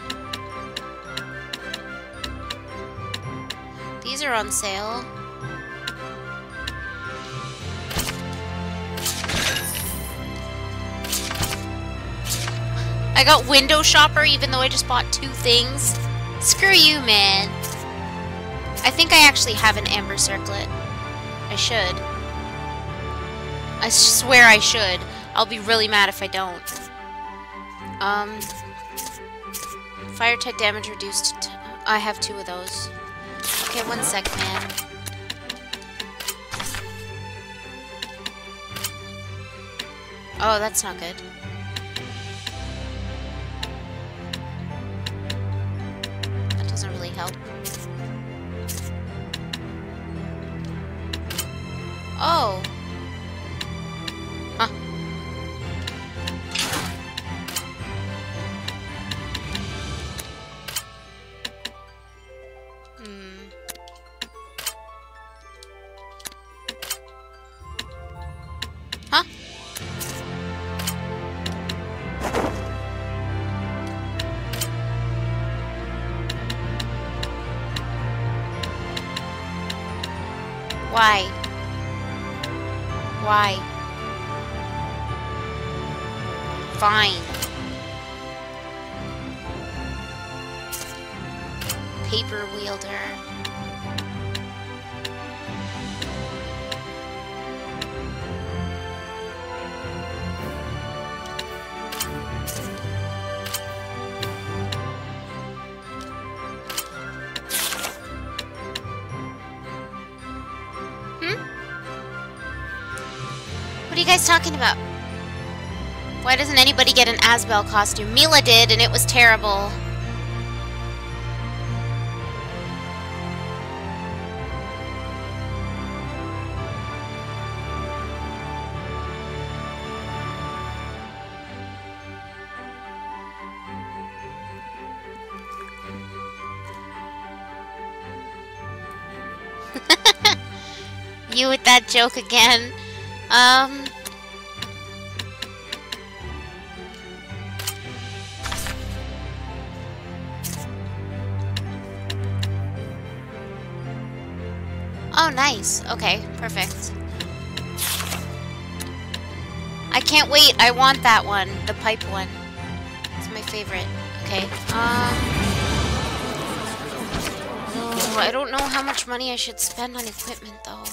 These are on sale. I got window shopper even though I just bought 2 things. Screw you, man. I think I actually have an amber circlet. I should. I swear I should. I'll be really mad if I don't. Fire type damage reduced to I have 2 of those. Okay, 1 sec, man. Oh, that's not good. That doesn't really help. Oh. Huh. Huh? Why? Why? Fine. Paper wielder. What are you guys talking about? Why doesn't anybody get an Asbel costume? Mila did, and it was terrible. You with that joke again. Oh, nice. Okay, perfect. I can't wait. I want that one. The pipe one. It's my favorite. Okay. Oh, I don't know how much money I should spend on equipment, though.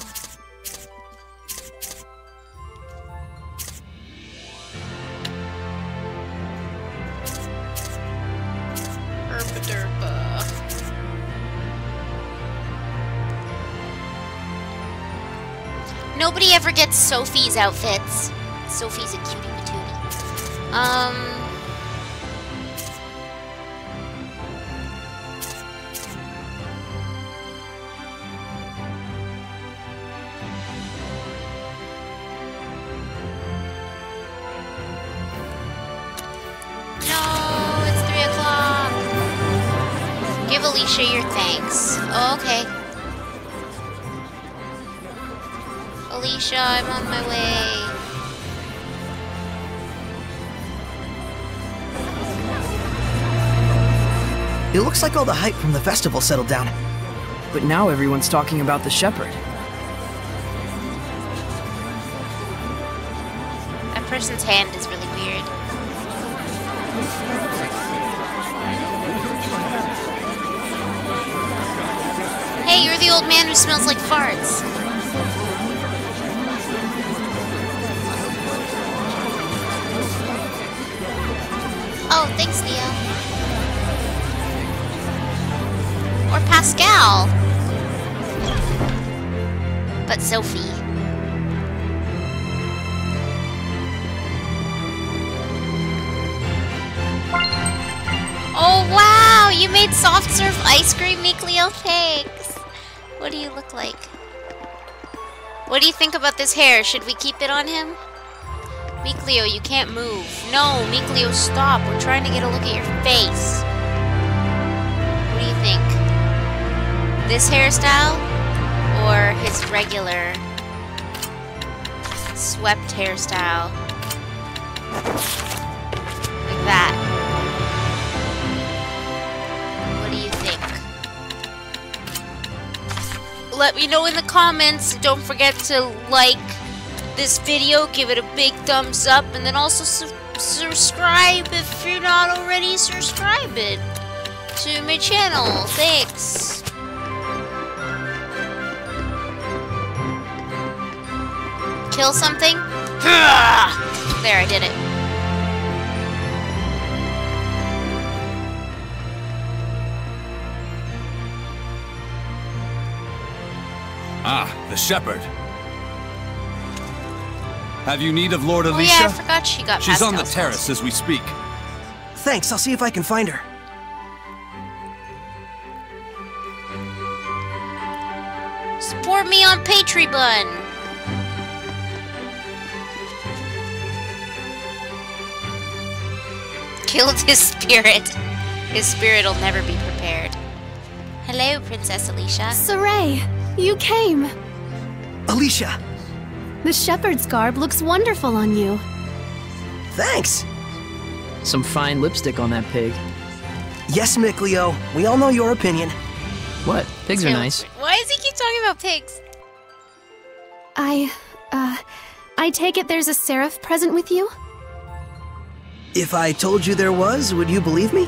Nobody ever gets Sophie's outfits. Sophie's a cutie patootie. No, it's 3 o'clock. Give Alicia your thanks. Oh, okay. Alicia, I'm on my way. It looks like all the hype from the festival settled down. But now everyone's talking about the shepherd. That person's hand is really weird. Hey, you're the old man who smells like farts. Oh, thanks, Leo. Or Pascal. But Sophie. Oh, wow! You made soft serve ice cream, Mikleo. Thanks. What do you look like? What do you think about this hair? Should we keep it on him? Mikleo, you can't move. No, Mikleo, stop. We're trying to get a look at your face. What do you think? This hairstyle? Or his regular swept hairstyle? Like that. What do you think? Let me know in the comments. Don't forget to like this video, give it a big thumbs up, and then also subscribe if you're not already subscribed to my channel. Thanks. Kill something? There, I did it. Ah, the shepherd. Have you need of Lord Alicia? Oh yeah, I forgot she got She's on the Pascal's terrace as we speak. Thanks, I'll see if I can find her. Support me on Patreon. Killed his spirit. His spirit will never be prepared. Hello, Princess Alicia. Saray, you came. Alicia. The shepherd's garb looks wonderful on you. Thanks. Some fine lipstick on that pig. Yes, Mikleo. We all know your opinion. What? Pigs are nice. Why does he keep talking about pigs? I take it there's a seraph present with you? If I told you there was, would you believe me?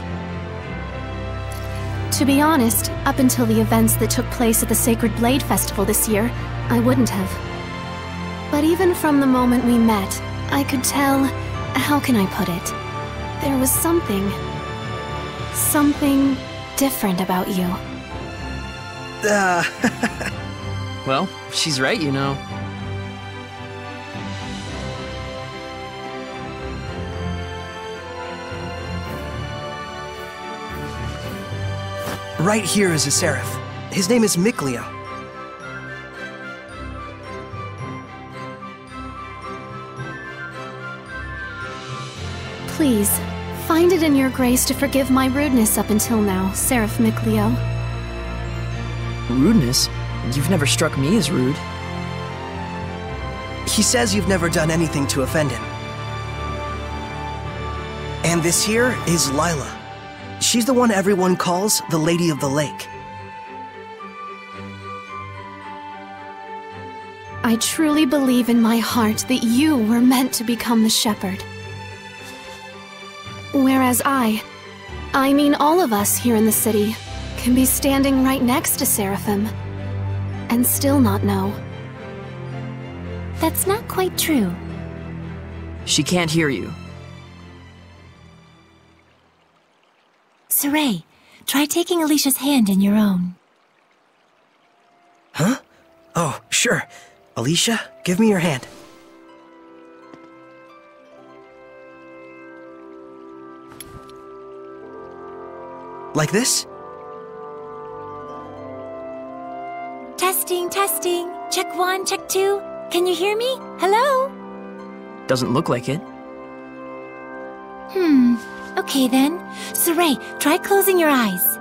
To be honest, up until the events that took place at the Sacred Blade Festival this year, I wouldn't have. But even from the moment we met, I could tell, how can I put it? There was something different about you. Well, she's right, you know. Right here is a seraph. His name is Mikleo. Please, find it in your grace to forgive my rudeness up until now, Seraph Mikleo. Rudeness? You've never struck me as rude. He says you've never done anything to offend him. And this here is Lila. She's the one everyone calls the Lady of the Lake. I truly believe in my heart that you were meant to become the shepherd. Whereas I mean all of us here in the city, can be standing right next to Seraphim and still not know. That's not quite true. She can't hear you. Saray, try taking Alicia's hand in your own. Huh? Oh, sure. Alicia, give me your hand. Like this? Testing, testing. Check 1, check 2. Can you hear me? Hello? Doesn't look like it. Okay then. Saray, try closing your eyes.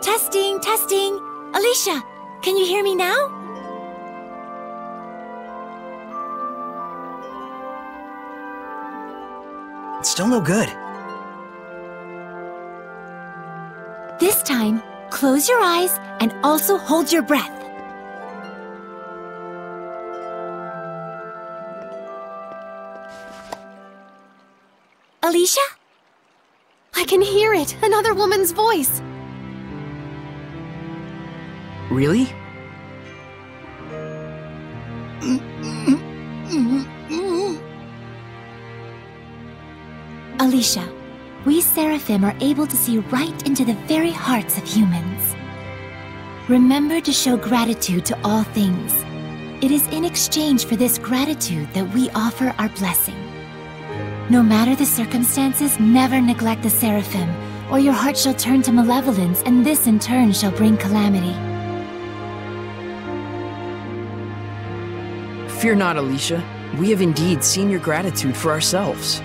Testing, testing. Alicia, can you hear me now? It's still no good. This time, close your eyes and also hold your breath. Alicia? I can hear it! Another woman's voice! Really? Alicia, we Seraphim are able to see right into the very hearts of humans. Remember to show gratitude to all things. It is in exchange for this gratitude that we offer our blessing. No matter the circumstances, never neglect the Seraphim, or your heart shall turn to malevolence, and this in turn shall bring calamity. Fear not, Alicia. We have indeed seen your gratitude for ourselves.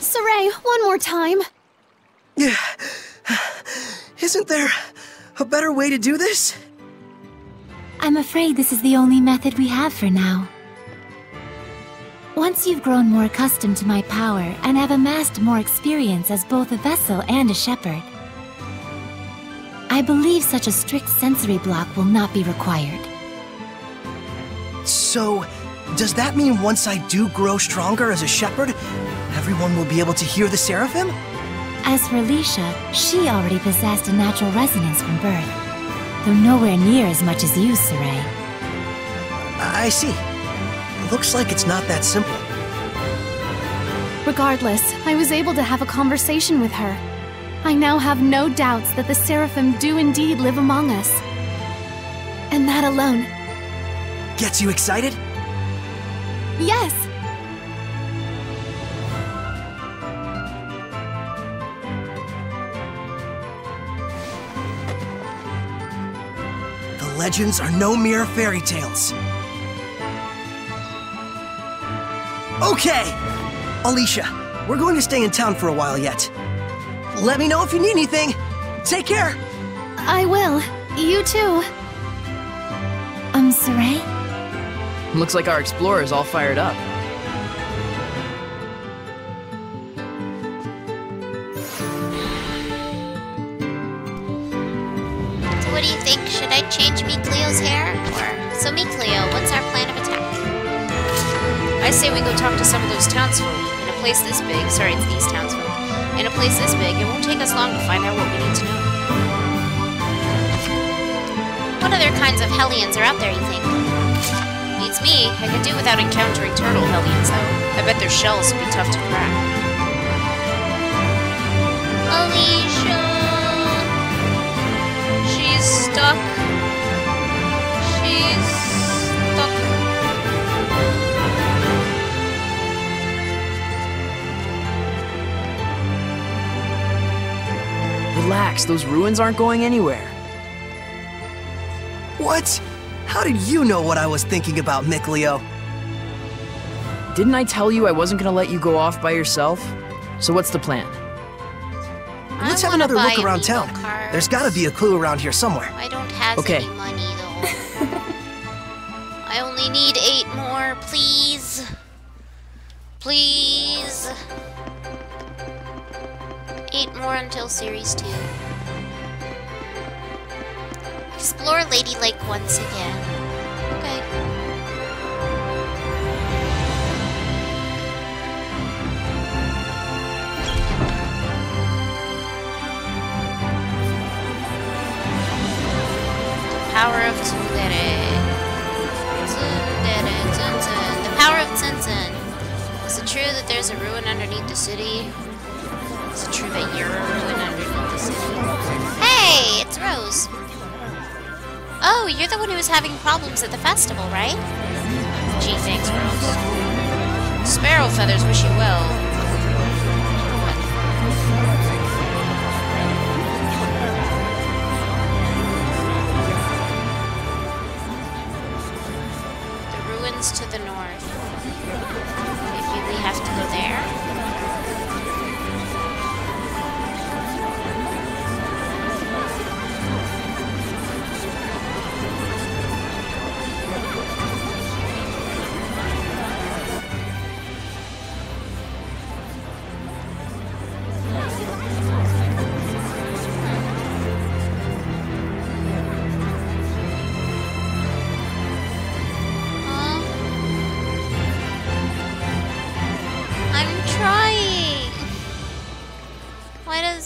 Saray, one more time. Yeah. Isn't there a better way to do this? I'm afraid this is the only method we have for now. Once you've grown more accustomed to my power and have amassed more experience as both a vessel and a shepherd, I believe such a strict sensory block will not be required. So, does that mean once I do grow stronger as a shepherd, everyone will be able to hear the Seraphim? As for Alicia, she already possessed a natural resonance from birth, though nowhere near as much as you, Saray. I see. Looks like it's not that simple. Regardless, I was able to have a conversation with her. I now have no doubts that the Seraphim do indeed live among us. And that alone... Gets you excited? Yes! The legends are no mere fairy tales. Okay! Alicia, we're going to stay in town for a while yet. Let me know if you need anything. Take care! I will. You too. Saray? Looks like our explorer's all fired up. So what do you think? Should I change Miklio's hair? Or... So Miklio, what's our plan of attack? I say we go talk to some of those townsfolk. In a place this big, sorry, it's these townsfolk. In a place this big, it won't take us long to find out what we need to know. What other kinds of Hellions are out there, you think? Beats me. I could do without encountering turtle Hellions, though. I bet their shells would be tough to crack. Alicia! She's stuck. She's stuck. Relax, those ruins aren't going anywhere. What? How did you know what I was thinking about, Miklio? Didn't I tell you I wasn't gonna let you go off by yourself? So what's the plan? Let's have another look around town. There's gotta be a clue around here somewhere. I don't have any money, though. I only need 8 more, please. Please. 8 more until Series 2. Explore Lady Lake once again. Okay. Power of Tsundere. Tsundere, Tsundere. The power of Tsundere. Is it true that there's a ruin underneath the city? Is it true that you're a ruin underneath the city? Hey, it's Rose. Oh, you're the one who was having problems at the festival, right? Gee, thanks, Rose. Sparrow feathers wish you well. To the north. Maybe we have to go there?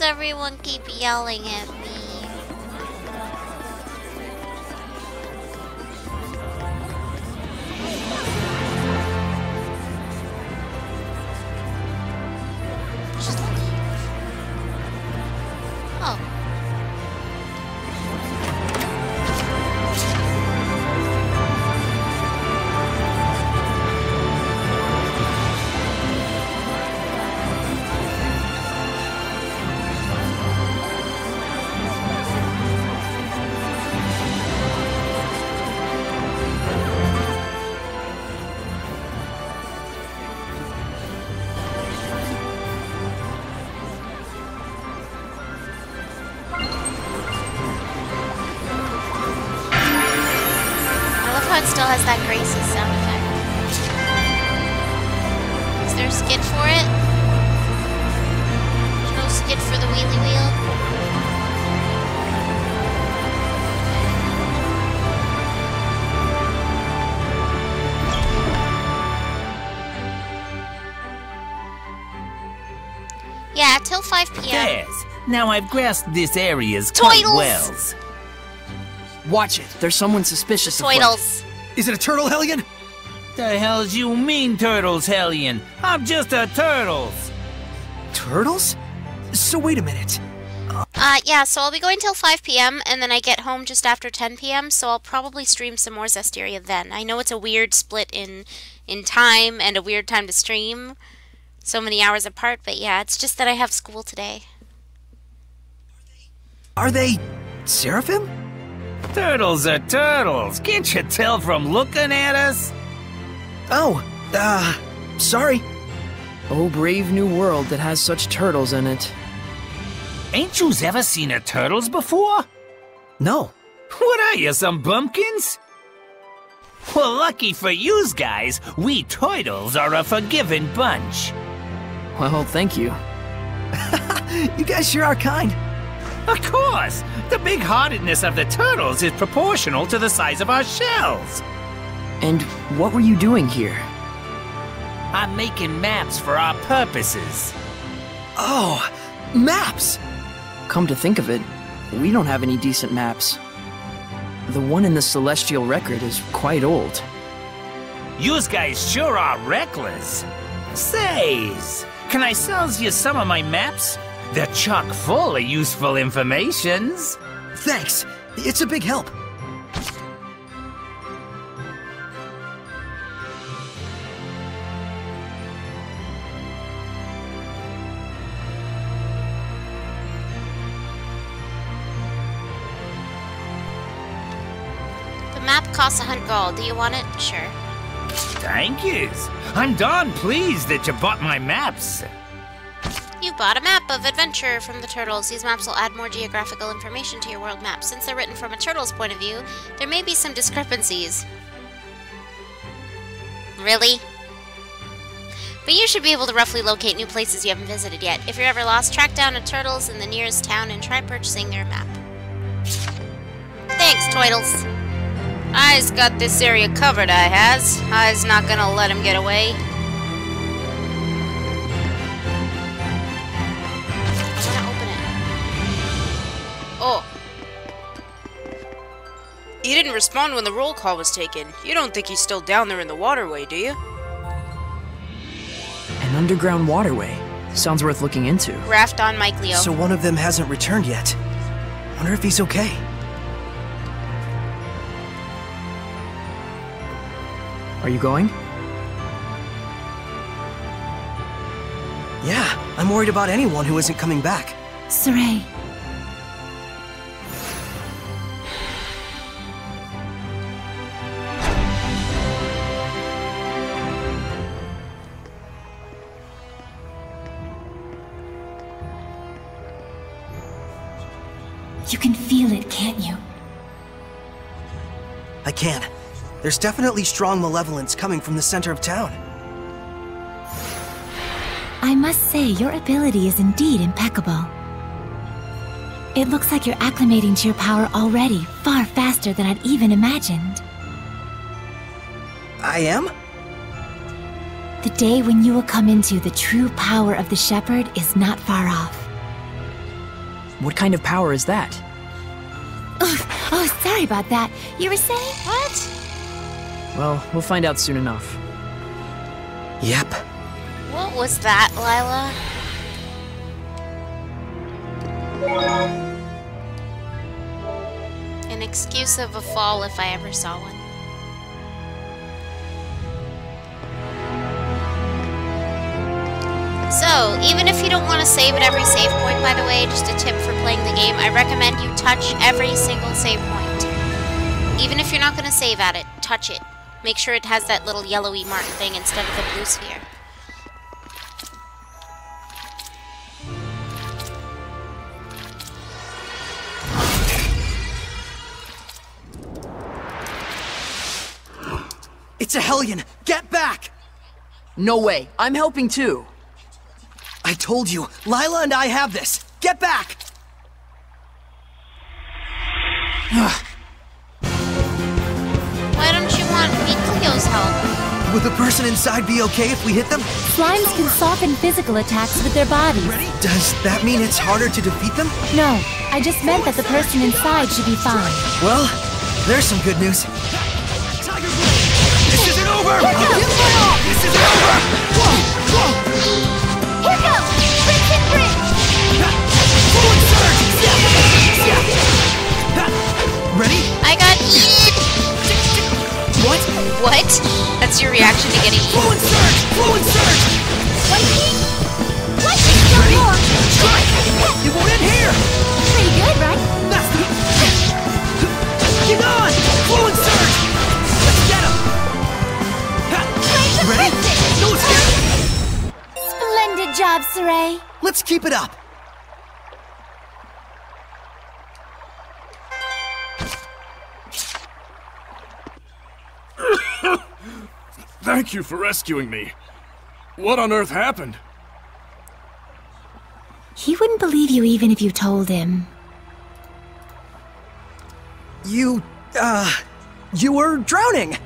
Everyone keep yelling at me. Just leave. Oh. Still has that Grace's sound effect. Is there a skid for it? There's no skid for the wheelie wheel? Yeah, till 5 p.m. Yes. Now I've grasped this area's quite well. Watch it. There's someone suspicious. Toidles. Is it a turtle, Hellion? The hell's you mean, Turtles, Hellion? I'm just a Turtles. Turtles? So wait a minute. Yeah, so I'll be going till 5 p.m. and then I get home just after 10 p.m. So I'll probably stream some more Zestiria then. I know it's a weird split in time and a weird time to stream. So many hours apart, but yeah, it's just that I have school today. Are they Seraphim? Turtles are turtles. Can't you tell from looking at us? Oh, sorry. Oh, brave new world that has such turtles in it. Ain't yous ever seen a turtles before? No. What are you, some bumpkins? Well, lucky for yous guys, we turtles are a forgiving bunch. Well, thank you. You guys sure are kind. Of course! The big-heartedness of the turtles is proportional to the size of our shells. And what were you doing here? I'm making maps for our purposes. Oh, maps! Come to think of it, we don't have any decent maps. The one in the Celestial Record is quite old. Yous guys sure are reckless. Says, can I sell you some of my maps? They're chock full of useful informations. Thanks. It's a big help. The map costs 100 gold. Do you want it? Sure. Thank yous. I'm darn pleased that you bought my maps. You bought a map of adventure from the turtles. These maps will add more geographical information to your world map. Since they're written from a turtle's point of view, there may be some discrepancies. Really? But you should be able to roughly locate new places you haven't visited yet. If you're ever lost, track down a turtles in the nearest town and try purchasing their map. Thanks, Toidles. I's got this area covered, I has. I's not gonna let him get away. Oh. He didn't respond when the roll call was taken. You don't think he's still down there in the waterway, do you? An underground waterway? Sounds worth looking into. Raft on Mike Leo. So one of them hasn't returned yet. Wonder if he's okay. Are you going? Yeah, I'm worried about anyone who isn't coming back. Saray. You can feel it, can't you? I can. There's definitely strong malevolence coming from the center of town. I must say, your ability is indeed impeccable. It looks like you're acclimating to your power already, far faster than I'd even imagined. I am? The day when you will come into the true power of the Shepherd is not far off. What kind of power is that? Oh, sorry about that. You were saying? What? Well, we'll find out soon enough. Yep. What was that, Lila? An excuse of a fall if I ever saw one. So, even if you don't want to save at every save point, by the way, just a tip for playing the game, I recommend you touch every single save point. Even if you're not going to save at it, touch it. Make sure it has that little yellowy mark thing instead of the blue sphere. It's a Hellion! Get back! No way. I'm helping too. I told you, Lila and I have this. Get back! Why don't you want Cleo's help? Would the person inside be okay if we hit them? Slimes can soften physical attacks with their bodies. Does that mean it's harder to defeat them? No, I just meant that the person inside should be fine. Well, there's some good news. This isn't over! This isn't over! Here comes Crimson Bridge! Forward surge! Ready? I got eaten! What? What? That's your reaction to getting eaten? Fluid surge! Fluid surge! What? Still Ready? more! Strike! It won't end here! Pretty good, right? Keep on! Fluid surge! Let's get him! Ready? No escape! Splendid job, Saray. Let's keep it up. Thank you for rescuing me. What on earth happened? He wouldn't believe you even if you told him. You were drowning.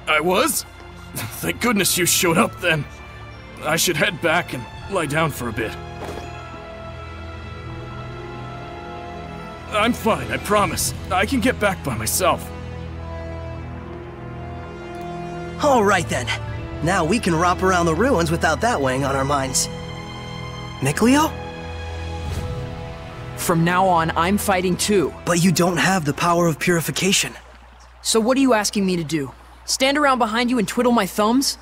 I was? Thank goodness you showed up then. I should head back and lie down for a bit. I'm fine, I promise. I can get back by myself. All right then. Now we can romp around the ruins without that weighing on our minds. Mikleo? From now on, I'm fighting too. But you don't have the power of purification. So what are you asking me to do? Stand around behind you and twiddle my thumbs?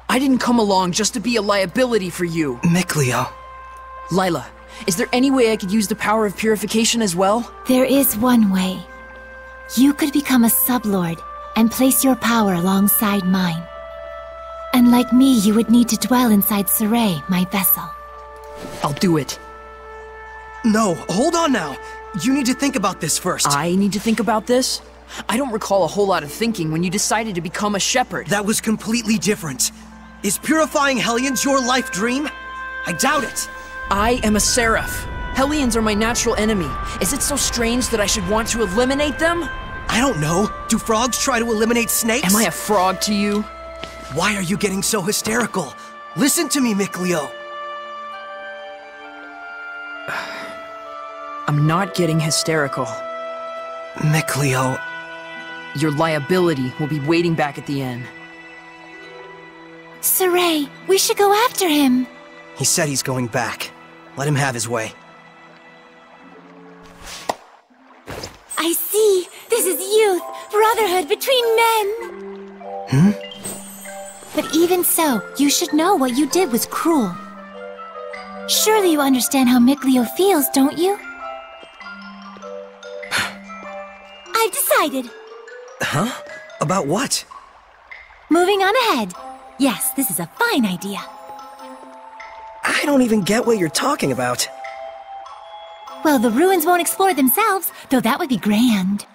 I didn't come along just to be a liability for you. Mikleo. Lila, is there any way I could use the power of purification as well? There is one way. You could become a sublord and place your power alongside mine. And like me, you would need to dwell inside Saray, my vessel. I'll do it. No, hold on now. You need to think about this first. I need to think about this? I don't recall a whole lot of thinking when you decided to become a shepherd. That was completely different. Is purifying Hellions your life dream? I doubt it. I am a seraph. Hellions are my natural enemy. Is it so strange that I should want to eliminate them? I don't know. Do frogs try to eliminate snakes? Am I a frog to you? Why are you getting so hysterical? Listen to me, Mikleo. I'm not getting hysterical. Mikleo. Your liability will be waiting back at the inn. Saray, we should go after him. He said he's going back. Let him have his way. I see. This is youth, brotherhood between men. But even so, you should know what you did was cruel. Surely you understand how Mikleo feels, don't you? I've decided. Huh? About what? Moving on ahead. Yes, this is a fine idea. I don't even get what you're talking about. Well, the ruins won't explore themselves, though that would be grand.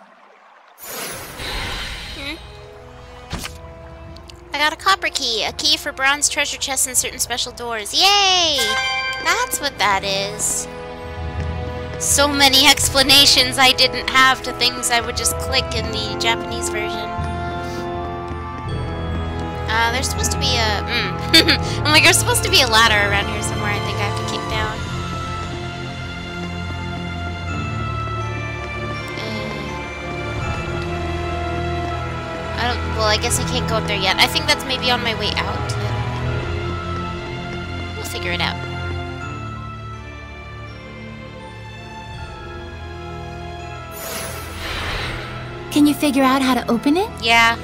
I got a copper key. A key for bronze treasure chests and certain special doors. Yay! That's what that is. So many explanations I didn't have to things I would just click in the Japanese version. There's supposed to be a... I'm like, there's supposed to be a ladder around here somewhere I think I have to kick down. Well, I guess I can't go up there yet. I think that's maybe on my way out. We'll figure it out. Can you figure out how to open it? Yeah.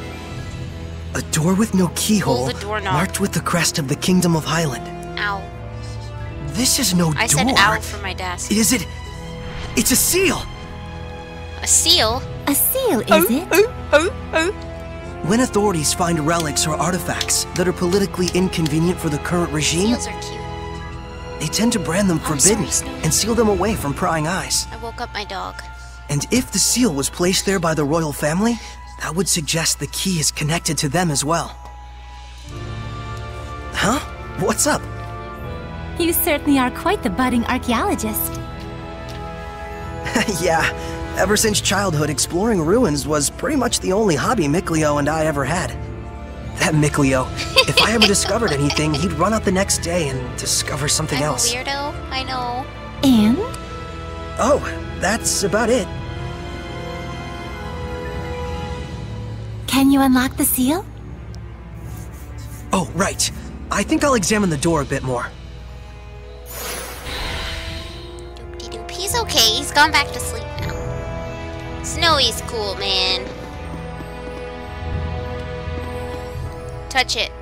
A door with no keyhole, the doorknob. marked with the crest of the Kingdom of Highland. Ow. This is no door. I said ow for my desk. Is it? It's a seal! A seal? A seal, is it? When authorities find relics or artifacts that are politically inconvenient for the current regime, Seals are cute. they tend to brand them forbidden sorry, and seal them away from prying eyes. I woke up my dog. And if the seal was placed there by the royal family, that would suggest the key is connected to them as well. Huh? What's up? You certainly are quite the budding archaeologist. Yeah, ever since childhood, exploring ruins was pretty much the only hobby Mikleo and I ever had. That Mikleo, if I ever discovered anything, he'd run out the next day and discover something else. I'm a weirdo, I know. And? Oh, that's about it. Can you unlock the seal? Oh, right. I think I'll examine the door a bit more. Doop-de-doop. He's okay. He's gone back to sleep now. Snowy's cool, man. Touch it.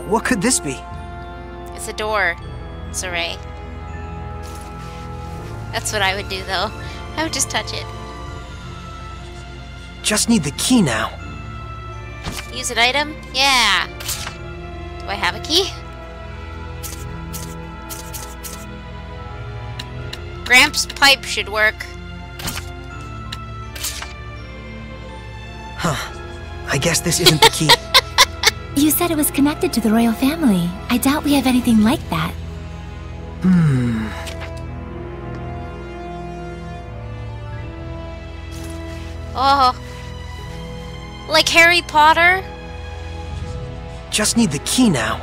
What could this be? It's a door, Saray. That's what I would do, though. I would just touch it. Just need the key now. Use an item? Yeah. Do I have a key? Gramps' pipe should work. Huh. I guess this isn't the key. You said it was connected to the royal family. I doubt we have anything like that. Oh. Like Harry Potter? Just need the key now.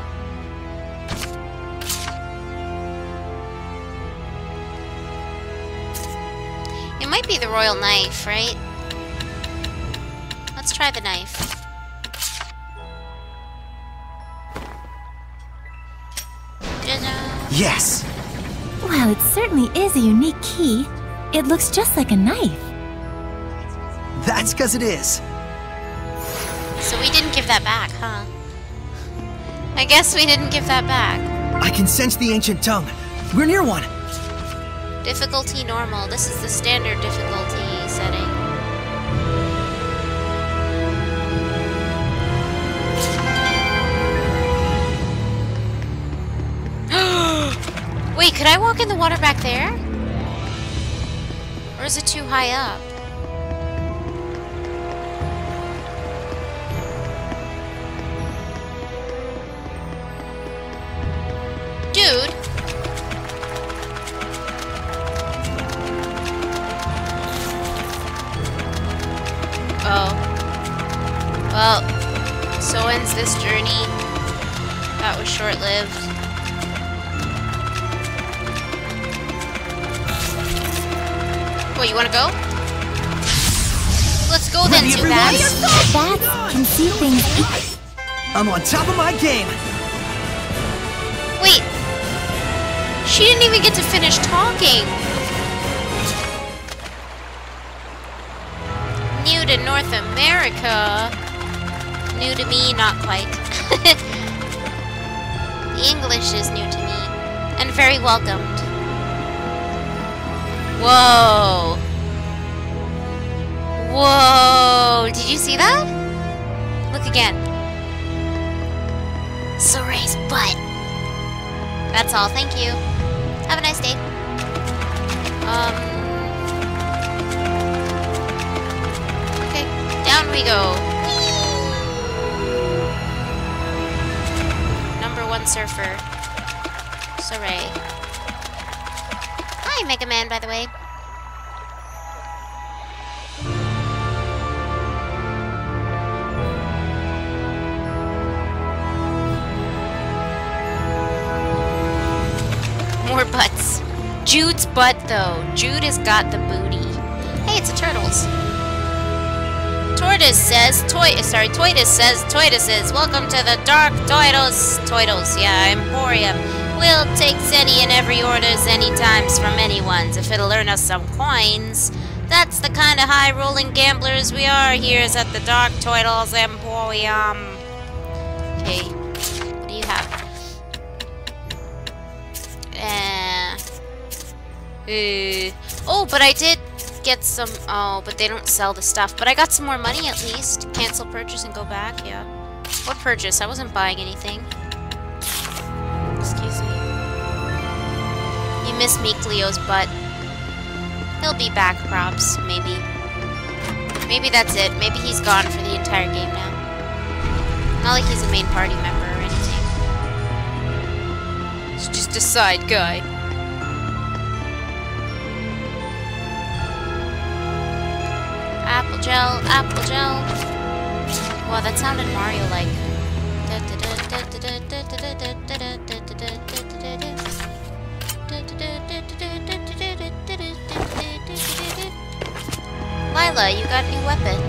It might be the royal knife, right? Let's try the knife. Yes. Well, it certainly is a unique key. It looks just like a knife. That's because it is. So we didn't give that back, huh? I guess we didn't give that back. I can sense the ancient tongue. We're near one. Difficulty normal. This is the standard difficulty setting. Wait, could I walk in the water back there? Or is it too high up? Dude. Oh. Well, so ends this journey. That was short-lived. What, you wanna go? Let's go then, two bats. Bats can see things. I'm on top of my game. Wait! She didn't even get to finish talking! New to North America? New to me, not quite. The English is new to me. And very welcomed. Whoa! Whoa! Did you see that? Look again. Soray's butt. That's all, thank you. Have a nice day. Okay, down we go. Number 1 surfer. Soray. Hi, Mega Man, by the way. More butts. Jude's butt, though. Jude has got the booty. Hey, it's a Turtles. Tortoise says, welcome to the Dark Toitles, yeah, Emporium. We'll take any and every orders any times from anyone's if it'll earn us some coins. That's the kind of high-rolling gamblers we are here at the Dark Toitles Emporium. Okay, what do you have? Oh, but I did get some... Oh, but they don't sell the stuff. But I got some more money at least. Cancel purchase and go back, yeah. What purchase? I wasn't buying anything. Excuse me. You miss me, Cleo's butt. He'll be back, props. Maybe. Maybe that's it. Maybe he's gone for the entire game now. Not like he's a main party member or anything. He's just a side guy. Apple gel, apple gel. Wow, that sounded Mario-like. Lila, you got a new weapon.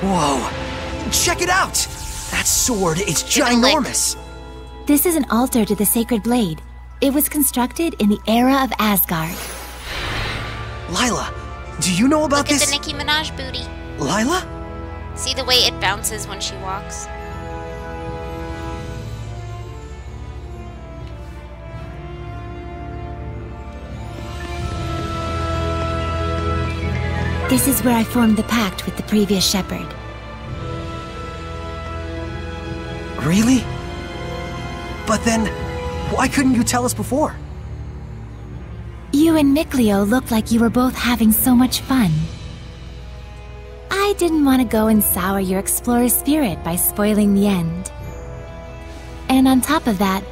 Whoa! Check it out! That sword is ginormous! This is an altar to the Sacred Blade. It was constructed in the era of Asgard. Lila, do you know about this? Look at the Nicki Minaj booty. Lila? See the way it bounces when she walks? This is where I formed the pact with the previous shepherd. Really? But then, why couldn't you tell us before? You and Mikleo looked like you were both having so much fun. I didn't want to go and sour your explorer spirit by spoiling the end. And on top of that,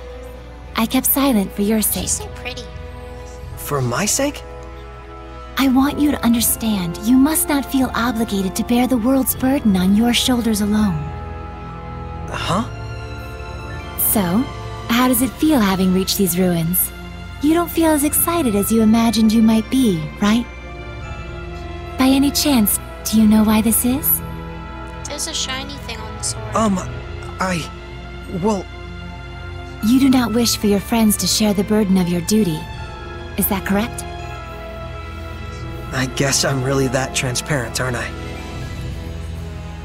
I kept silent for your sake. She's so pretty. For my sake? I want you to understand, you must not feel obligated to bear the world's burden on your shoulders alone. Huh? So, how does it feel having reached these ruins? You don't feel as excited as you imagined you might be, right? By any chance, do you know why this is? There's a shiny thing on the sword. Well... You do not wish for your friends to share the burden of your duty. Is that correct? I guess I'm really that transparent, aren't I?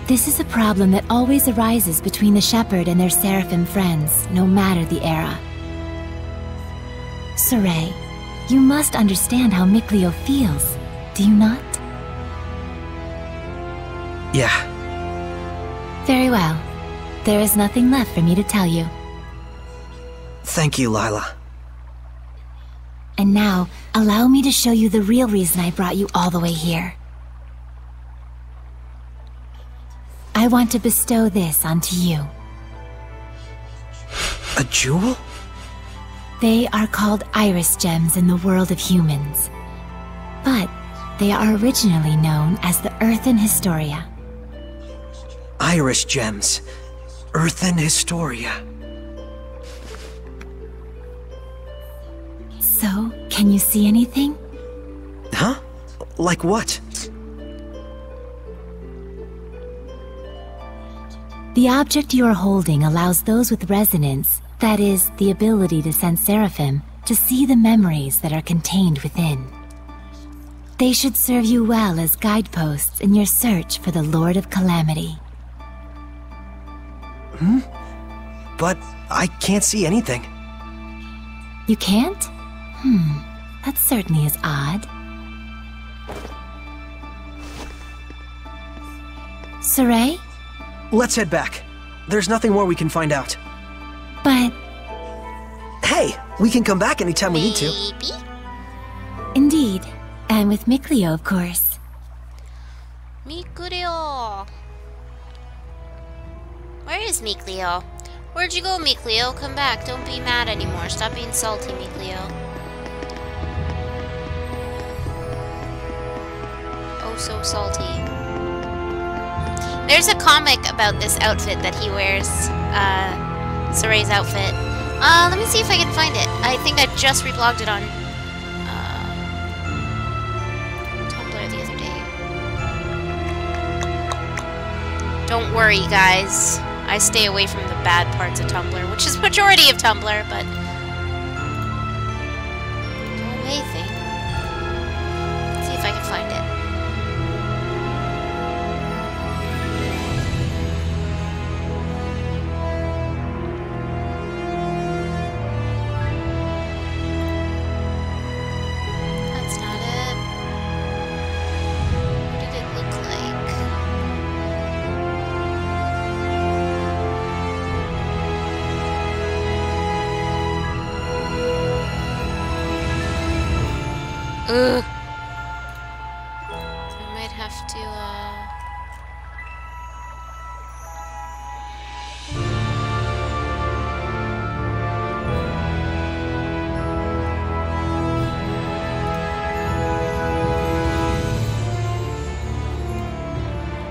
This is a problem that always arises between the Shepherd and their Seraphim friends, no matter the era. Soray, you must understand how Mikleo feels, do you not? Yeah. Very well. There is nothing left for me to tell you. Thank you, Lila. And now, allow me to show you the real reason I brought you all the way here. I want to bestow this onto you. A jewel? They are called iris gems in the world of humans. But they are originally known as the Earthen Historia. Iris gems. Earthen Historia. So, can you see anything? Huh? Like what? The object you are holding allows those with resonance, that is, the ability to sense seraphim, to see the memories that are contained within. They should serve you well as guideposts in your search for the Lord of Calamity. Hmm? But I can't see anything. You can't? That certainly is odd. Saray? Let's head back. There's nothing more we can find out. But... Hey, we can come back anytime we need to. Indeed. And with Mikleo, of course. Mikleo! Where is Mikleo? Where'd you go, Mikleo? Come back. Don't be mad anymore. Stop being salty, Mikleo. Oh, so salty. There's a comic about this outfit that he wears. Saray's outfit. Let me see if I can find it. I think I just reblogged it on Tumblr the other day. Don't worry, guys. I stay away from the bad parts of Tumblr, which is the majority of Tumblr, but... Go away thing. Let's see if I can find it. That's not it. What did it look like? Ugh. So I might have to,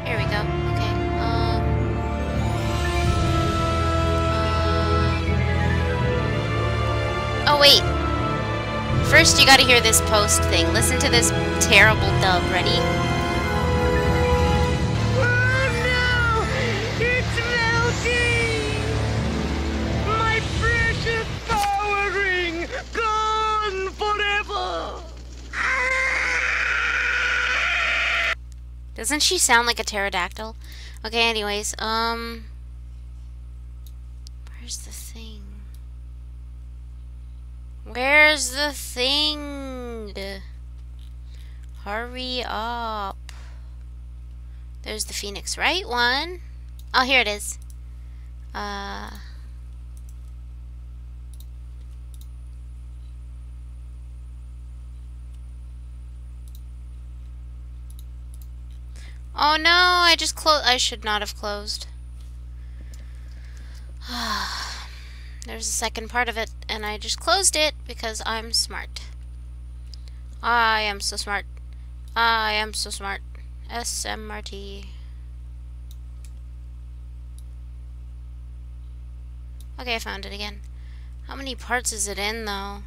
Here we go. Okay. Oh, wait. First, you gotta hear this post thing. Listen to this terrible dub. Ready? It's melting! My precious power ring! Gone forever! Doesn't she sound like a pterodactyl? Okay, anyways, where's the thing? Where's the thing? Hurry up. There's the phoenix, right? One. Oh, here it is. Oh no, I just closed. I should not have closed. There's a second part of it, and I just closed it because I'm smart. I am so smart. I am so smart. SMRT. Okay, I found it again. How many parts is it in, though?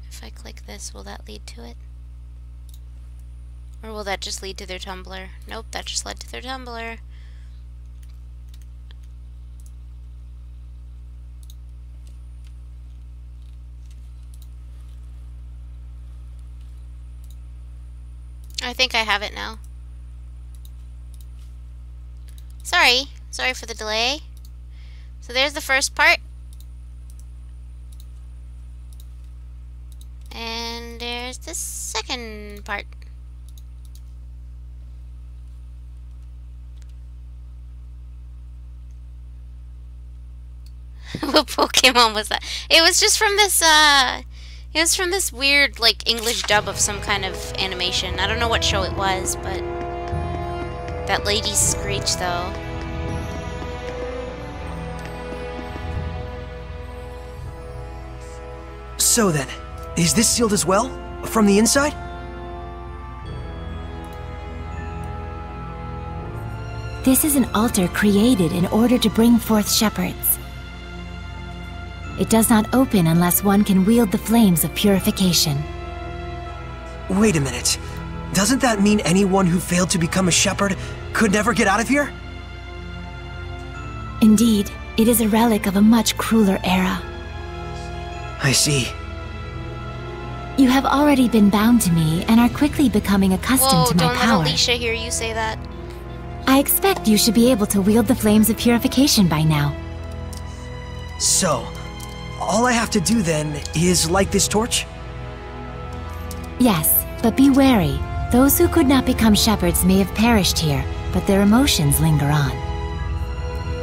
If I click this, will that lead to it? Or will that just lead to their Tumblr? Nope, that just led to their Tumblr. I think I have it now. Sorry for the delay. So there's the first part. And there's the second part. What Pokemon was that? It was just from this, it was from this weird, like, English dub of some kind of animation. I don't know what show it was, but... That lady's screech, though. So then, is this sealed as well? From the inside? This is an altar created in order to bring forth shepherds. It does not open unless one can wield the flames of purification. Wait a minute. Doesn't that mean anyone who failed to become a shepherd could never get out of here? Indeed, it is a relic of a much crueler era. I see. You have already been bound to me and are quickly becoming accustomed to my don't power. let Alicia hear you say that. I expect you should be able to wield the flames of purification by now. So, all I have to do then is light this torch? Yes, but be wary. Those who could not become shepherds may have perished here, but their emotions linger on.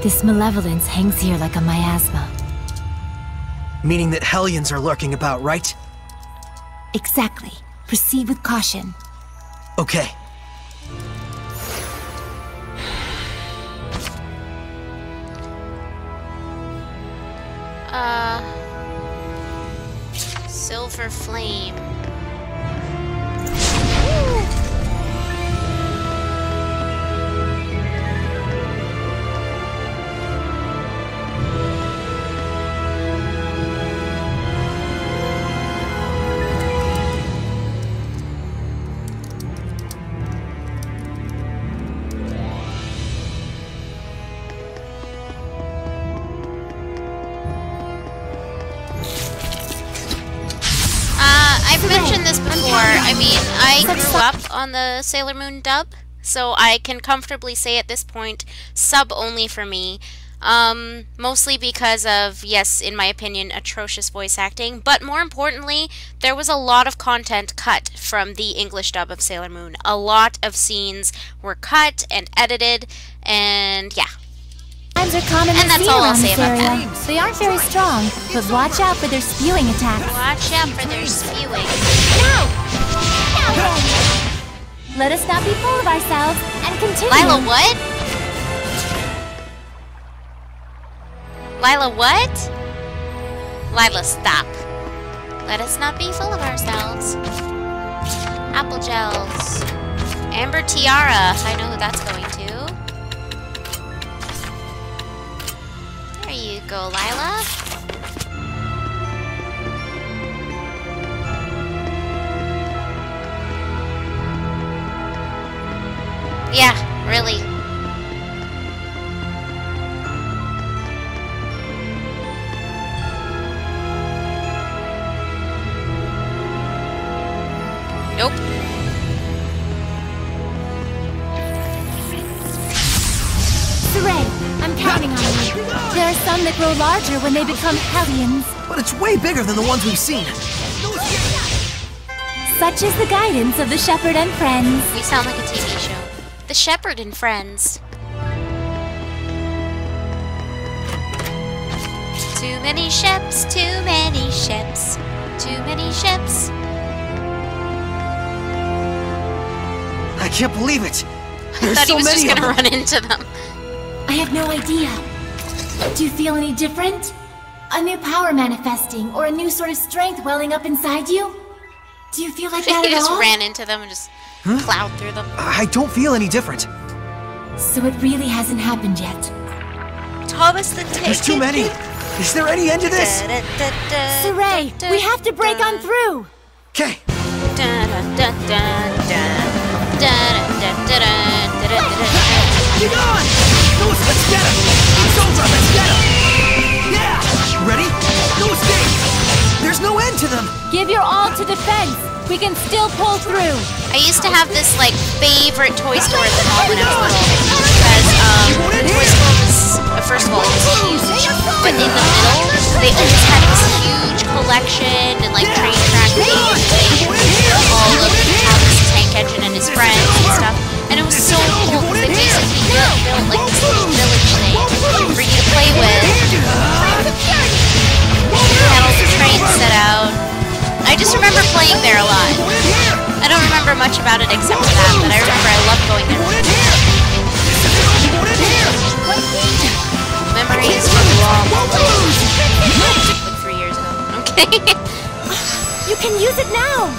This malevolence hangs here like a miasma. Meaning that Hellions are lurking about, right? Exactly. Proceed with caution. Okay. Silver flame. I've mentioned this before. I mean, I grew up on the Sailor Moon dub, so I can comfortably say at this point, sub only for me. Mostly because of, yes, in my opinion, atrocious voice acting, but more importantly, there was a lot of content cut from the English dub of Sailor Moon. A lot of scenes were cut and edited, and yeah. Are commonly And that's seen all I'll around say this about area. that. They aren't very strong, but watch out for their spewing attacks. Watch out for their spewing. Now then! Let us not be full of ourselves and continue. Lila, what? Lila, what? Lila, stop. Let us not be full of ourselves. Apple gels. Amber Tiara. I know who that's going to. There you go, Lila. Yeah, really. Nope. Saray, I'm counting on you. There are some that grow larger when they become Hellions. But it's way bigger than the ones we've seen. Such is the guidance of the Shepherd and Friends. We sound like a TV show. The Shepherd and Friends. Too many ships, too many ships, too many ships. I can't believe it. I There's thought so he was many just gonna of them. run into them. I have no idea. Do you feel any different? A new power manifesting, or a new sort of strength welling up inside you? Do you feel like that He at just all? ran into them and just plowed through them. I don't feel any different. So it really hasn't happened yet. Thomas the Tank. There's too many. Is there any end to this? Saray, we have to break on through. Okay. Get on! Louis, let's get him! It's over, let's get him! Yeah! Ready? No escape! There's no end to them! Give your all to defense. We can still pull through. I used to have this like favorite toy store at the mall when I was little because the toy store was first of all it was huge, but in the middle they always had this huge collection and like train track things, all of Thomas the Tank Engine and his friends and stuff, and it was so cool because they basically built like this little village thing for you to play with. They had all the trains set out. I just remember playing there a lot. I don't remember much about it except for that, but I remember I loved going there. Memories from long, like 3 years ago. I'm kidding. You can use it now.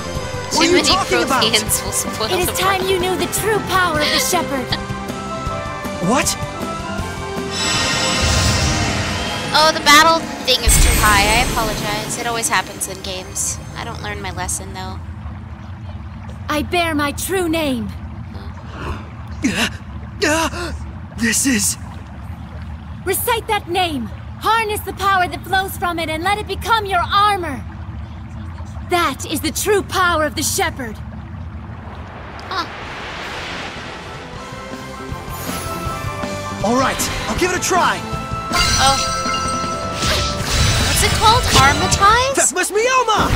Too many Protheans will spoil It is the time you knew the true power of the Shepherd. What? Oh, the battle thing is too high. I apologize. It always happens in games. I don't learn my lesson, though. I bear my true name. This is... Recite that name. Harness the power that flows from it and let it become your armor. That is the true power of the Shepherd. Huh. All right, I'll give it a try. Oh. What's it called? Armatize? That must be Elma!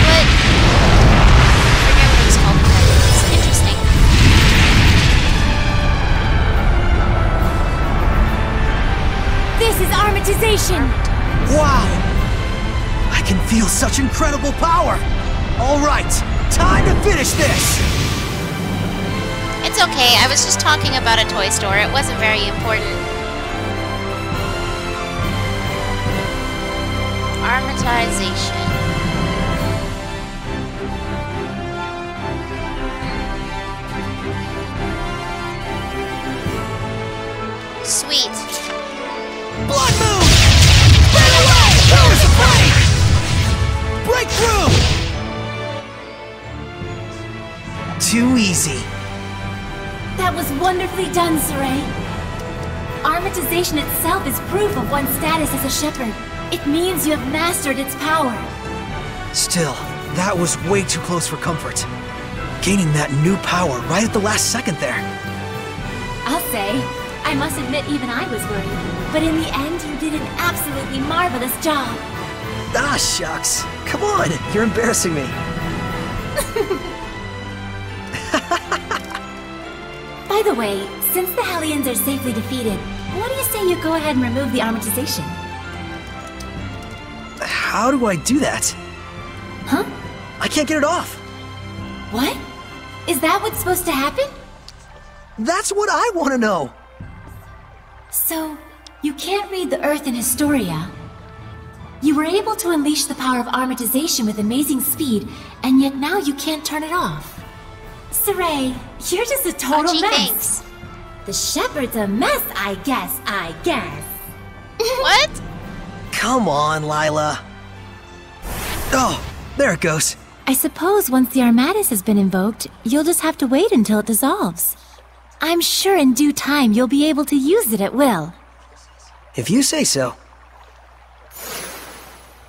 What? I forget what it was called. It's interesting. This is armatization. Wow! I can feel such incredible power! All right, time to finish this! It's okay, I was just talking about a toy store. It wasn't very important. Armatization. Sweet. Blood moon! Run away! Powers of flame! Break through! Too easy. That was wonderfully done, Saray. Armatization itself is proof of one's status as a shepherd. It means you have mastered its power. Still, that was way too close for comfort. Gaining that new power right at the last second there. I'll say, I must admit even I was worried. But in the end, you did an absolutely marvelous job. Ah, shucks. Come on, you're embarrassing me. By the way, since the Hellions are safely defeated, what do you say you go ahead and remove the armatization? How do I do that? Huh? I can't get it off. What? Is that what's supposed to happen? That's what I want to know. So, you can't read the Earth in Historia. You were able to unleash the power of armatization with amazing speed, and yet now you can't turn it off. Saray, you're just a total mess. Thanks. The Shepherd's a mess, I guess. What? Come on, Lila. Oh, there it goes. I suppose once the Armatus has been invoked, you'll just have to wait until it dissolves. I'm sure in due time you'll be able to use it at will. If you say so.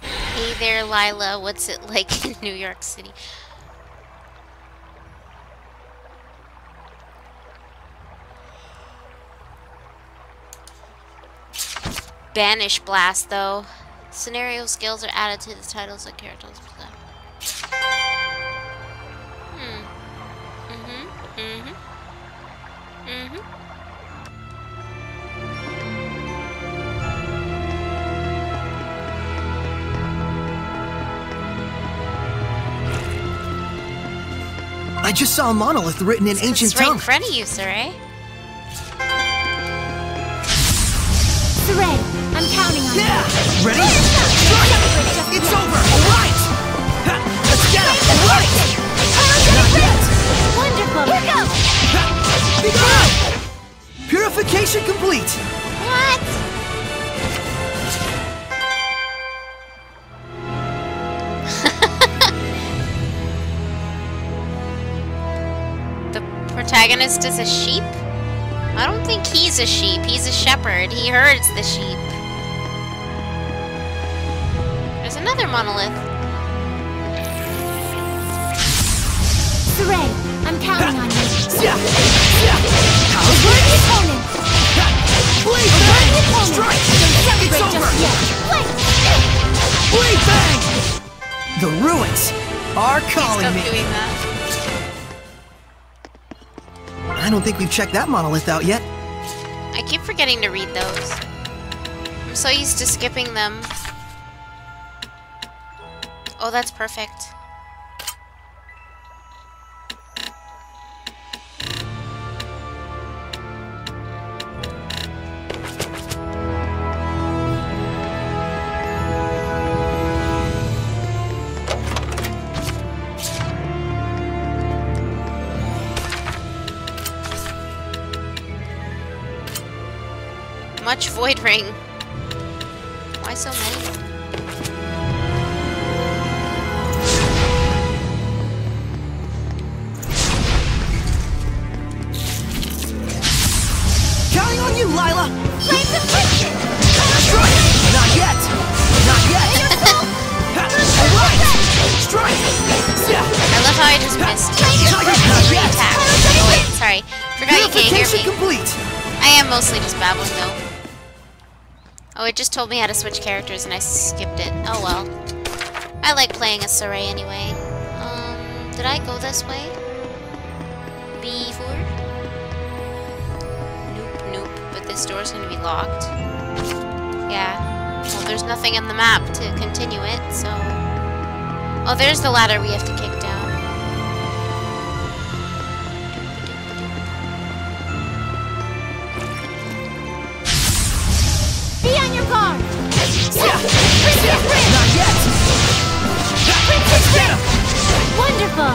Hey there, Lila. What's it like in New York City? Banish Blast, though. Scenario skills are added to the titles of characters. I just saw a monolith written in ancient It's right tongue. in front of you, Saray. Saray, I'm counting on you. Ready? It's over! Alright! Let's get him! Alright! Not yet! Wonderful! Here goes! Be gone! Purification complete! What? The protagonist is a sheep? I don't think he's a sheep. He's a shepherd. He herds the sheep. There's another monolith. Saray, I'm counting on you. Yeah! Avoid the opponent! Blade Avoid bang! the opponent! Strike! Don't celebrate It's over! just yet! Blade bang! The ruins are calling Stop me. doing that. I don't think we've checked that monolith out yet. I keep forgetting to read those. I'm so used to skipping them. Oh, that's perfect. Much void ring. Why so many? Counting on you, Lila! Flames of Crimson! Strike! Not yet! Not yet! Alright! Strike! I love how I just missed every attack. Oh wait, sorry. Forgot you can't hear me. Complete. I am mostly just babbling though. Oh, it just told me how to switch characters and I skipped it. Oh well. I like playing as Saray anyway. Did I go this way? Before? Nope. But this door's gonna be locked. Yeah. Well, there's nothing in the map to continue it, so... Oh, there's the ladder we have to kick down. Be on your guard! Not yet! Wonderful!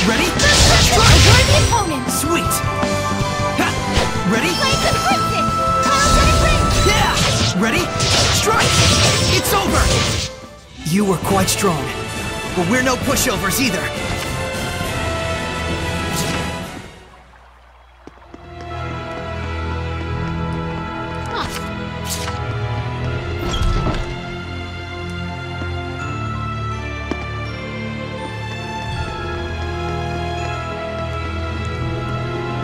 Ready? Avoid the opponent! Sweet! Ready? Flames of Crimson! Paladinic ring! Yeah! Ready? Strike! It's over! You were quite strong, but we're no pushovers either.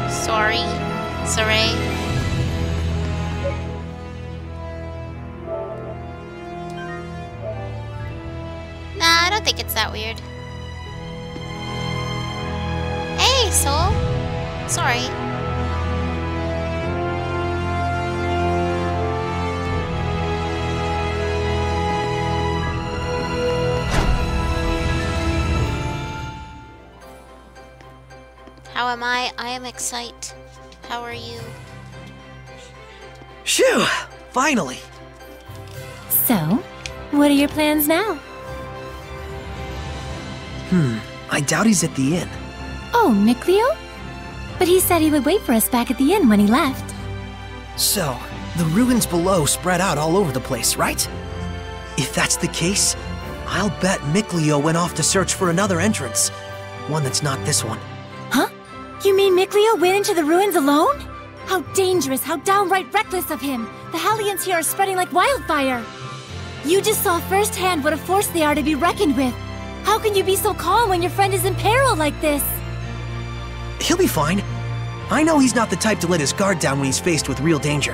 Sorry, Saray. Nah, I don't think it's that weird. Hey, Soul. Sorry. How am I? I am excited. How are you? Shoo! Finally! So, what are your plans now? I doubt he's at the inn. Oh, Mikleo? But he said he would wait for us back at the inn when he left. So, the ruins below spread out all over the place, right? If that's the case, I'll bet Mikleo went off to search for another entrance. One that's not this one. Huh? You mean Mikleo went into the ruins alone? How dangerous, how downright reckless of him! The Hellions here are spreading like wildfire! You just saw firsthand what a force they are to be reckoned with. How can you be so calm when your friend is in peril like this? He'll be fine. I know he's not the type to let his guard down when he's faced with real danger.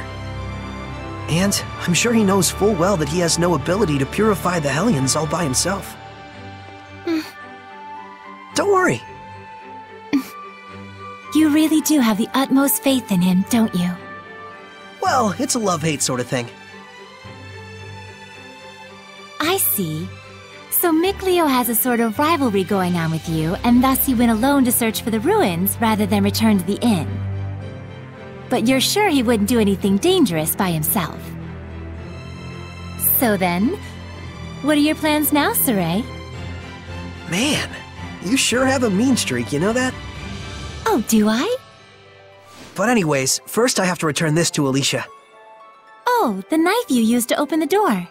And I'm sure he knows full well that he has no ability to purify the Hellions all by himself. Don't worry. You really do have the utmost faith in him, don't you? Well, it's a love-hate sort of thing. I see. So Mikleo has a sort of rivalry going on with you, and thus he went alone to search for the ruins rather than return to the inn. But you're sure he wouldn't do anything dangerous by himself. So then, what are your plans now, Saray? Man, you sure have a mean streak, you know that? Oh, do I? But anyways, first I have to return this to Alicia. Oh, the knife you used to open the door.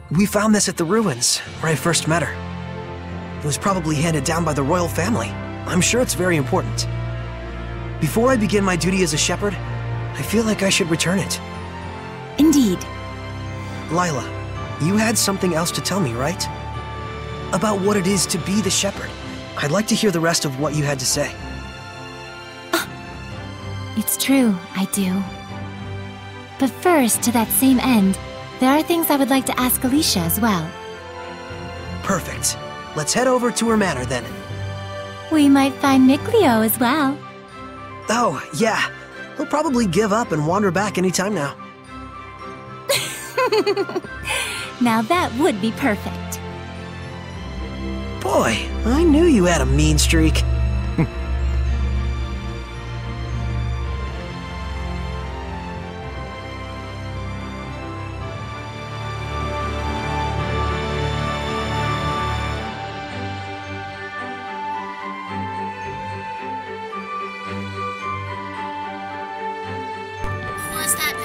We found this at the ruins, where I first met her. It was probably handed down by the royal family. I'm sure it's very important. Before I begin my duty as a shepherd, I feel like I should return it. Indeed. Lila, you had something else to tell me, right? About what it is to be the shepherd. I'd like to hear the rest of what you had to say. It's true, I do. But first, to that same end, there are things I would like to ask Alicia as well. Perfect. Let's head over to her manor then. We might find Mikleo as well. Oh, yeah. He'll probably give up and wander back anytime now. Now that would be perfect. Boy, I knew you had a mean streak. Was that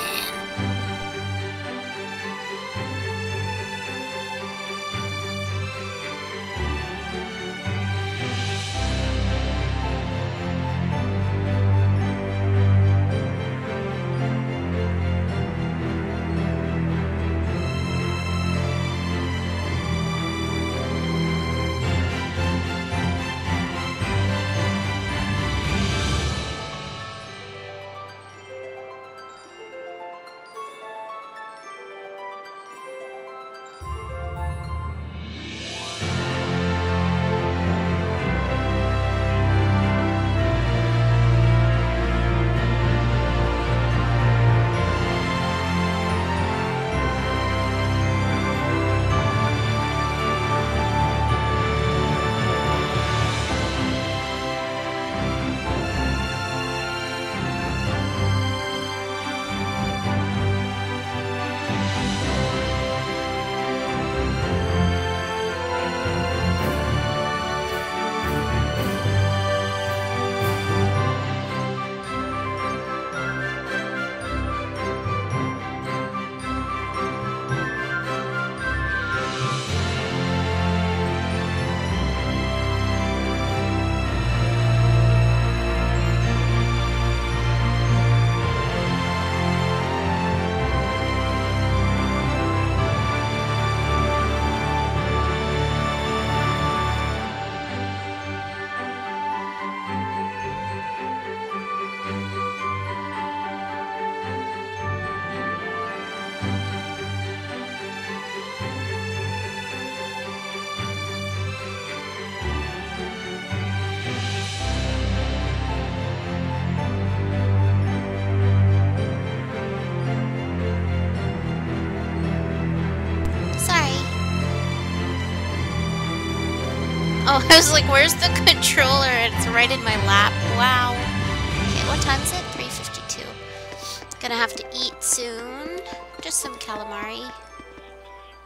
Oh, I was like, where's the controller? It's right in my lap. Wow. Okay, what time is it? 3:52. Gonna have to eat soon. Just some calamari.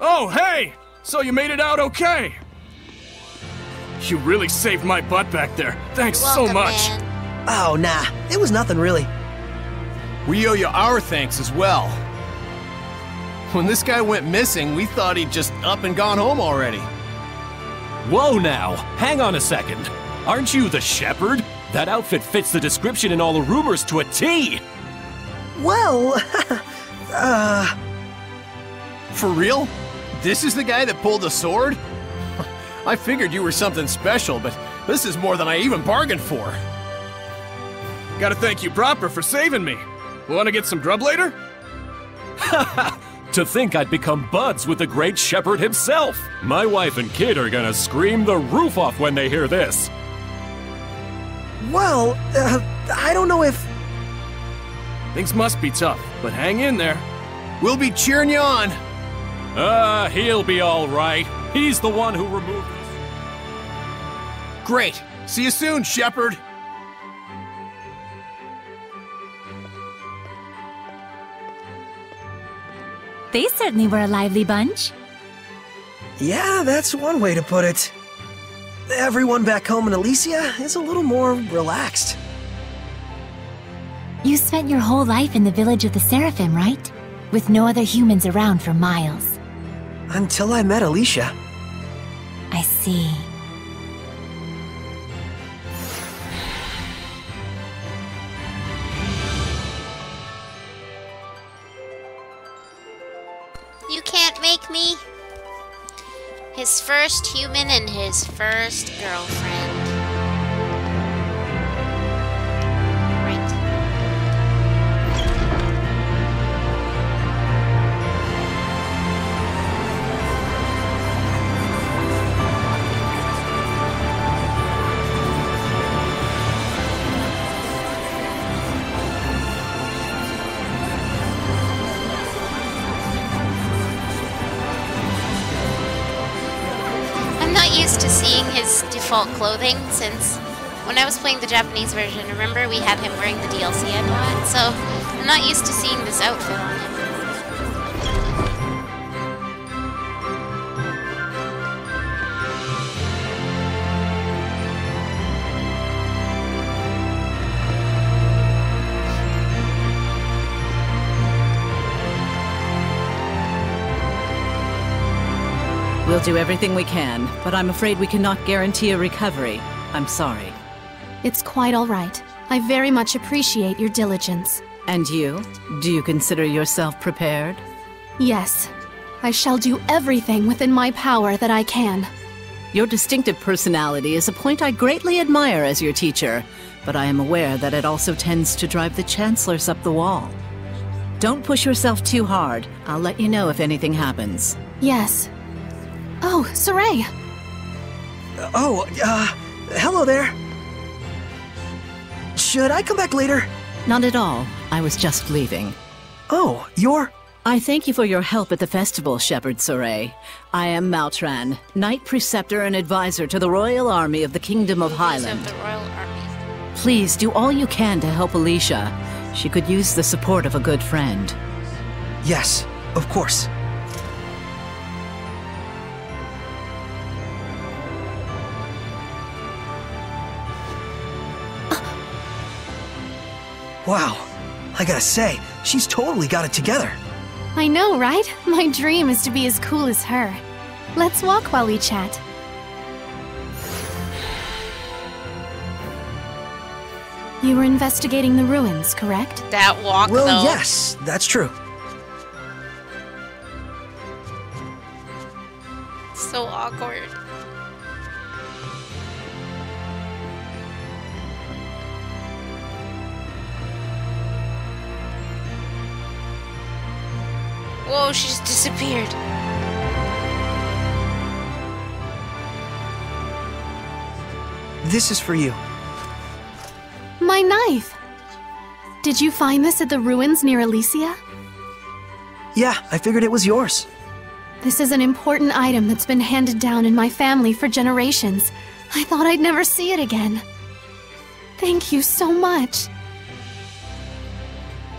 Oh, hey! So you made it out okay? You really saved my butt back there. Thanks so much. Man. Oh, nah. It was nothing, really. We owe you our thanks as well. When this guy went missing, we thought he'd just up and gone home already. Whoa now, hang on a second. Aren't you the shepherd? That outfit fits the description in all the rumors to a T. Well, For real? This is the guy that pulled the sword? I figured you were something special, but this is more than I even bargained for. Gotta thank you proper for saving me. Wanna get some grub later? To think I'd become buds with the great shepherd himself. My wife and kid are gonna scream the roof off when they hear this. well, I don't know if... Things must be tough, but hang in there. We'll be cheering you on. He'll be all right. He's the one who removed us. Great. See you soon, shepherd. They certainly were a lively bunch. Yeah, that's one way to put it. Everyone back home in Elysia is a little more relaxed. You spent your whole life in the village of the Seraphim, right? With no other humans around for miles. Until I met Alicia. I see. You can't make me. His first human and his first girlfriend. Right. Used to seeing his default clothing since when I was playing the Japanese version. Remember we had him wearing the DLC I bought, so I'm not used to seeing this outfit on him. We'll do everything we can, but I'm afraid we cannot guarantee a recovery. I'm sorry. It's quite all right. I very much appreciate your diligence. And you? Do you consider yourself prepared? Yes. I shall do everything within my power that I can. Your distinctive personality is a point I greatly admire as your teacher, but I am aware that it also tends to drive the chancellors up the wall. Don't push yourself too hard. I'll let you know if anything happens. Yes. Oh, Saray! Hello there. Should I come back later? Not at all. I was just leaving. Oh, you're... I thank you for your help at the festival, Shepherd Saray. I am Mautran, Knight Preceptor and Advisor to the Royal Army of the Kingdom of Highland. The Royal Army. Please do all you can to help Alicia. She could use the support of a good friend. Yes, of course. Wow, I gotta say, she's totally got it together. I know, right? My dream is to be as cool as her. Let's walk while we chat. You were investigating the ruins, correct? That walk, well, though. Yes, that's true. So awkward. Whoa, she just disappeared. This is for you. My knife! Did you find this at the ruins near Elysia? Yeah, I figured it was yours. This is an important item that's been handed down in my family for generations. I thought I'd never see it again. Thank you so much.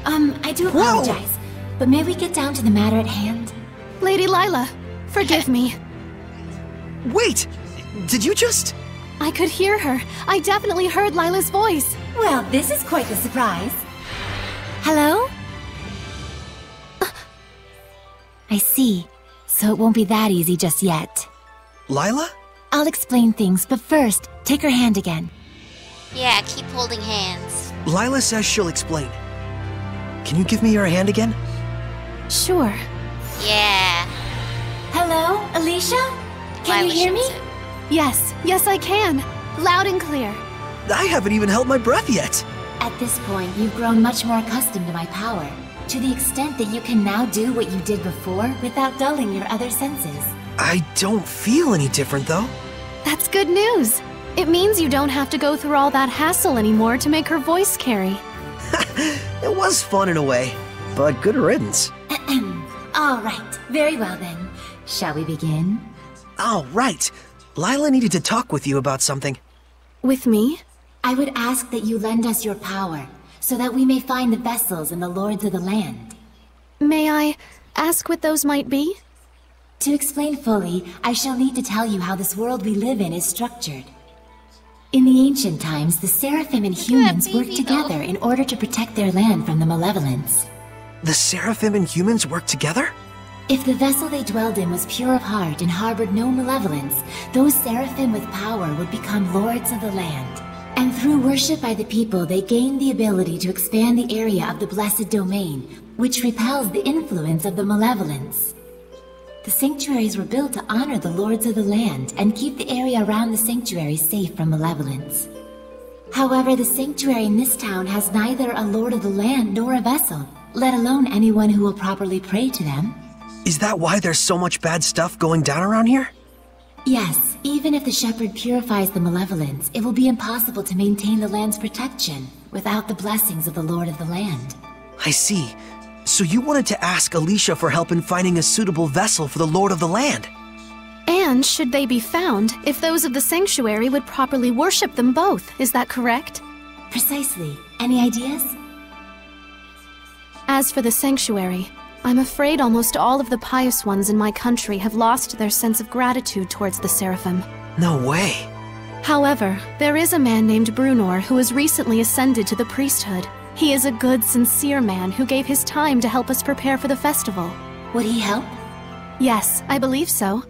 I do apologize, but may we get down to the matter at hand? Lady Lila, forgive me. Wait! Did you just... I could hear her. I definitely heard Lila's voice. Well, this is quite the surprise. Hello? I see. So it won't be that easy just yet. Lila? I'll explain things, but first, take her hand again. Yeah, keep holding hands. Lila says she'll explain. Can you give me your hand again? Sure. Yeah. Hello, Alicia? Can you hear me? Yes, I can. Loud and clear. I haven't even held my breath yet. At this point, you've grown much more accustomed to my power, to the extent that you can now do what you did before without dulling your other senses. I don't feel any different, though. That's good news. It means you don't have to go through all that hassle anymore to make her voice carry. It was fun in a way, but good riddance. All right, very well then. Shall we begin? All right. Lila needed to talk with you about something. With me? I would ask that you lend us your power, so that we may find the vessels and the lords of the land. May I ask what those might be? To explain fully, I shall need to tell you how this world we live in is structured. In the ancient times, the Seraphim and humans worked together in order to protect their land from the malevolence. The Seraphim and humans worked together? If the vessel they dwelled in was pure of heart and harbored no malevolence, those Seraphim with power would become lords of the land. And through worship by the people, they gained the ability to expand the area of the Blessed Domain, which repels the influence of the malevolence. The sanctuaries were built to honor the lords of the land and keep the area around the sanctuary safe from malevolence. However, the sanctuary in this town has neither a lord of the land nor a vessel, let alone anyone who will properly pray to them. Is that why there's so much bad stuff going down around here? Yes, even if the shepherd purifies the malevolence, it will be impossible to maintain the land's protection without the blessings of the lord of the land. I see. So you wanted to ask Alicia for help in finding a suitable vessel for the lord of the land. And should they be found, if those of the sanctuary would properly worship them both, is that correct? Precisely. Any ideas? As for the sanctuary, I'm afraid almost all of the pious ones in my country have lost their sense of gratitude towards the Seraphim. No way. However, there is a man named Brunor who has recently ascended to the priesthood. He is a good, sincere man who gave his time to help us prepare for the festival. Would he help? Yes, I believe so.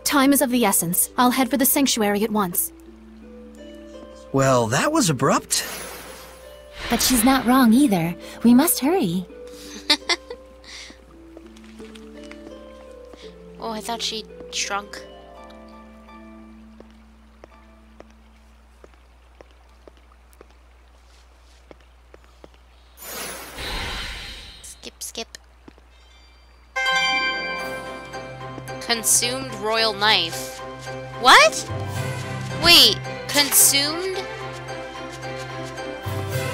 Time is of the essence. I'll head for the sanctuary at once. Well, that was abrupt. But she's not wrong either. We must hurry. Oh, I thought she shrunk. Skip. Consumed royal knife. What? Wait, consumed?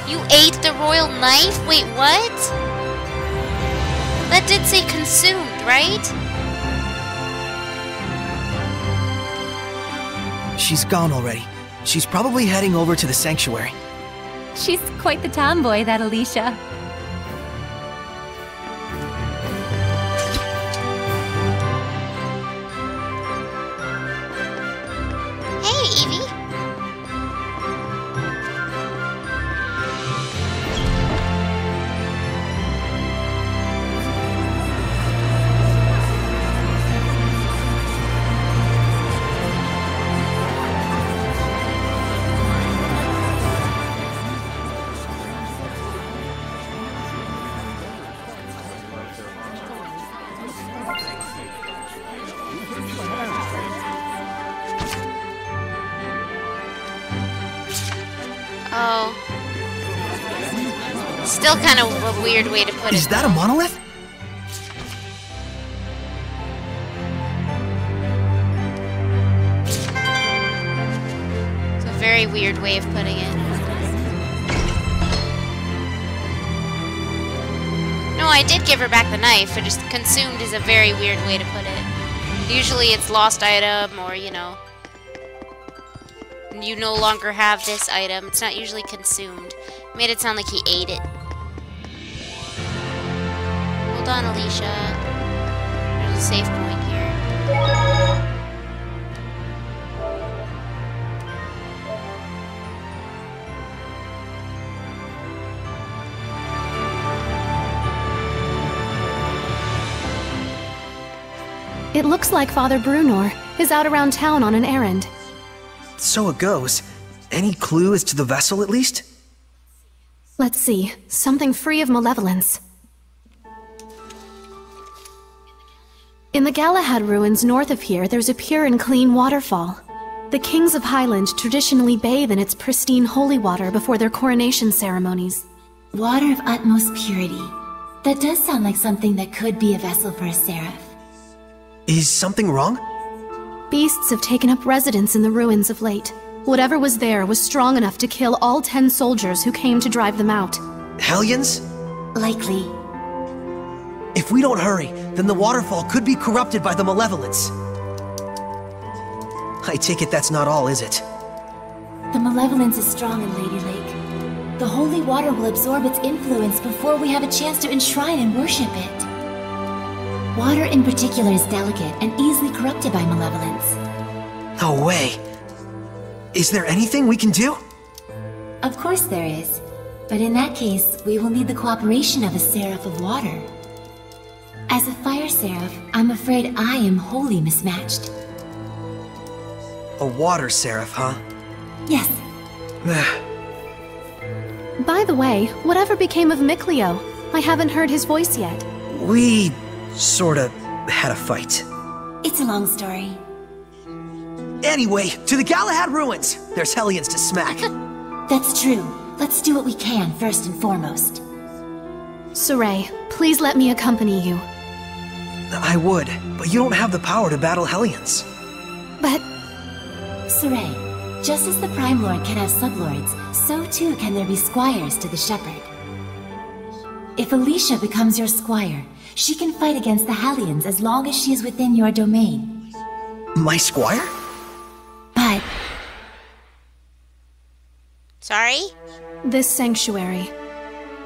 You ate the royal knife? Wait, what? That did say consumed, right? She's gone already. She's probably heading over to the sanctuary. She's quite the tomboy, that Alicia. Hey, Evie. Oh. Still kind of a weird way to put it. Is that a monolith? It's a very weird way of putting it. No, I did give her back the knife. It just consumed is a very weird way to put it. Usually it's lost item or, you know. You no longer have this item. It's not usually consumed. Made it sound like he ate it. Hold on, Alicia. There's a save point here. It looks like Father Brunor is out around town on an errand. So it goes. Any clue as to the vessel, at least? Let's see. Something free of malevolence. In the Galahad ruins north of here, there's a pure and clean waterfall. The kings of Highland traditionally bathe in its pristine holy water before their coronation ceremonies. Water of utmost purity. That does sound like something that could be a vessel for a seraph. Is something wrong? Beasts have taken up residence in the ruins of late. Whatever was there was strong enough to kill all 10 soldiers who came to drive them out. Hellions? Likely. If we don't hurry, then the waterfall could be corrupted by the malevolence. I take it that's not all, is it? The malevolence is strong in Lady Lake. The holy water will absorb its influence before we have a chance to enshrine and worship it. Water in particular is delicate and easily corrupted by malevolence. No way. Is there anything we can do? Of course there is. But in that case, we will need the cooperation of a Seraph of Water. As a Fire Seraph, I'm afraid I am wholly mismatched. A water seraph, huh? Yes. By the way, whatever became of Mikleo? I haven't heard his voice yet. We sorta had a fight. It's a long story. Anyway, to the Galahad ruins! There's hellions to smack. That's true. Let's do what we can first and foremost. Saray, please let me accompany you. I would, but you don't have the power to battle hellions. But... Saray, just as the Prime Lord can have sublords, so too can there be squires to the Shepherd. If Alicia becomes your squire, she can fight against the Hellions as long as she is within your domain. My squire? But... Sorry? This sanctuary.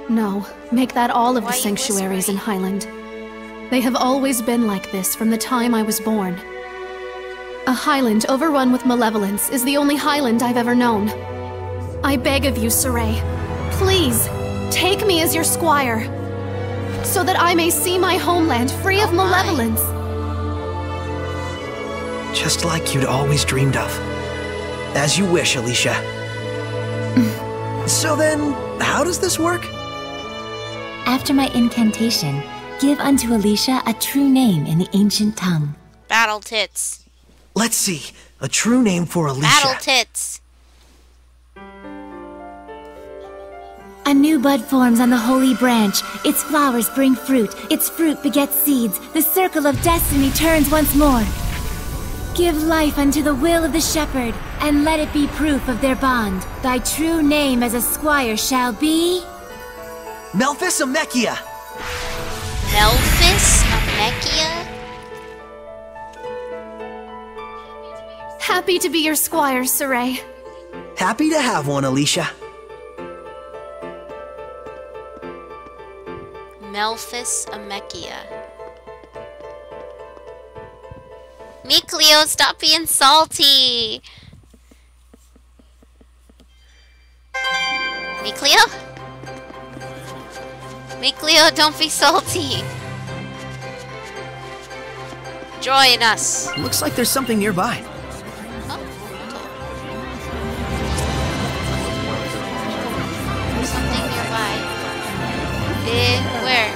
No, make that all of the sanctuaries in Highland. They have always been like this from the time I was born. A Highland overrun with malevolence is the only Highland I've ever known. I beg of you, Saray, please, take me as your squire, so that I may see my homeland free of malevolence. Just like you'd always dreamed of. As you wish, Alicia. So then, how does this work? After my incantation, give unto Alicia a true name in the ancient tongue. Battle tits. Let's see. A true name for Alicia. Battle tits. A new bud forms on the holy branch. Its flowers bring fruit. Its fruit begets seeds. The circle of destiny turns once more. Give life unto the will of the shepherd, and let it be proof of their bond. Thy true name as a squire shall be... Melphis Amechia! Melphis Amechia? Happy to be your squire, Saray. Happy to have one, Alicia. Melphis Amechia. Mikleo, stop being salty! Mikleo? Mikleo, don't be salty! Join us! Looks like there's something nearby. Something nearby. Where?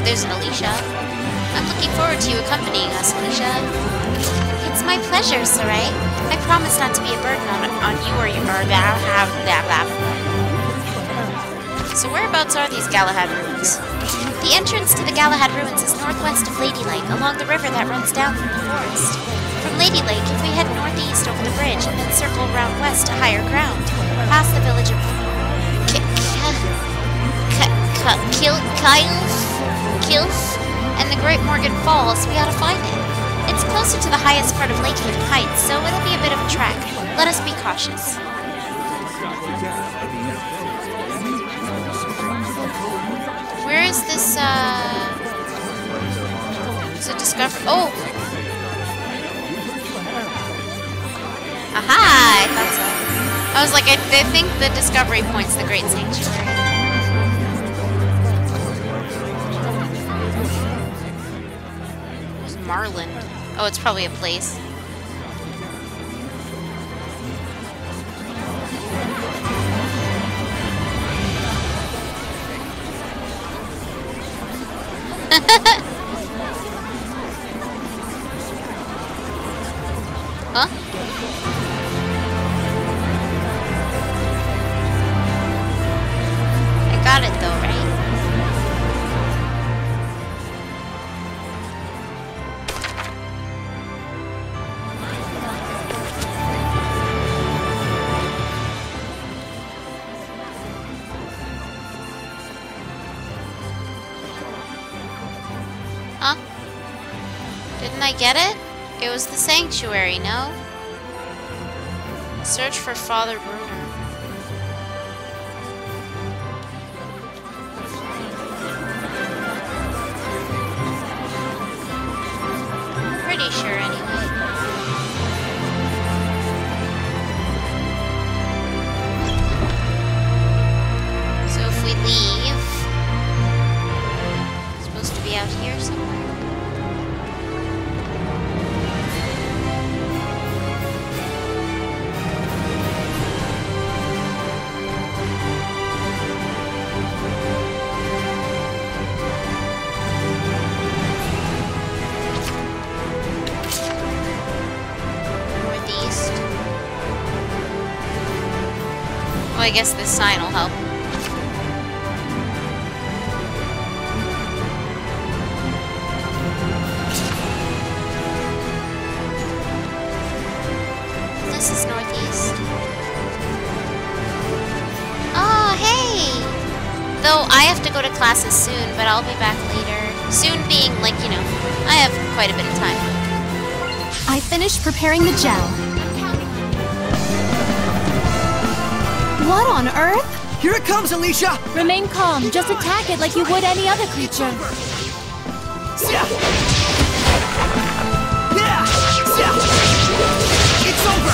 There's an Alicia. I'm looking forward to you accompanying us, Alicia. It's my pleasure, Saray. I promise not to be a burden on you or your... So whereabouts are these Galahad ruins? The entrance to the Galahad ruins is northwest of Lady Lake, along the river that runs down through the forest. From Lady Lake, if we head northeast over the bridge and then circle around west to higher ground, past the village of Kilf, and the Great Morgan Falls, we ought to find it. It's closer to the highest part of Lakehaven Heights, so it'll be a bit of a trek. Let us be cautious. Where is this, is it discovery? Oh! Aha! I thought so. I was like, I think the discovery point's the Great Sanctuary. Where's Marland? Oh, it's probably a place. Huh? I got it though, right? Huh? Didn't I get it? It was the sanctuary, no? Search for Father Bruner. Pretty sure anyway. So if we leave, it's supposed to be out here somewhere. I guess this sign will help. This is northeast. Oh, hey! Though I have to go to classes soon, but I'll be back later. Soon being, like, you know, I have quite a bit of time. I finished preparing the gel. What on earth? Here it comes, Alicia! Remain calm. Just attack it like you would any other creature. It's over!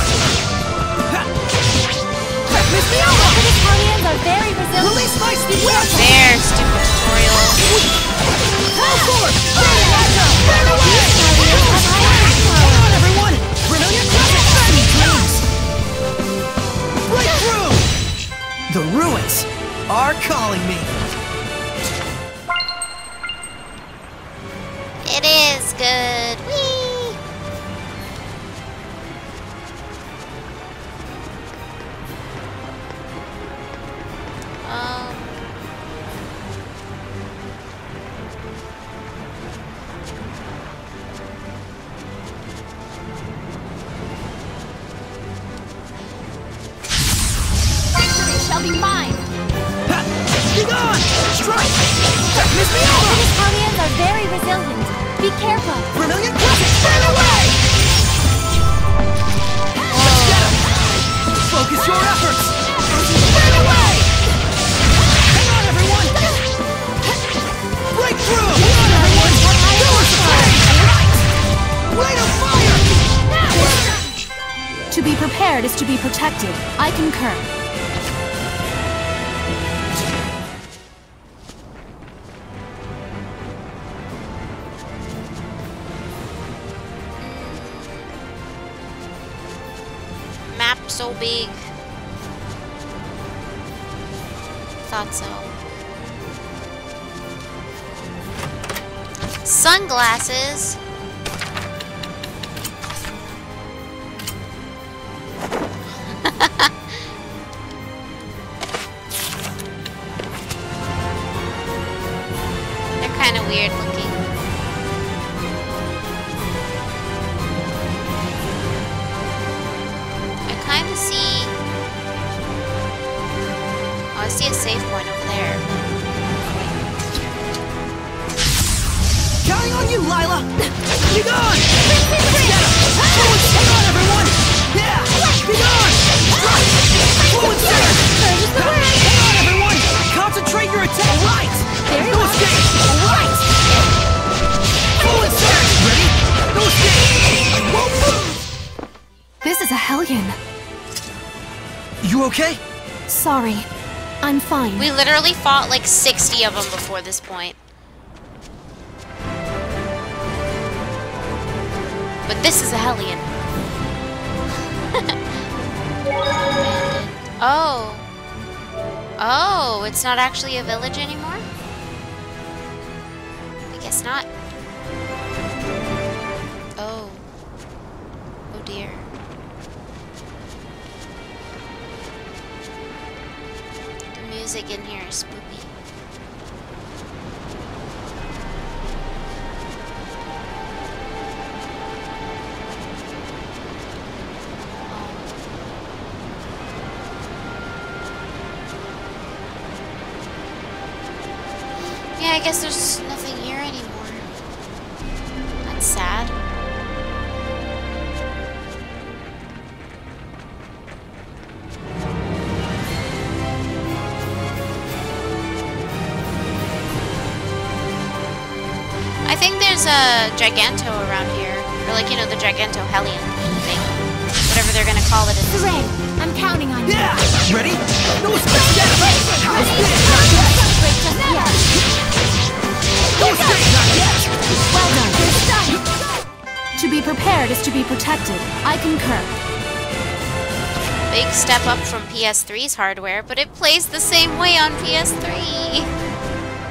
Miss me over! The Italians are very resilient. Release my speed! There, stupid tutorial. Fall forward! Burn away! Hang on, everyone! Brilliant break through! The ruins are calling me. It is good. Whee! Shall be mine. Be gone! Strike! Miss me over! The Italians are very resilient. Be careful. Brilliant presence! Burn away! Let's get him! Focus your efforts! Burn away! Hang on, everyone! Break through! Hang on, everyone! Do us a favor! Light a fire! To be prepared is to be protected. I concur. So big. Thought so. Sunglasses. They're kind of weird looking. I see a save point over there. Counting on you, Lila! Be gone! Let's get him! Hang on, everyone! Yeah! Be gone! Use the ring! Hang on, everyone! Concentrate your attack! Right! Very No well. escape! Right! Full attack! Ready? No escape! I won't move! This is a hellion. You okay? Sorry. I'm fine. We literally fought like 60 of them before this point. But this is a hellion. Oh. Oh, it's not actually a village anymore? I guess not. Oh. Oh dear. The music in here is spooky. Yeah, I guess there's nothing here anymore. That's sad. I think there's a Giganto around here. Or like, you know, the Giganto Hellion thing. Whatever they're gonna call it in this Hooray! game. I'm counting on you. Yeah! Ready? No escape! How's this? Celebrate just yet. No escape! Not yet! Well done. You're done. To be prepared is to be protected. I concur. Big step up from PS3's hardware, but it plays the same way on PS3.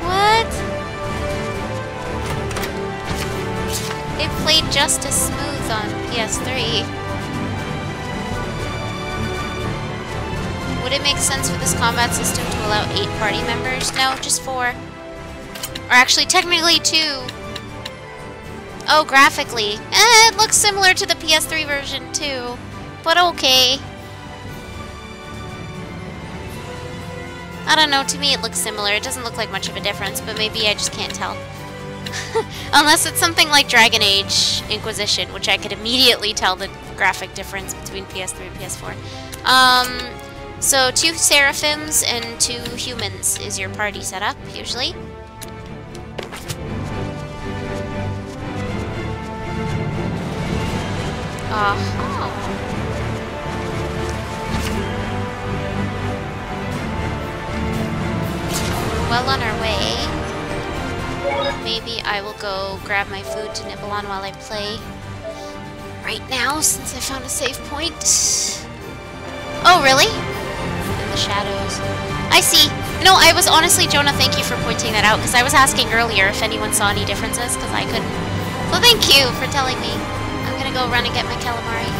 What? It played just as smooth on PS3. Would it make sense for this combat system to allow 8 party members? No, just 4. Or actually, technically 2. Oh, graphically. It looks similar to the PS3 version too. But okay. I don't know, to me it looks similar. It doesn't look like much of a difference, but maybe I just can't tell. Unless it's something like Dragon Age Inquisition, which I could immediately tell the graphic difference between PS3 and PS4. So 2 Seraphims and 2 humans is your party setup, usually. Well on our way. Maybe I will go grab my food to nibble on while I play right now, since I found a save point. Oh, really? In the shadows. I see. No, I was honestly, Jonah, thank you for pointing that out, because I was asking earlier if anyone saw any differences, because I couldn't. So thank you for telling me. I'm gonna go run and get my calamari.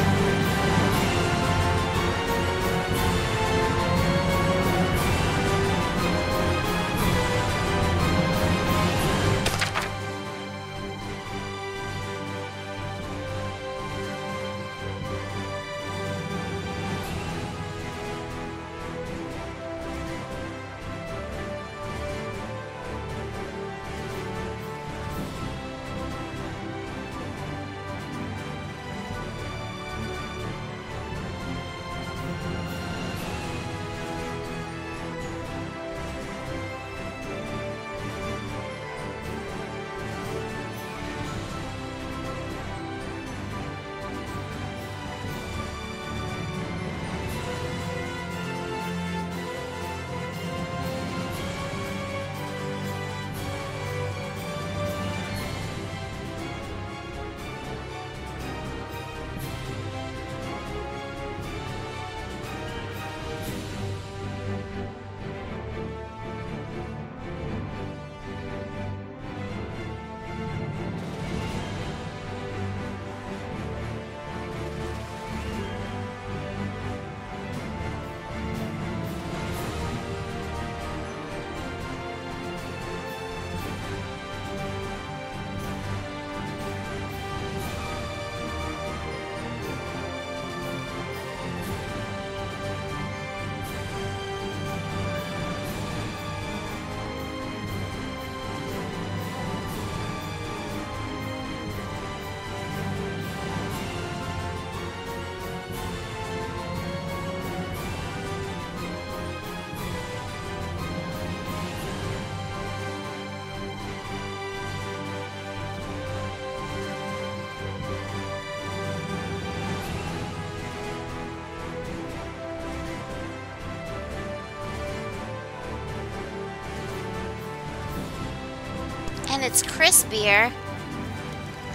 And it's crispier.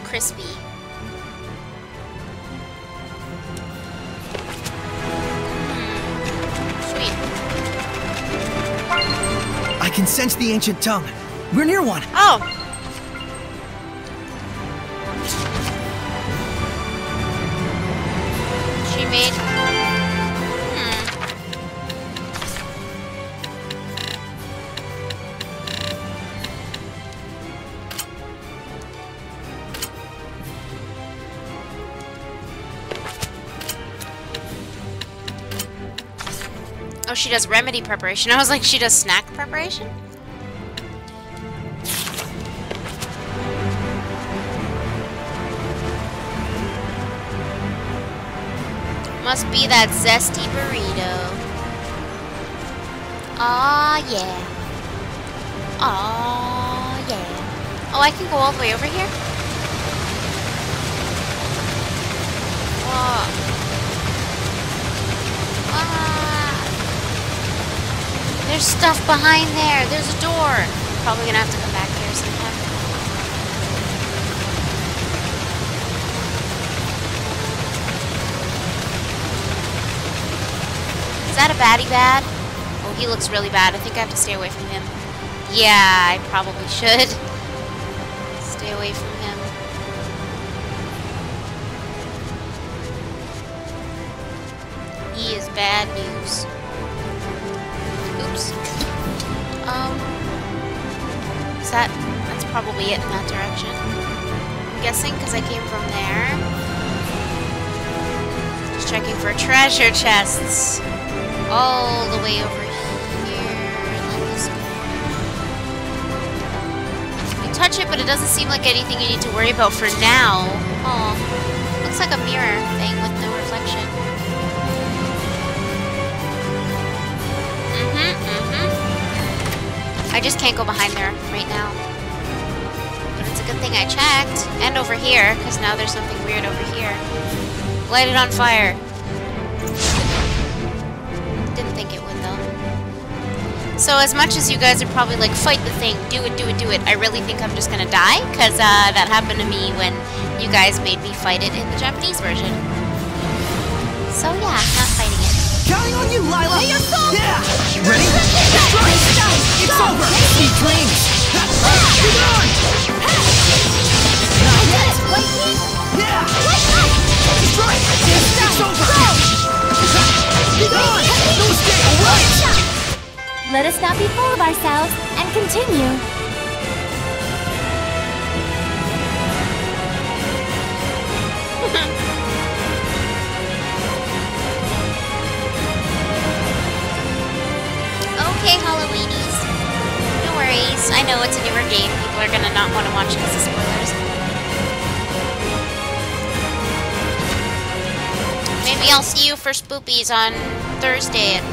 Crispy. Sweet. I can sense the ancient tongue. We're near one. Oh. She made... Oh, she does remedy preparation. I was like, she does snack preparation? Must be that zesty burrito. Aw, yeah. Aw, yeah. Oh, I can go all the way over here? Whoa. There's stuff behind there. There's a door. Probably gonna have to come back here sometime. Is that a baddie bad? Oh, he looks really bad. I think I have to stay away from him. Yeah, I probably should. Stay away from him. He is bad news. Oops. Is that's probably it in that direction. I'm guessing because I came from there. Just checking for treasure chests. All the way over here. You touch it, but it doesn't seem like anything you need to worry about for now. Oh, looks like a mirror thing with no reflection. I just can't go behind there right now. But it's a good thing I checked. And over here, because now there's something weird over here. Light it on fire. Didn't think it would, though. So as much as you guys are probably like, fight the thing, do it, do it, do it, I really think I'm just gonna die, because that happened to me when you guys made me fight it in the Japanese version. So yeah, not fighting it. Counting on you, Lila! Hey, your soul! Yeah! You ready? Destroy! It's over! Sweet dreams! Be gone! Not yet! Yeah! Destroy! It's over! Be gone! No escape! Alright! Let us not be full of ourselves and continue. Okay, Halloweenies. No worries. I know it's a newer game. People are gonna not want to watch because of spoilers. Maybe I'll see you for Spoopies on Thursday at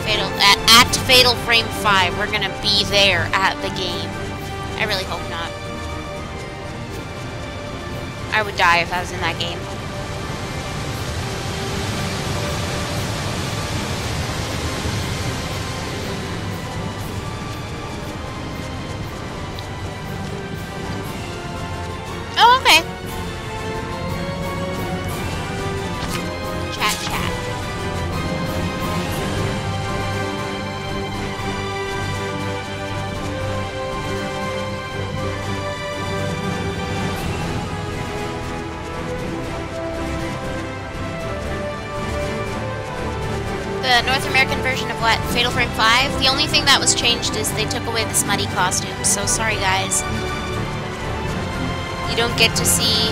Fatal Frame 5. We're gonna be there at the game. I really hope not. I would die if I was in that game. Oh, okay. Chat, chat. The North American version of what? Fatal Frame 5? The only thing that was changed is they took away the smutty costumes, so sorry guys. You don't get to see,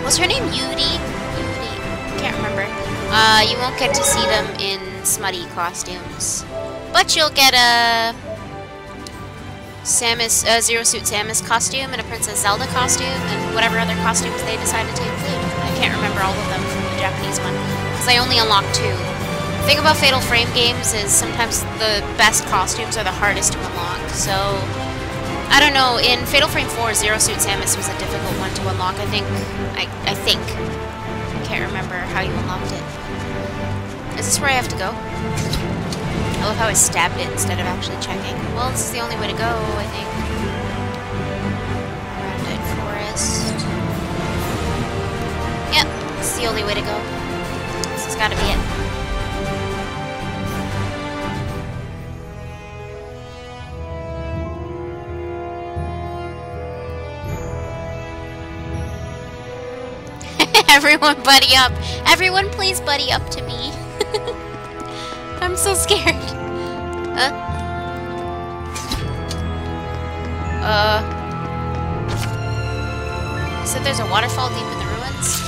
what's her name? Yuri? Can't remember. You won't get to see them in smutty costumes. But you'll get a Samus, Zero Suit Samus costume and a Princess Zelda costume and whatever other costumes they decided to include. I can't remember all of them from the Japanese one, because I only unlocked 2. The thing about Fatal Frame games is sometimes the best costumes are the hardest to unlock, so... I don't know, in Fatal Frame 4, Zero Suit Samus was a difficult one to unlock, I think. I think. I can't remember how you unlocked it. Is this where I have to go? I love how I stabbed it instead of actually checking. Well, this is the only way to go, I think. chest. Yep, this is the only way to go. This has got to be it. Everyone buddy up. Everyone please buddy up to me. I'm so scared. You said there's a waterfall deep in the ruins?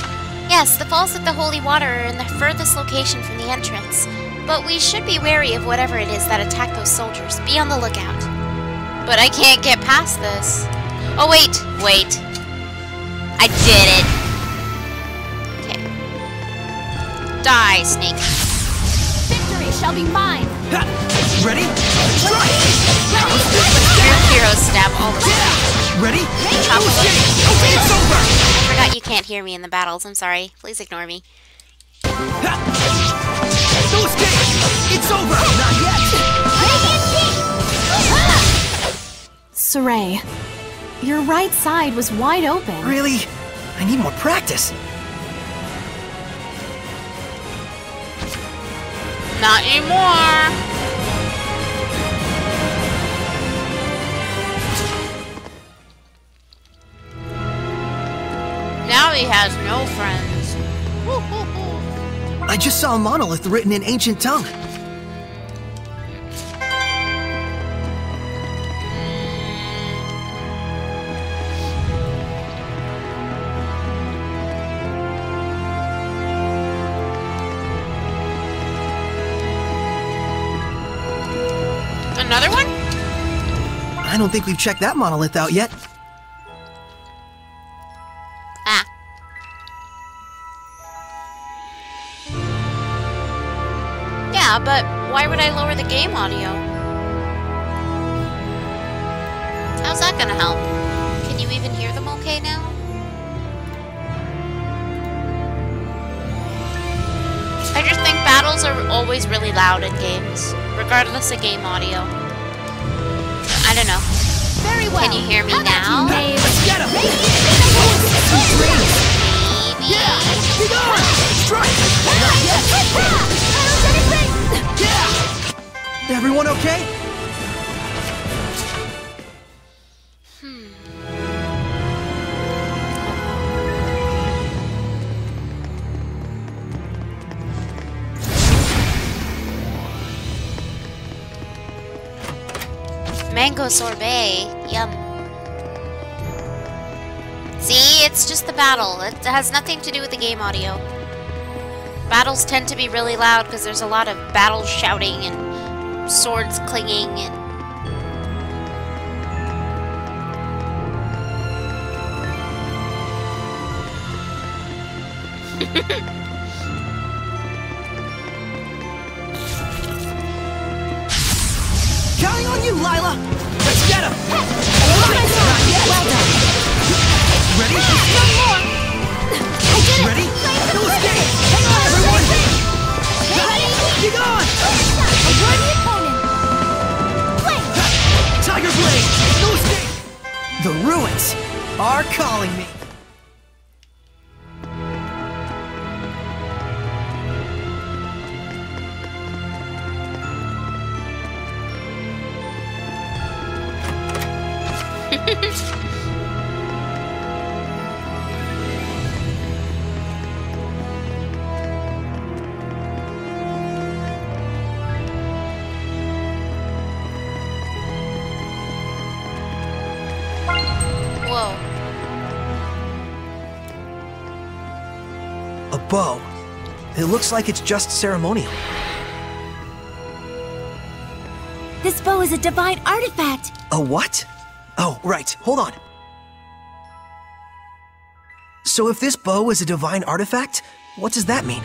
Yes, the falls of the holy water are in the furthest location from the entrance. But we should be wary of whatever it is that attacked those soldiers. Be on the lookout. But I can't get past this. Oh, wait. I did it. Okay. Die, snake. Victory shall be mine. Ready? Hero stab all the time. Ready? Chop away. It's over. I forgot you can't hear me in the battles. I'm sorry. Please ignore me. No escape! It's over! Not yet! Saray, your right side was wide open. Really? I need more practice. Not anymore. Now he has no friends. I just saw a monolith written in ancient tongue. Another one? I don't think we've checked that monolith out yet. Ah. Yeah, but why would I lower the game audio? How's that gonna help? Can you even hear them okay now? I just think battles are always really loud in games, regardless of game audio. I don't know. Very well. Can you hear me now? Let's get him! Maybe. Yeah! Get on! Strike! Not yet! Yeah! Everyone okay? Mango sorbet. Yum. See, it's just the battle. It has nothing to do with the game audio. Battles tend to be really loud because there's a lot of battle shouting and swords clinging and... Counting on you, Lila! Let's get him! Well done. Ready? One more. I did it. Ready? No escape! Hang on, everyone! Be gone! Avoid the opponent. Tiger Blade! No escape! The ruins are calling me. Whoa. A bow. It looks like it's just ceremonial. This bow is a divine artifact. A what? Oh, right. Hold on. So if this bow is a divine artifact, what does that mean?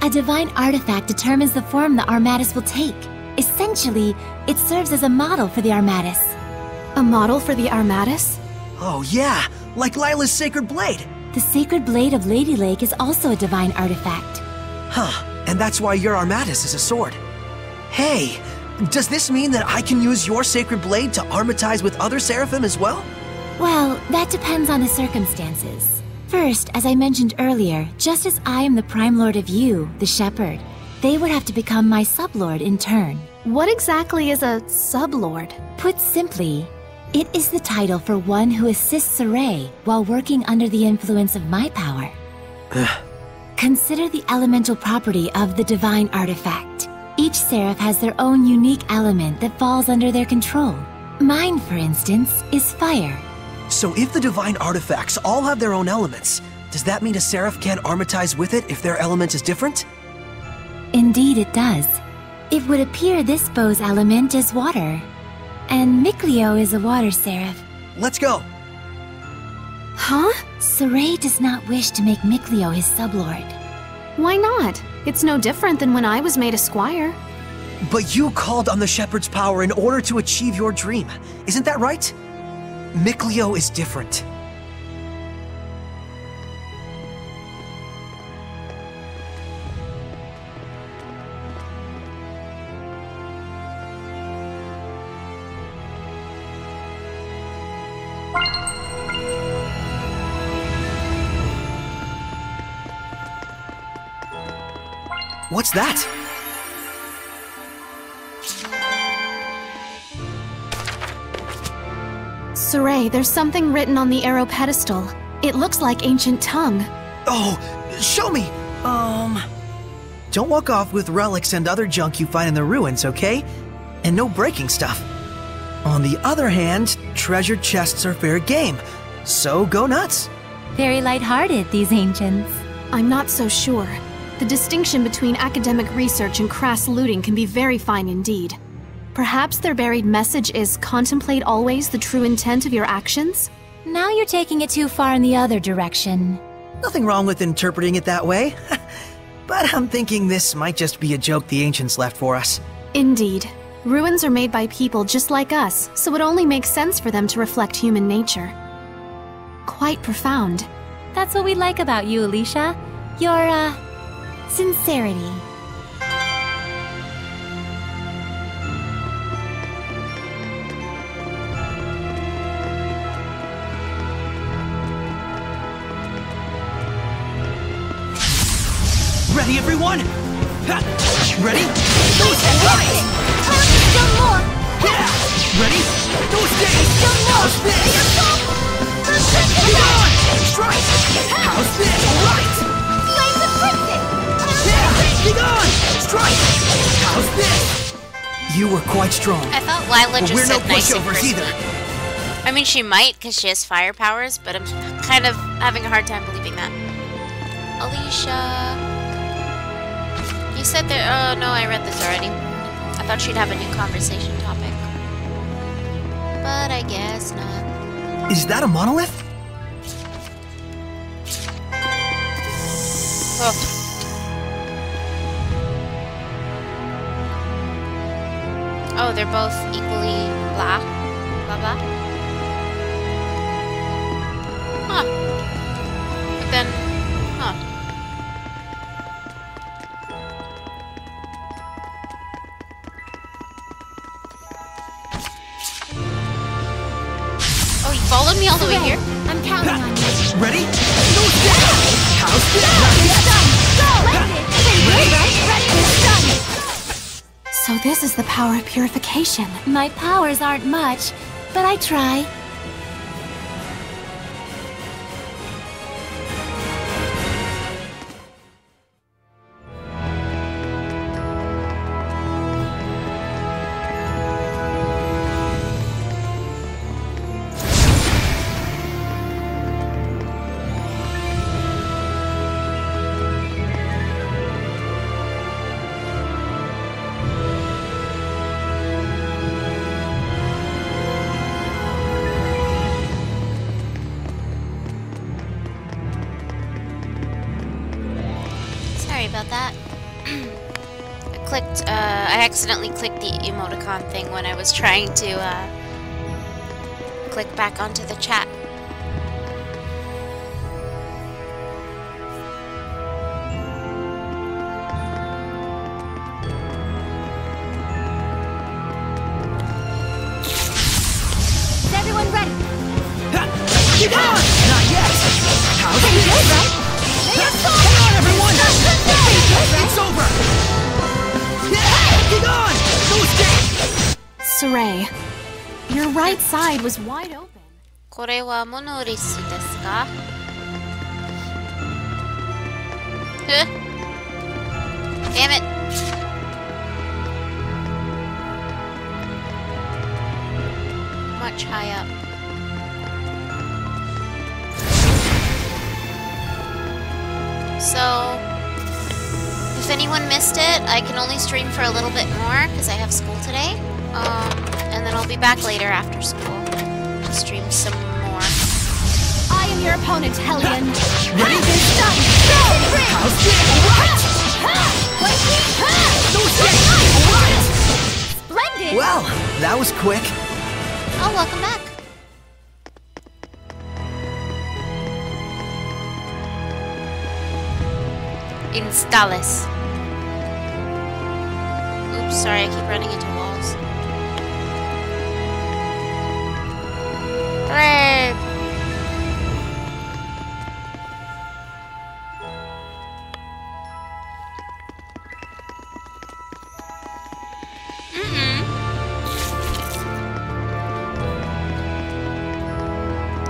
A divine artifact determines the form the Armatus will take. Essentially, it serves as a model for the Armatus. A model for the Armatus? Oh yeah, like Lila's sacred blade. The sacred blade of Lady Lake is also a divine artifact. Huh, and that's why your Armatus is a sword. Hey, does this mean that I can use your sacred blade to armatize with other seraphim as well? Well, that depends on the circumstances. First, as I mentioned earlier, just as I am the Prime Lord of you, the Shepherd, they would have to become my sublord in turn. What exactly is a sublord? Put simply, it is the title for one who assists Saray while working under the influence of my power. Consider the elemental property of the divine artifact. Each seraph has their own unique element that falls under their control. Mine, for instance, is fire. So if the divine artifacts all have their own elements, does that mean a seraph can't armatize with it if their element is different? Indeed it does. It would appear this bow's element is water. And Mikleo is a water seraph. Let's go! Huh? Saray does not wish to make Mikleo his sublord. Why not? It's no different than when I was made a squire. But you called on the Shepherd's power in order to achieve your dream. Isn't that right? Mikleo is different. What's that? Saray, there's something written on the arrow pedestal. It looks like ancient tongue. Oh, show me! Don't walk off with relics and other junk you find in the ruins, okay? And no breaking stuff. On the other hand, treasure chests are fair game, so go nuts. Very lighthearted, these ancients. I'm not so sure. The distinction between academic research and crass looting can be very fine indeed. Perhaps their buried message is contemplate always the true intent of your actions? Now you're taking it too far in the other direction. Nothing wrong with interpreting it that way. But I'm thinking this might just be a joke the ancients left for us. Indeed. Ruins are made by people just like us, so it only makes sense for them to reflect human nature. Quite profound. That's what we like about you, Alicia. Your, sincerity. Ready, everyone? Ready? Right! Still more! Ready? Those days! Still more! How's this? Be on! Strike! How's this? Right! Flames of Crimson! Be gone! Strike! How's this? You were quite strong. I thought Lila just we're said no nice and pushovers crispy. either. I mean, she might, because she has fire powers, but I'm kind of having a hard time believing that. Alicia... You said there... Oh, no, I read this already. I thought she'd have a new conversation topic. But I guess not. Is that a monolith? Oh. Oh, they're both equally blah. Blah, blah. Huh. But then... Huh. Oh, you followed me all the way here? I'm counting on you. Ready? No step! How's this? It's done! Go! Ready? It's done! So this is the power of purification. My powers aren't much, but I try. Sorry about that. I accidentally clicked the emoticon thing when I was trying to, click back onto the chat. Is everyone ready? Get on! Not yet! How's it? Right? Hang on, everyone! It's over! Get on! No escape! Saray, your right side was wide open. これはモノリスですか? Damn it! Much high up. So, if anyone missed it, I can only stream for a little bit more because I have school today. And then I'll be back later after school to stream some more. I am your opponent, Hellion. Ready? Stop! How's it? Alright! No escape! Alright! Splendid! Well, that was quick. Oh, welcome back. Installes. Oops, sorry, I keep running into walls. Hooray!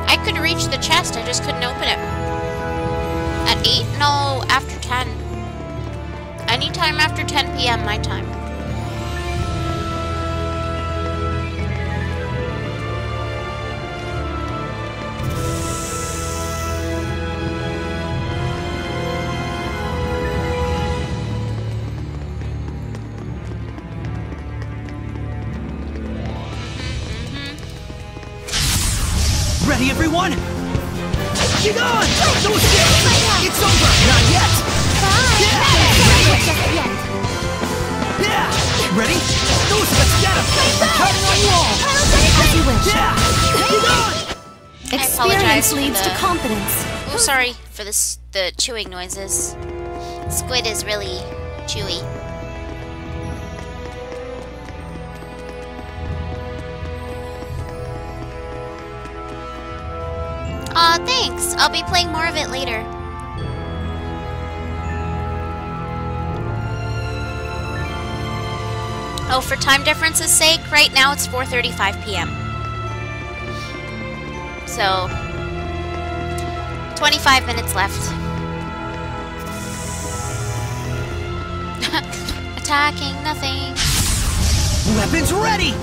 I could reach the chest, I just couldn't open it. At 8? No, after 10. Anytime after 10 p.m. my time. Ready, everyone? Get on! No escape! It's over! Not yet! Yeah! Ready? No, let's get him! I'm counting on you all! As you wish. Yeah! Experience leads to confidence. Oh, sorry for this, the chewing noises. Squid is really chewy. Aw, thanks. I'll be playing more of it later. Oh, for time difference's sake, right now it's 4:35 p.m. So, 25 minutes left. Attacking nothing. Weapons ready!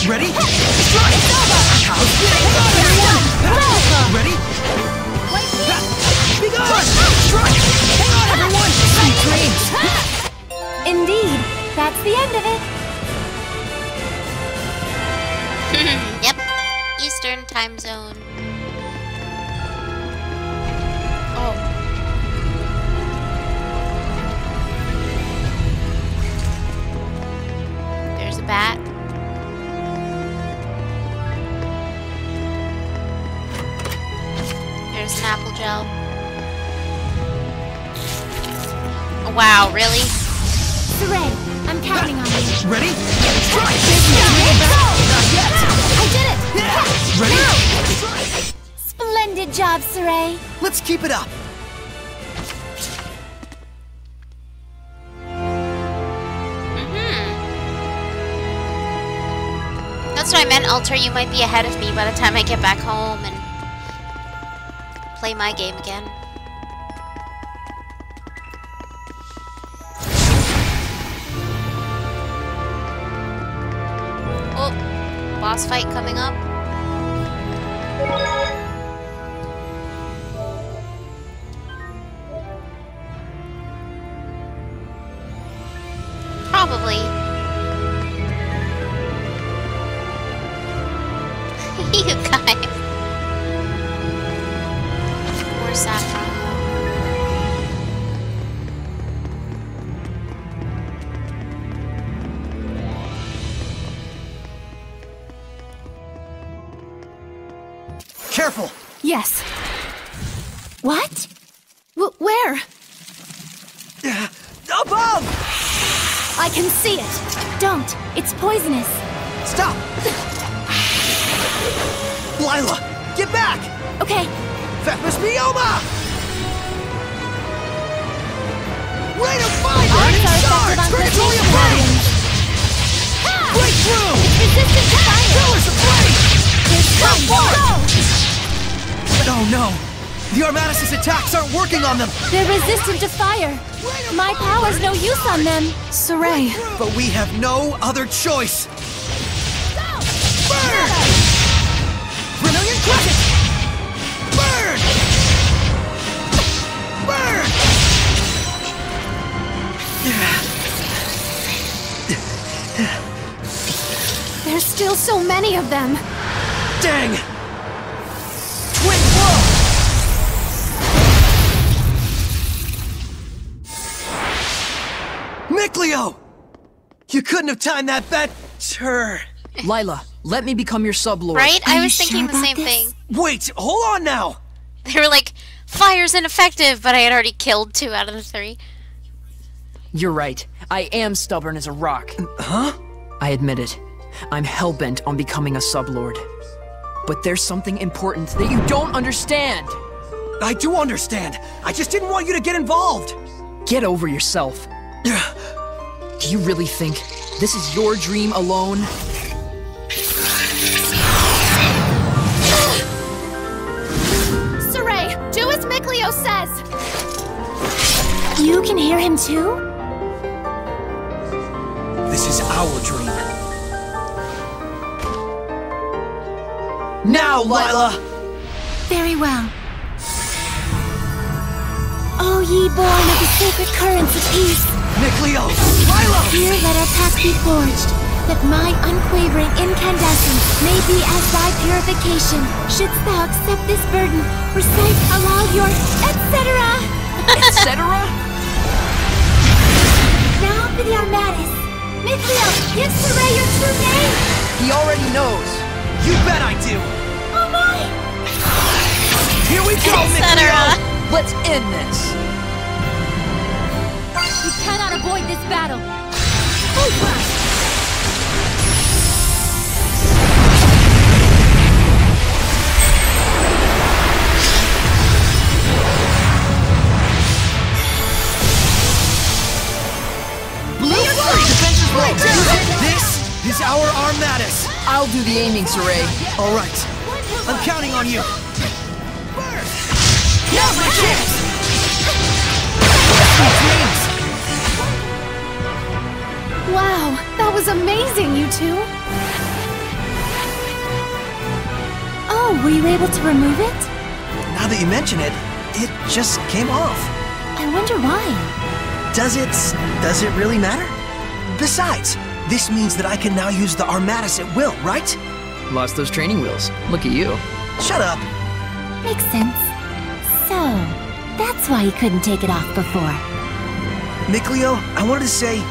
Ready? Strike! How's it? Ready? Be gone! Strike! Hang on, everyone! Sweet dreams! Indeed, that's the end of it. Yep, Eastern time zone. Oh. There's a bat. There's an apple gel. Oh, wow, really? Saray, I'm counting on you. Ready? Strike! Not yet! I did it! Yeah. Ready? Splendid job, Saray. Let's keep it up. That's what I meant, Alter. You might be ahead of me by the time I get back home and play my game again. Oh, boss fight coming up. Probably. You guys. Poor Saffron. Careful! Yes. What? Where? Above! I can see it. Don't. It's poisonous. Stop! Lila, get back! Okay. Fepus Mioma! Rate of fire! Charge! Critical blade! Breakthrough! Resistant to fire! Pillars of flame! Go! Oh no! The Armatus' attacks aren't working on them! They're resistant to fire! My power's no use on them! Saray! But we have no other choice! Burn! Vermilion Crescent! Burn! Burn! There's still so many of them! Dang! Twin blow! Mikleo! You couldn't have timed that better! Lila, let me become your sublord. Right? I was thinking the same thing. Wait, hold on now! They were like, fire's ineffective, but I had already killed 2 out of the 3. You're right. I am stubborn as a rock. Huh? I admit it. I'm hellbent on becoming a sublord. But there's something important that you don't understand! I do understand! I just didn't want you to get involved! Get over yourself. Do you really think this is your dream alone? Saray, do as Mikleo says! You can hear him too? This is our dream. Now, Lila! Very well. O ye born of the sacred currents of peace! Mikleo! Lila! Here let our pact be forged, that my unquavering incandescence may be as thy purification. Shouldst thou accept this burden, recite aloud your etc. Etc.? Now for the Armatus. Mikleo, give Saray your true name! He already knows. You bet I do! Oh my! Here we go, Mikleo! Let's end this! We cannot avoid this battle! This is our Armatus! I'll do the aiming, Saray. Alright. I'm counting on you. Now's my chance! Wow, that was amazing, you two! Oh, were you able to remove it? Now that you mention it, it just came off. I wonder why. Does it really matter? Besides, this means that I can now use the Armatus at will, right? Lost those training wheels. Look at you. Shut up. Makes sense. So, that's why you couldn't take it off before. Mikleo, I wanted to say...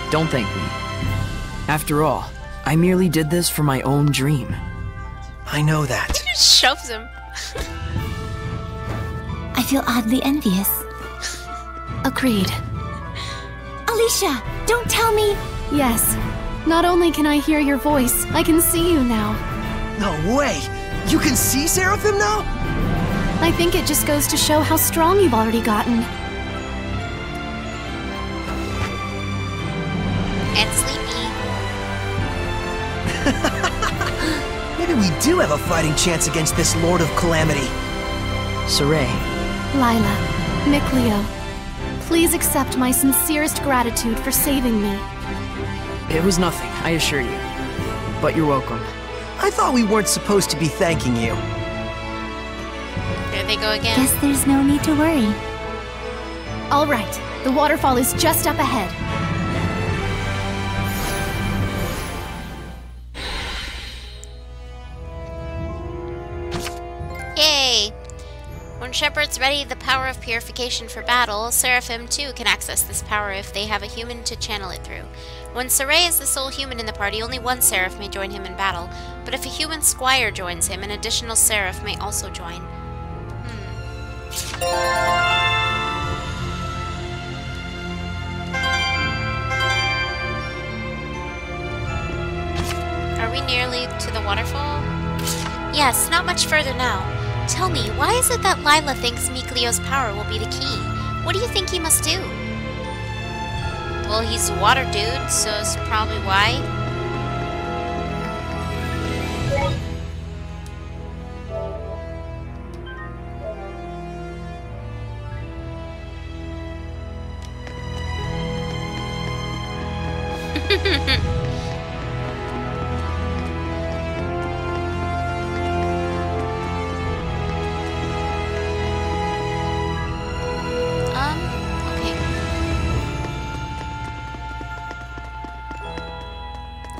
Don't thank me. After all, I merely did this for my own dream. I know that. He just shoves him. I feel oddly envious. Agreed. Alicia, don't tell me... Yes. Not only can I hear your voice, I can see you now. No way! You can see Seraphim now? I think it just goes to show how strong you've already gotten. And sleepy. Maybe we do have a fighting chance against this Lord of Calamity. Saray. Lila, Mikleo, please accept my sincerest gratitude for saving me. It was nothing, I assure you. But you're welcome. I thought we weren't supposed to be thanking you. There they go again. Guess there's no need to worry. All right, the waterfall is just up ahead. Yay! When Shepard's ready the power of purification for battle, Seraphim too can access this power if they have a human to channel it through. When Saray is the sole human in the party, only one Seraph may join him in battle, but if a human squire joins him, an additional Seraph may also join. Are we nearly to the waterfall? Yes, not much further now. Tell me, why is it that Lila thinks Miklio's power will be the key? What do you think he must do? Well, he's a water dude, so it's probably why.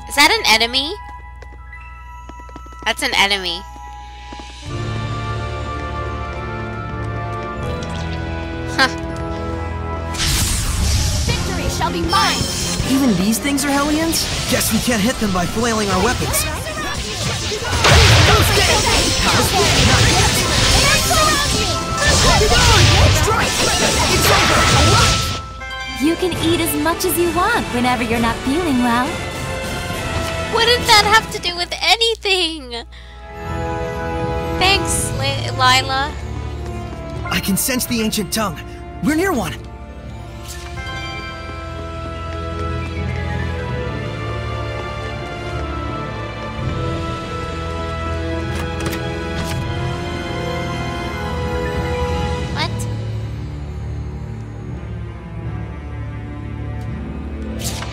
Is that an enemy? That's an enemy. Huh. Victory shall be mine! Even these things are Hellions? Guess we can't hit them by flailing our weapons. You can eat as much as you want whenever you're not feeling well. What did that have to do with anything? Thanks, Lila. I can sense the ancient tongue. We're near one.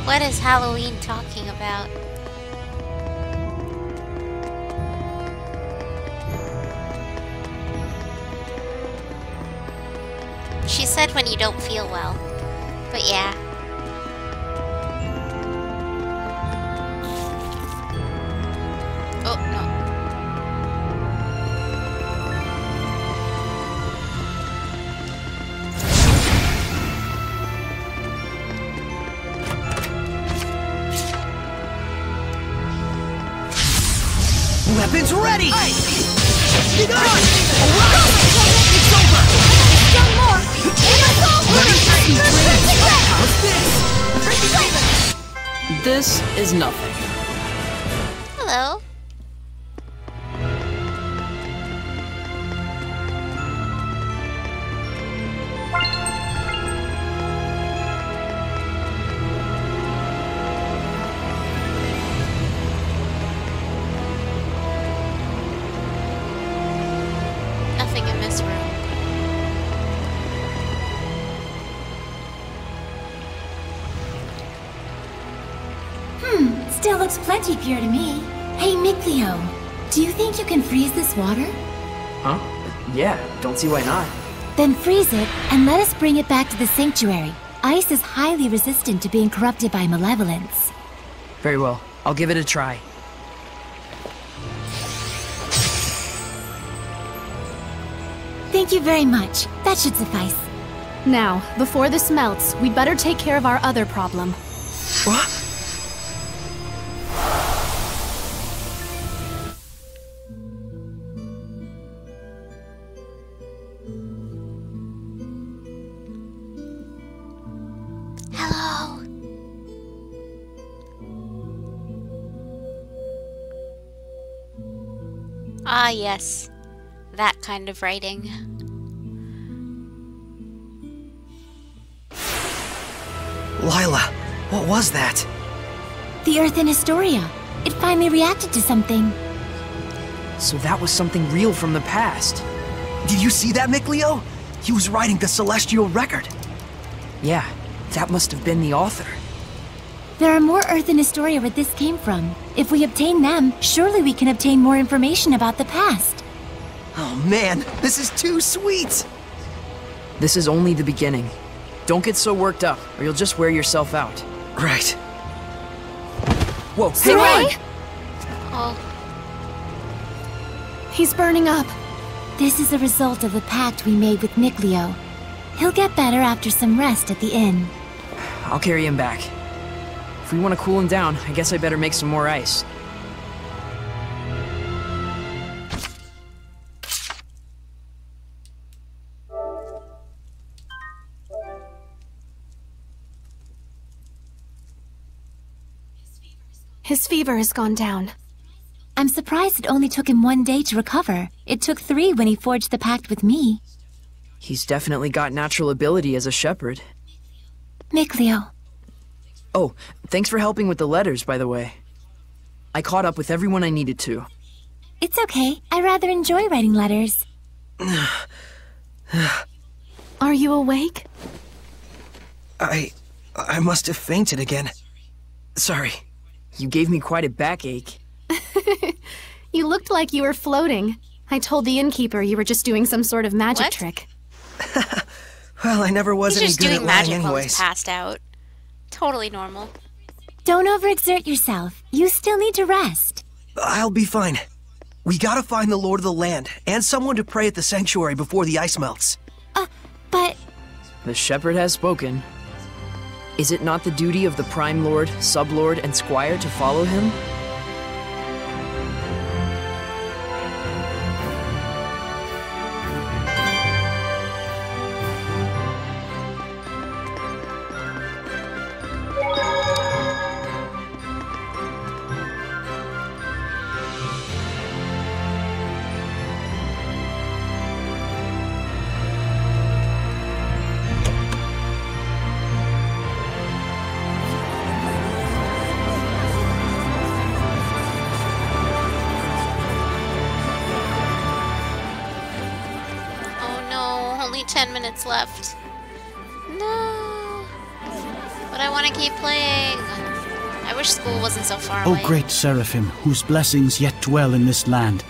What is Halloween talking about? She said when you don't feel well. But yeah. Oh, no. Weapons ready! Get on! It's over! Still more! This is nothing. Hello. Nothing in this room. Still looks plenty pure to me. Hey, Miklio, do you think you can freeze this water? Huh? Yeah, don't see why not. Then freeze it, and let us bring it back to the sanctuary. Ice is highly resistant to being corrupted by malevolence. Very well. I'll give it a try. Thank you very much. That should suffice. Now, before this melts, we'd better take care of our other problem. What? Hello. Ah, yes. That kind of writing. Lila, what was that? The Earth in Astoria. It finally reacted to something. So that was something real from the past. Did you see that, Miklio? He was writing the celestial record. Yeah, that must have been the author. There are more Earth in Astoria where this came from. If we obtain them, surely we can obtain more information about the past. Oh man, this is too sweet! This is only the beginning. Don't get so worked up, or you'll just wear yourself out. Right. Whoa, hang on! Oh. He's burning up. This is a result of the pact we made with Miklio. He'll get better after some rest at the inn. I'll carry him back. If we want to cool him down, I guess I better make some more ice. His fever has gone down. I'm surprised it only took him 1 day to recover. It took 3 when he forged the pact with me. He's definitely got natural ability as a shepherd. Mikleo. Oh, thanks for helping with the letters, by the way. I caught up with everyone I needed to. It's okay. I rather enjoy writing letters. Are you awake? I must have fainted again. Sorry. You gave me quite a backache. You looked like you were floating. I told the innkeeper you were just doing some sort of magic trick. Well, I never was any He's just good doing at lying magic while he's anyways. passed out. Totally normal. Don't overexert yourself. You still need to rest. I'll be fine. We gotta find the Lord of the Land, and someone to pray at the sanctuary before the ice melts. But... The shepherd has spoken. Is it not the duty of the Prime Lord, Sublord, and Squire to follow him? Oh no, only 10 minutes left. No. But I want to keep playing. I wish school wasn't so far away. O great Seraphim, whose blessings yet dwell in this land,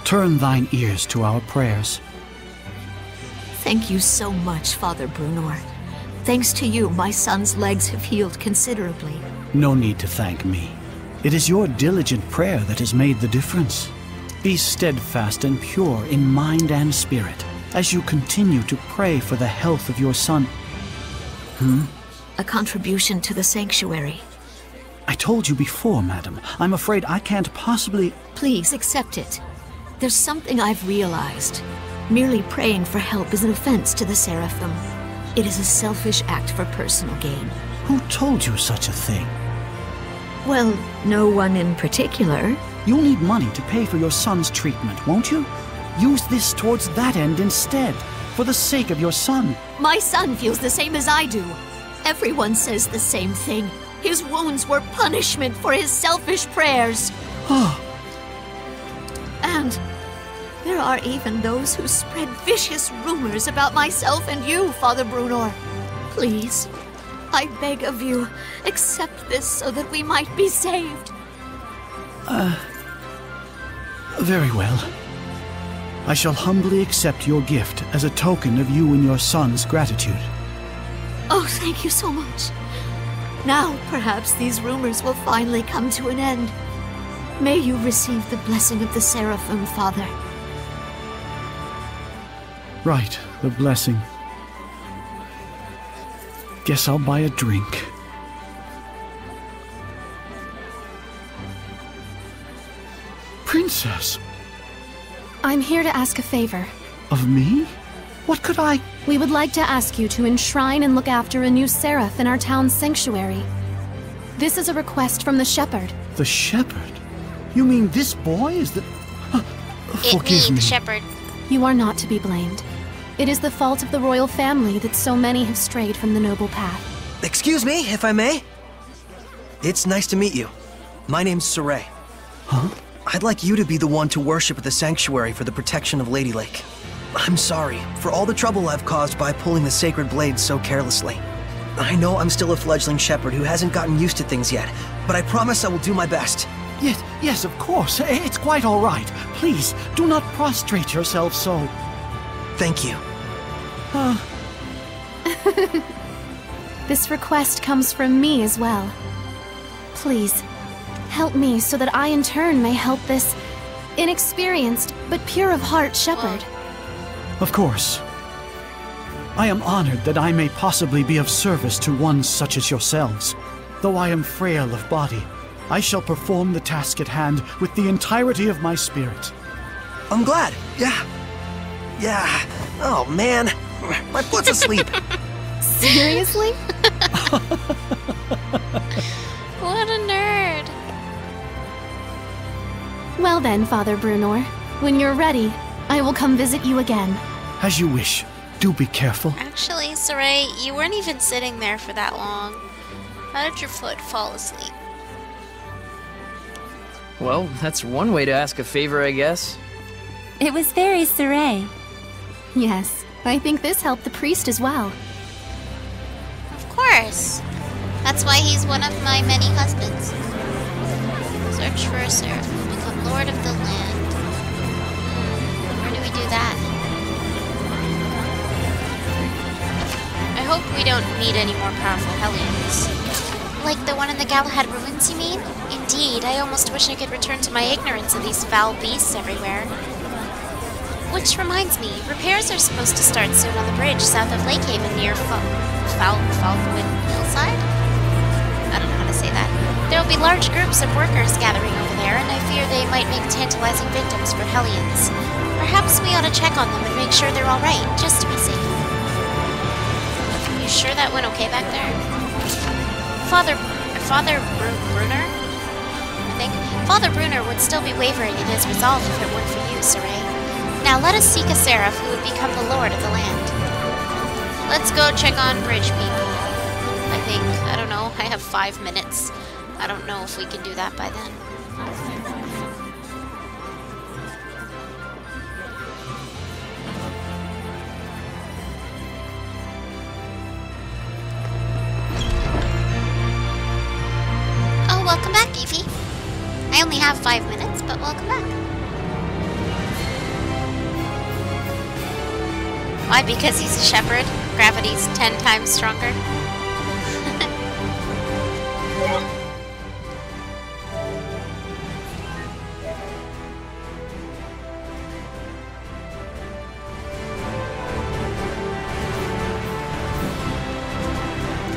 turn thine ears to our prayers. Thank you so much, Father Brunor. Thanks to you, my son's legs have healed considerably. No need to thank me. It is your diligent prayer that has made the difference. Be steadfast and pure in mind and spirit as you continue to pray for the health of your son. A contribution to the sanctuary. I told you before, madam. I'm afraid I can't possibly... Please accept it. There's something I've realized. Merely praying for help is an offense to the Seraphim. It is a selfish act for personal gain. Who told you such a thing? Well, no one in particular. You'll need money to pay for your son's treatment, won't you? Use this towards that end instead, for the sake of your son. My son feels the same as I do. Everyone says the same thing. His wounds were punishment for his selfish prayers. And there are even those who spread vicious rumors about myself and you, Father Brunor. Please, I beg of you, accept this so that we might be saved. Very well. I shall humbly accept your gift as a token of you and your son's gratitude. Oh, thank you so much. Now, perhaps these rumors will finally come to an end. May you receive the blessing of the Seraphim, Father. Right, the blessing. Guess I'll buy a drink. Princess! I'm here to ask a favor. Of me? What could I... We would like to ask you to enshrine and look after a new seraph in our town's sanctuary. This is a request from the shepherd. The shepherd? You mean this boy is the... Forgive me. The shepherd. You are not to be blamed. It is the fault of the royal family that so many have strayed from the noble path. Excuse me, if I may? It's nice to meet you. My name's Saray. Huh? I'd like you to be the one to worship at the sanctuary for the protection of Lady Lake. I'm sorry for all the trouble I've caused by pulling the sacred blades so carelessly. I know I'm still a fledgling shepherd who hasn't gotten used to things yet, but I promise I will do my best. Yes, of course. It's quite all right. Please, do not prostrate yourself so. Thank you. This request comes from me as well. Please, help me so that I in turn may help this inexperienced but pure of heart shepherd. Of course. I am honored that I may possibly be of service to one such as yourselves. Though I am frail of body, I shall perform the task at hand with the entirety of my spirit. I'm glad. Yeah. Oh, man. My foot's asleep. Seriously? What a nerd. Well then, Father Brunor, when you're ready, I will come visit you again. As you wish. Do be careful. Actually, Saray, you weren't even sitting there for that long. How did your foot fall asleep? Well, that's one way to ask a favor, I guess. It was very Saray. Yes, I think this helped the priest as well. Of course. That's why he's one of my many husbands. Search for a seraph. Become lord of the land. Where do we do that? I hope we don't need any more powerful Hellions. Like the one in the Galahad ruins, you mean? Indeed, I almost wish I could return to my ignorance of these foul beasts everywhere. Which reminds me, repairs are supposed to start soon on the bridge south of Lake Haven near Falkwood Hillside? I don't know how to say that. There will be large groups of workers gathering over there, and I fear they might make tantalizing victims for Hellions. Perhaps we ought to check on them and make sure they're alright, just to be safe. You sure that went okay back there? Father Brunner? I think. Father Brunner would still be wavering in his resolve if it weren't for you, Saray. Now let us seek a seraph who would become the lord of the land. Let's go check on bridge people. I think, I don't know, I have 5 minutes. I don't know if we can do that by then. Oh, welcome back, Evie. I only have 5 minutes, but welcome back. Why? Because he's a shepherd? Gravity's 10 times stronger?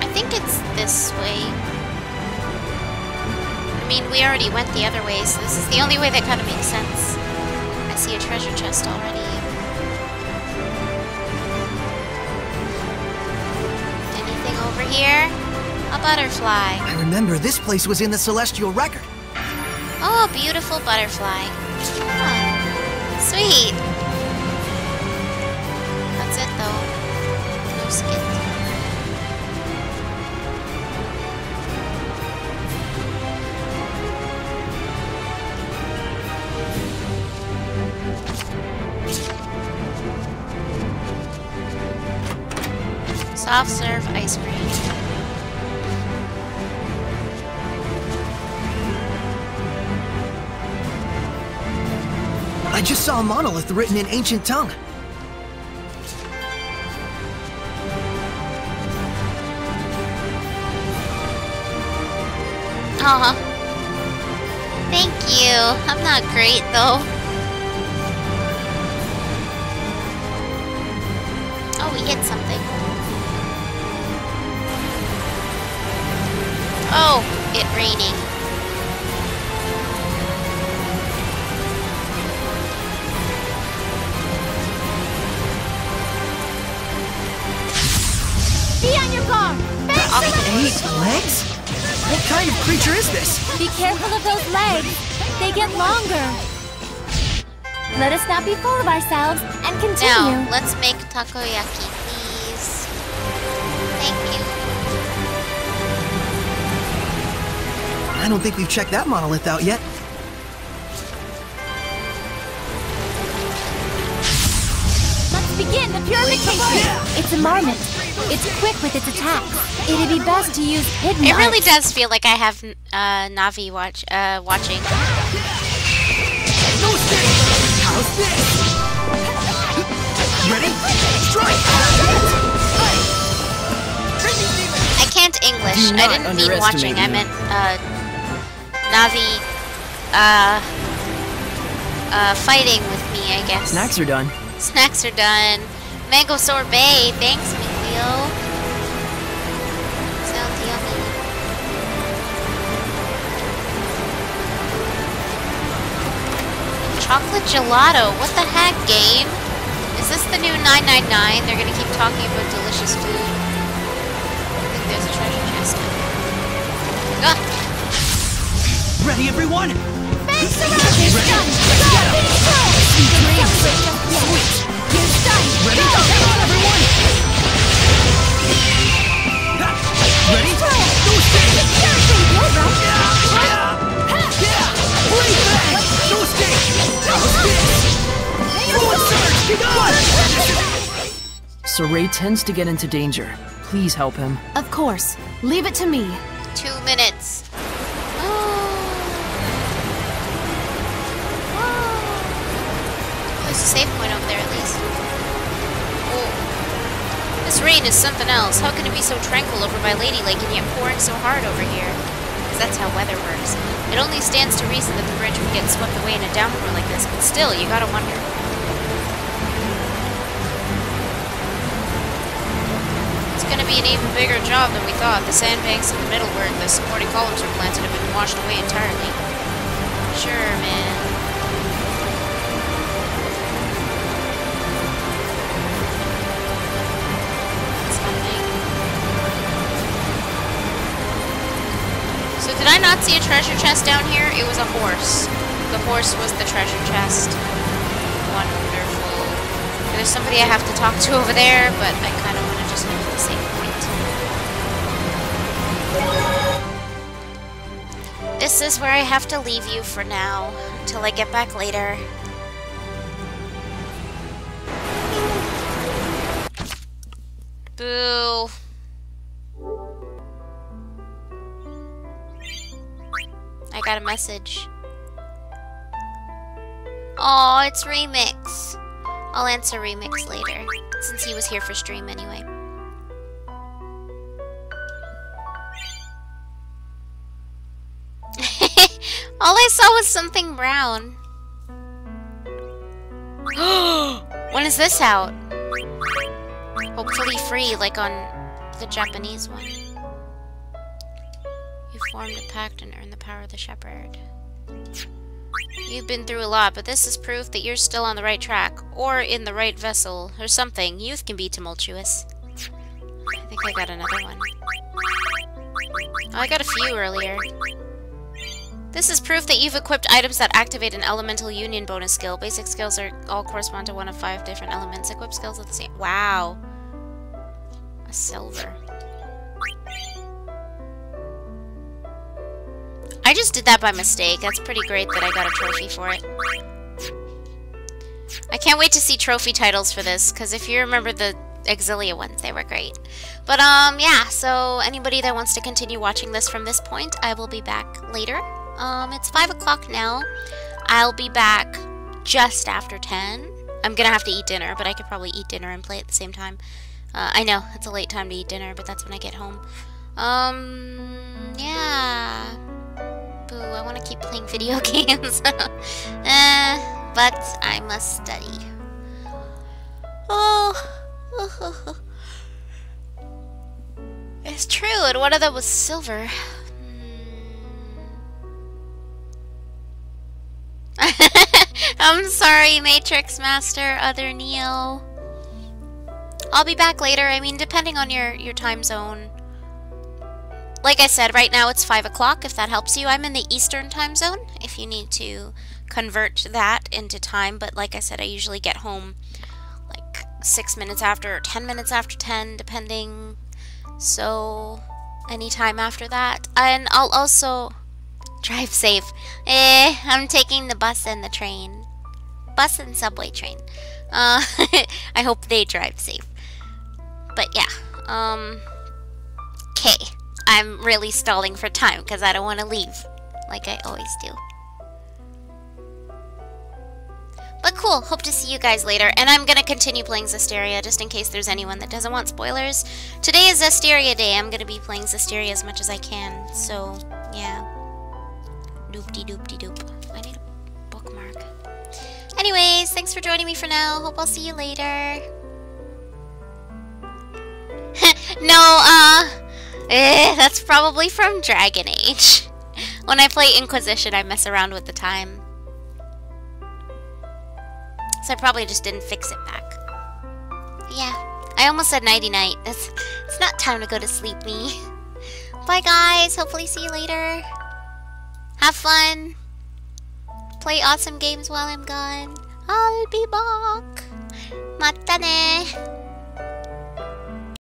I think it's this way. I mean, we already went the other way, so this is the only way that kind of makes sense. I see a treasure chest already. Over here, a butterfly. I remember this place was in the Celestial Record. Oh, a beautiful butterfly. Oh, sweet. That's it, though. No skit. Soft serve ice cream. I just saw a monolith written in ancient tongue. Aw. Thank you. I'm not great, though. Oh, we hit something. Oh, it raining. Be on your guard! 8 legs? What kind of creature is this? Be careful of those legs. They get longer. Let us not be full of ourselves and continue. Now, let's make takoyaki, please. Thank you. I don't think we've checked that monolith out yet. Let's begin the purification. It's a marmot. It's quick with its attacks. It'd be best to use hidden It really arts. does feel like I have Navi watching. How's this? Ready? Strike! I can't English. I didn't mean watching. I meant Navi fighting with me, I guess. Snacks are done. Snacks are done. Mango sorbet. Thanks, Mikleo. Sounds yummy. Chocolate gelato. What the heck, game? Is this the new 999? They're gonna keep talking about delicious food. I think there's a treasure chest. Ah! Ready, everyone? Saray tends to get into danger. Please help him. Of course. Leave it to me. 2 minutes. There's a save point over there at least. Oh. This rain is something else. How can it be so tranquil over by Lady Lake and yet pouring so hard over here? Because that's how weather works. It only stands to reason that the bridge would get swept away in a downpour like this, but still, you gotta wonder. It's gonna be an even bigger job than we thought. The sandbanks in the middle where the supporting columns are planted have been washed away entirely. Sure, man. So did I not see a treasure chest down here? It was a horse. The horse was the treasure chest. Wonderful. There's somebody I have to talk to over there, but I kind of want to just move to the same point. This is where I have to leave you for now, until I get back later. Boo. I got a message. Oh, it's Remix. I'll answer Remix later, since he was here for stream anyway. All I saw was something brown. When is this out? Hopefully free, like on the Japanese one. You formed a pact and earned the power of the shepherd. You've been through a lot, but this is proof that you're still on the right track, or in the right vessel, or something. Youth can be tumultuous. I think I got another one. Oh, I got a few earlier. This is proof that you've equipped items that activate an elemental union bonus skill. Basic skills are all correspond to one of 5 different elements. Equip skills at the same. Wow. A silver. I just did that by mistake. That's pretty great that I got a trophy for it. I can't wait to see trophy titles for this, because if you remember the Exilia ones, they were great. But, yeah, so anybody that wants to continue watching this from this point, I will be back later. It's 5 o'clock now. I'll be back just after 10. I'm gonna have to eat dinner, but I could probably eat dinner and play at the same time. I know, it's a late time to eat dinner, but that's when I get home. Yeah. Boo, I want to keep playing video games. But I must study. Oh. It's true, and one of them was silver. I'm sorry, Matrix Master, other Neo. I'll be back later. I mean, depending on your time zone. Like I said, right now it's 5 o'clock, if that helps you. I'm in the Eastern time zone, if you need to convert that into time. But like I said, I usually get home like 6 minutes after or 10 minutes after 10, depending. So, anytime after that. And I'll also drive safe. I'm taking the bus and the train. Bus and subway train. I hope they drive safe. But yeah. Okay. I'm really stalling for time because I don't want to leave, like I always do. But cool, hope to see you guys later, and I'm gonna continue playing Zestiria just in case there's anyone that doesn't want spoilers. Today is Zestiria Day. I'm gonna be playing Zestiria as much as I can, so yeah. Doop-de-doop-de-doop. I need a bookmark. Anyways, thanks for joining me for now. Hope I'll see you later. No, that's probably from Dragon Age. When I play Inquisition, I mess around with the time. So I probably just didn't fix it back. Yeah, I almost said nighty-night. It's not time to go to sleep, me. Bye, guys. Hopefully see you later. Have fun. play awesome games while I'm gone. I'll be back. Mata ne.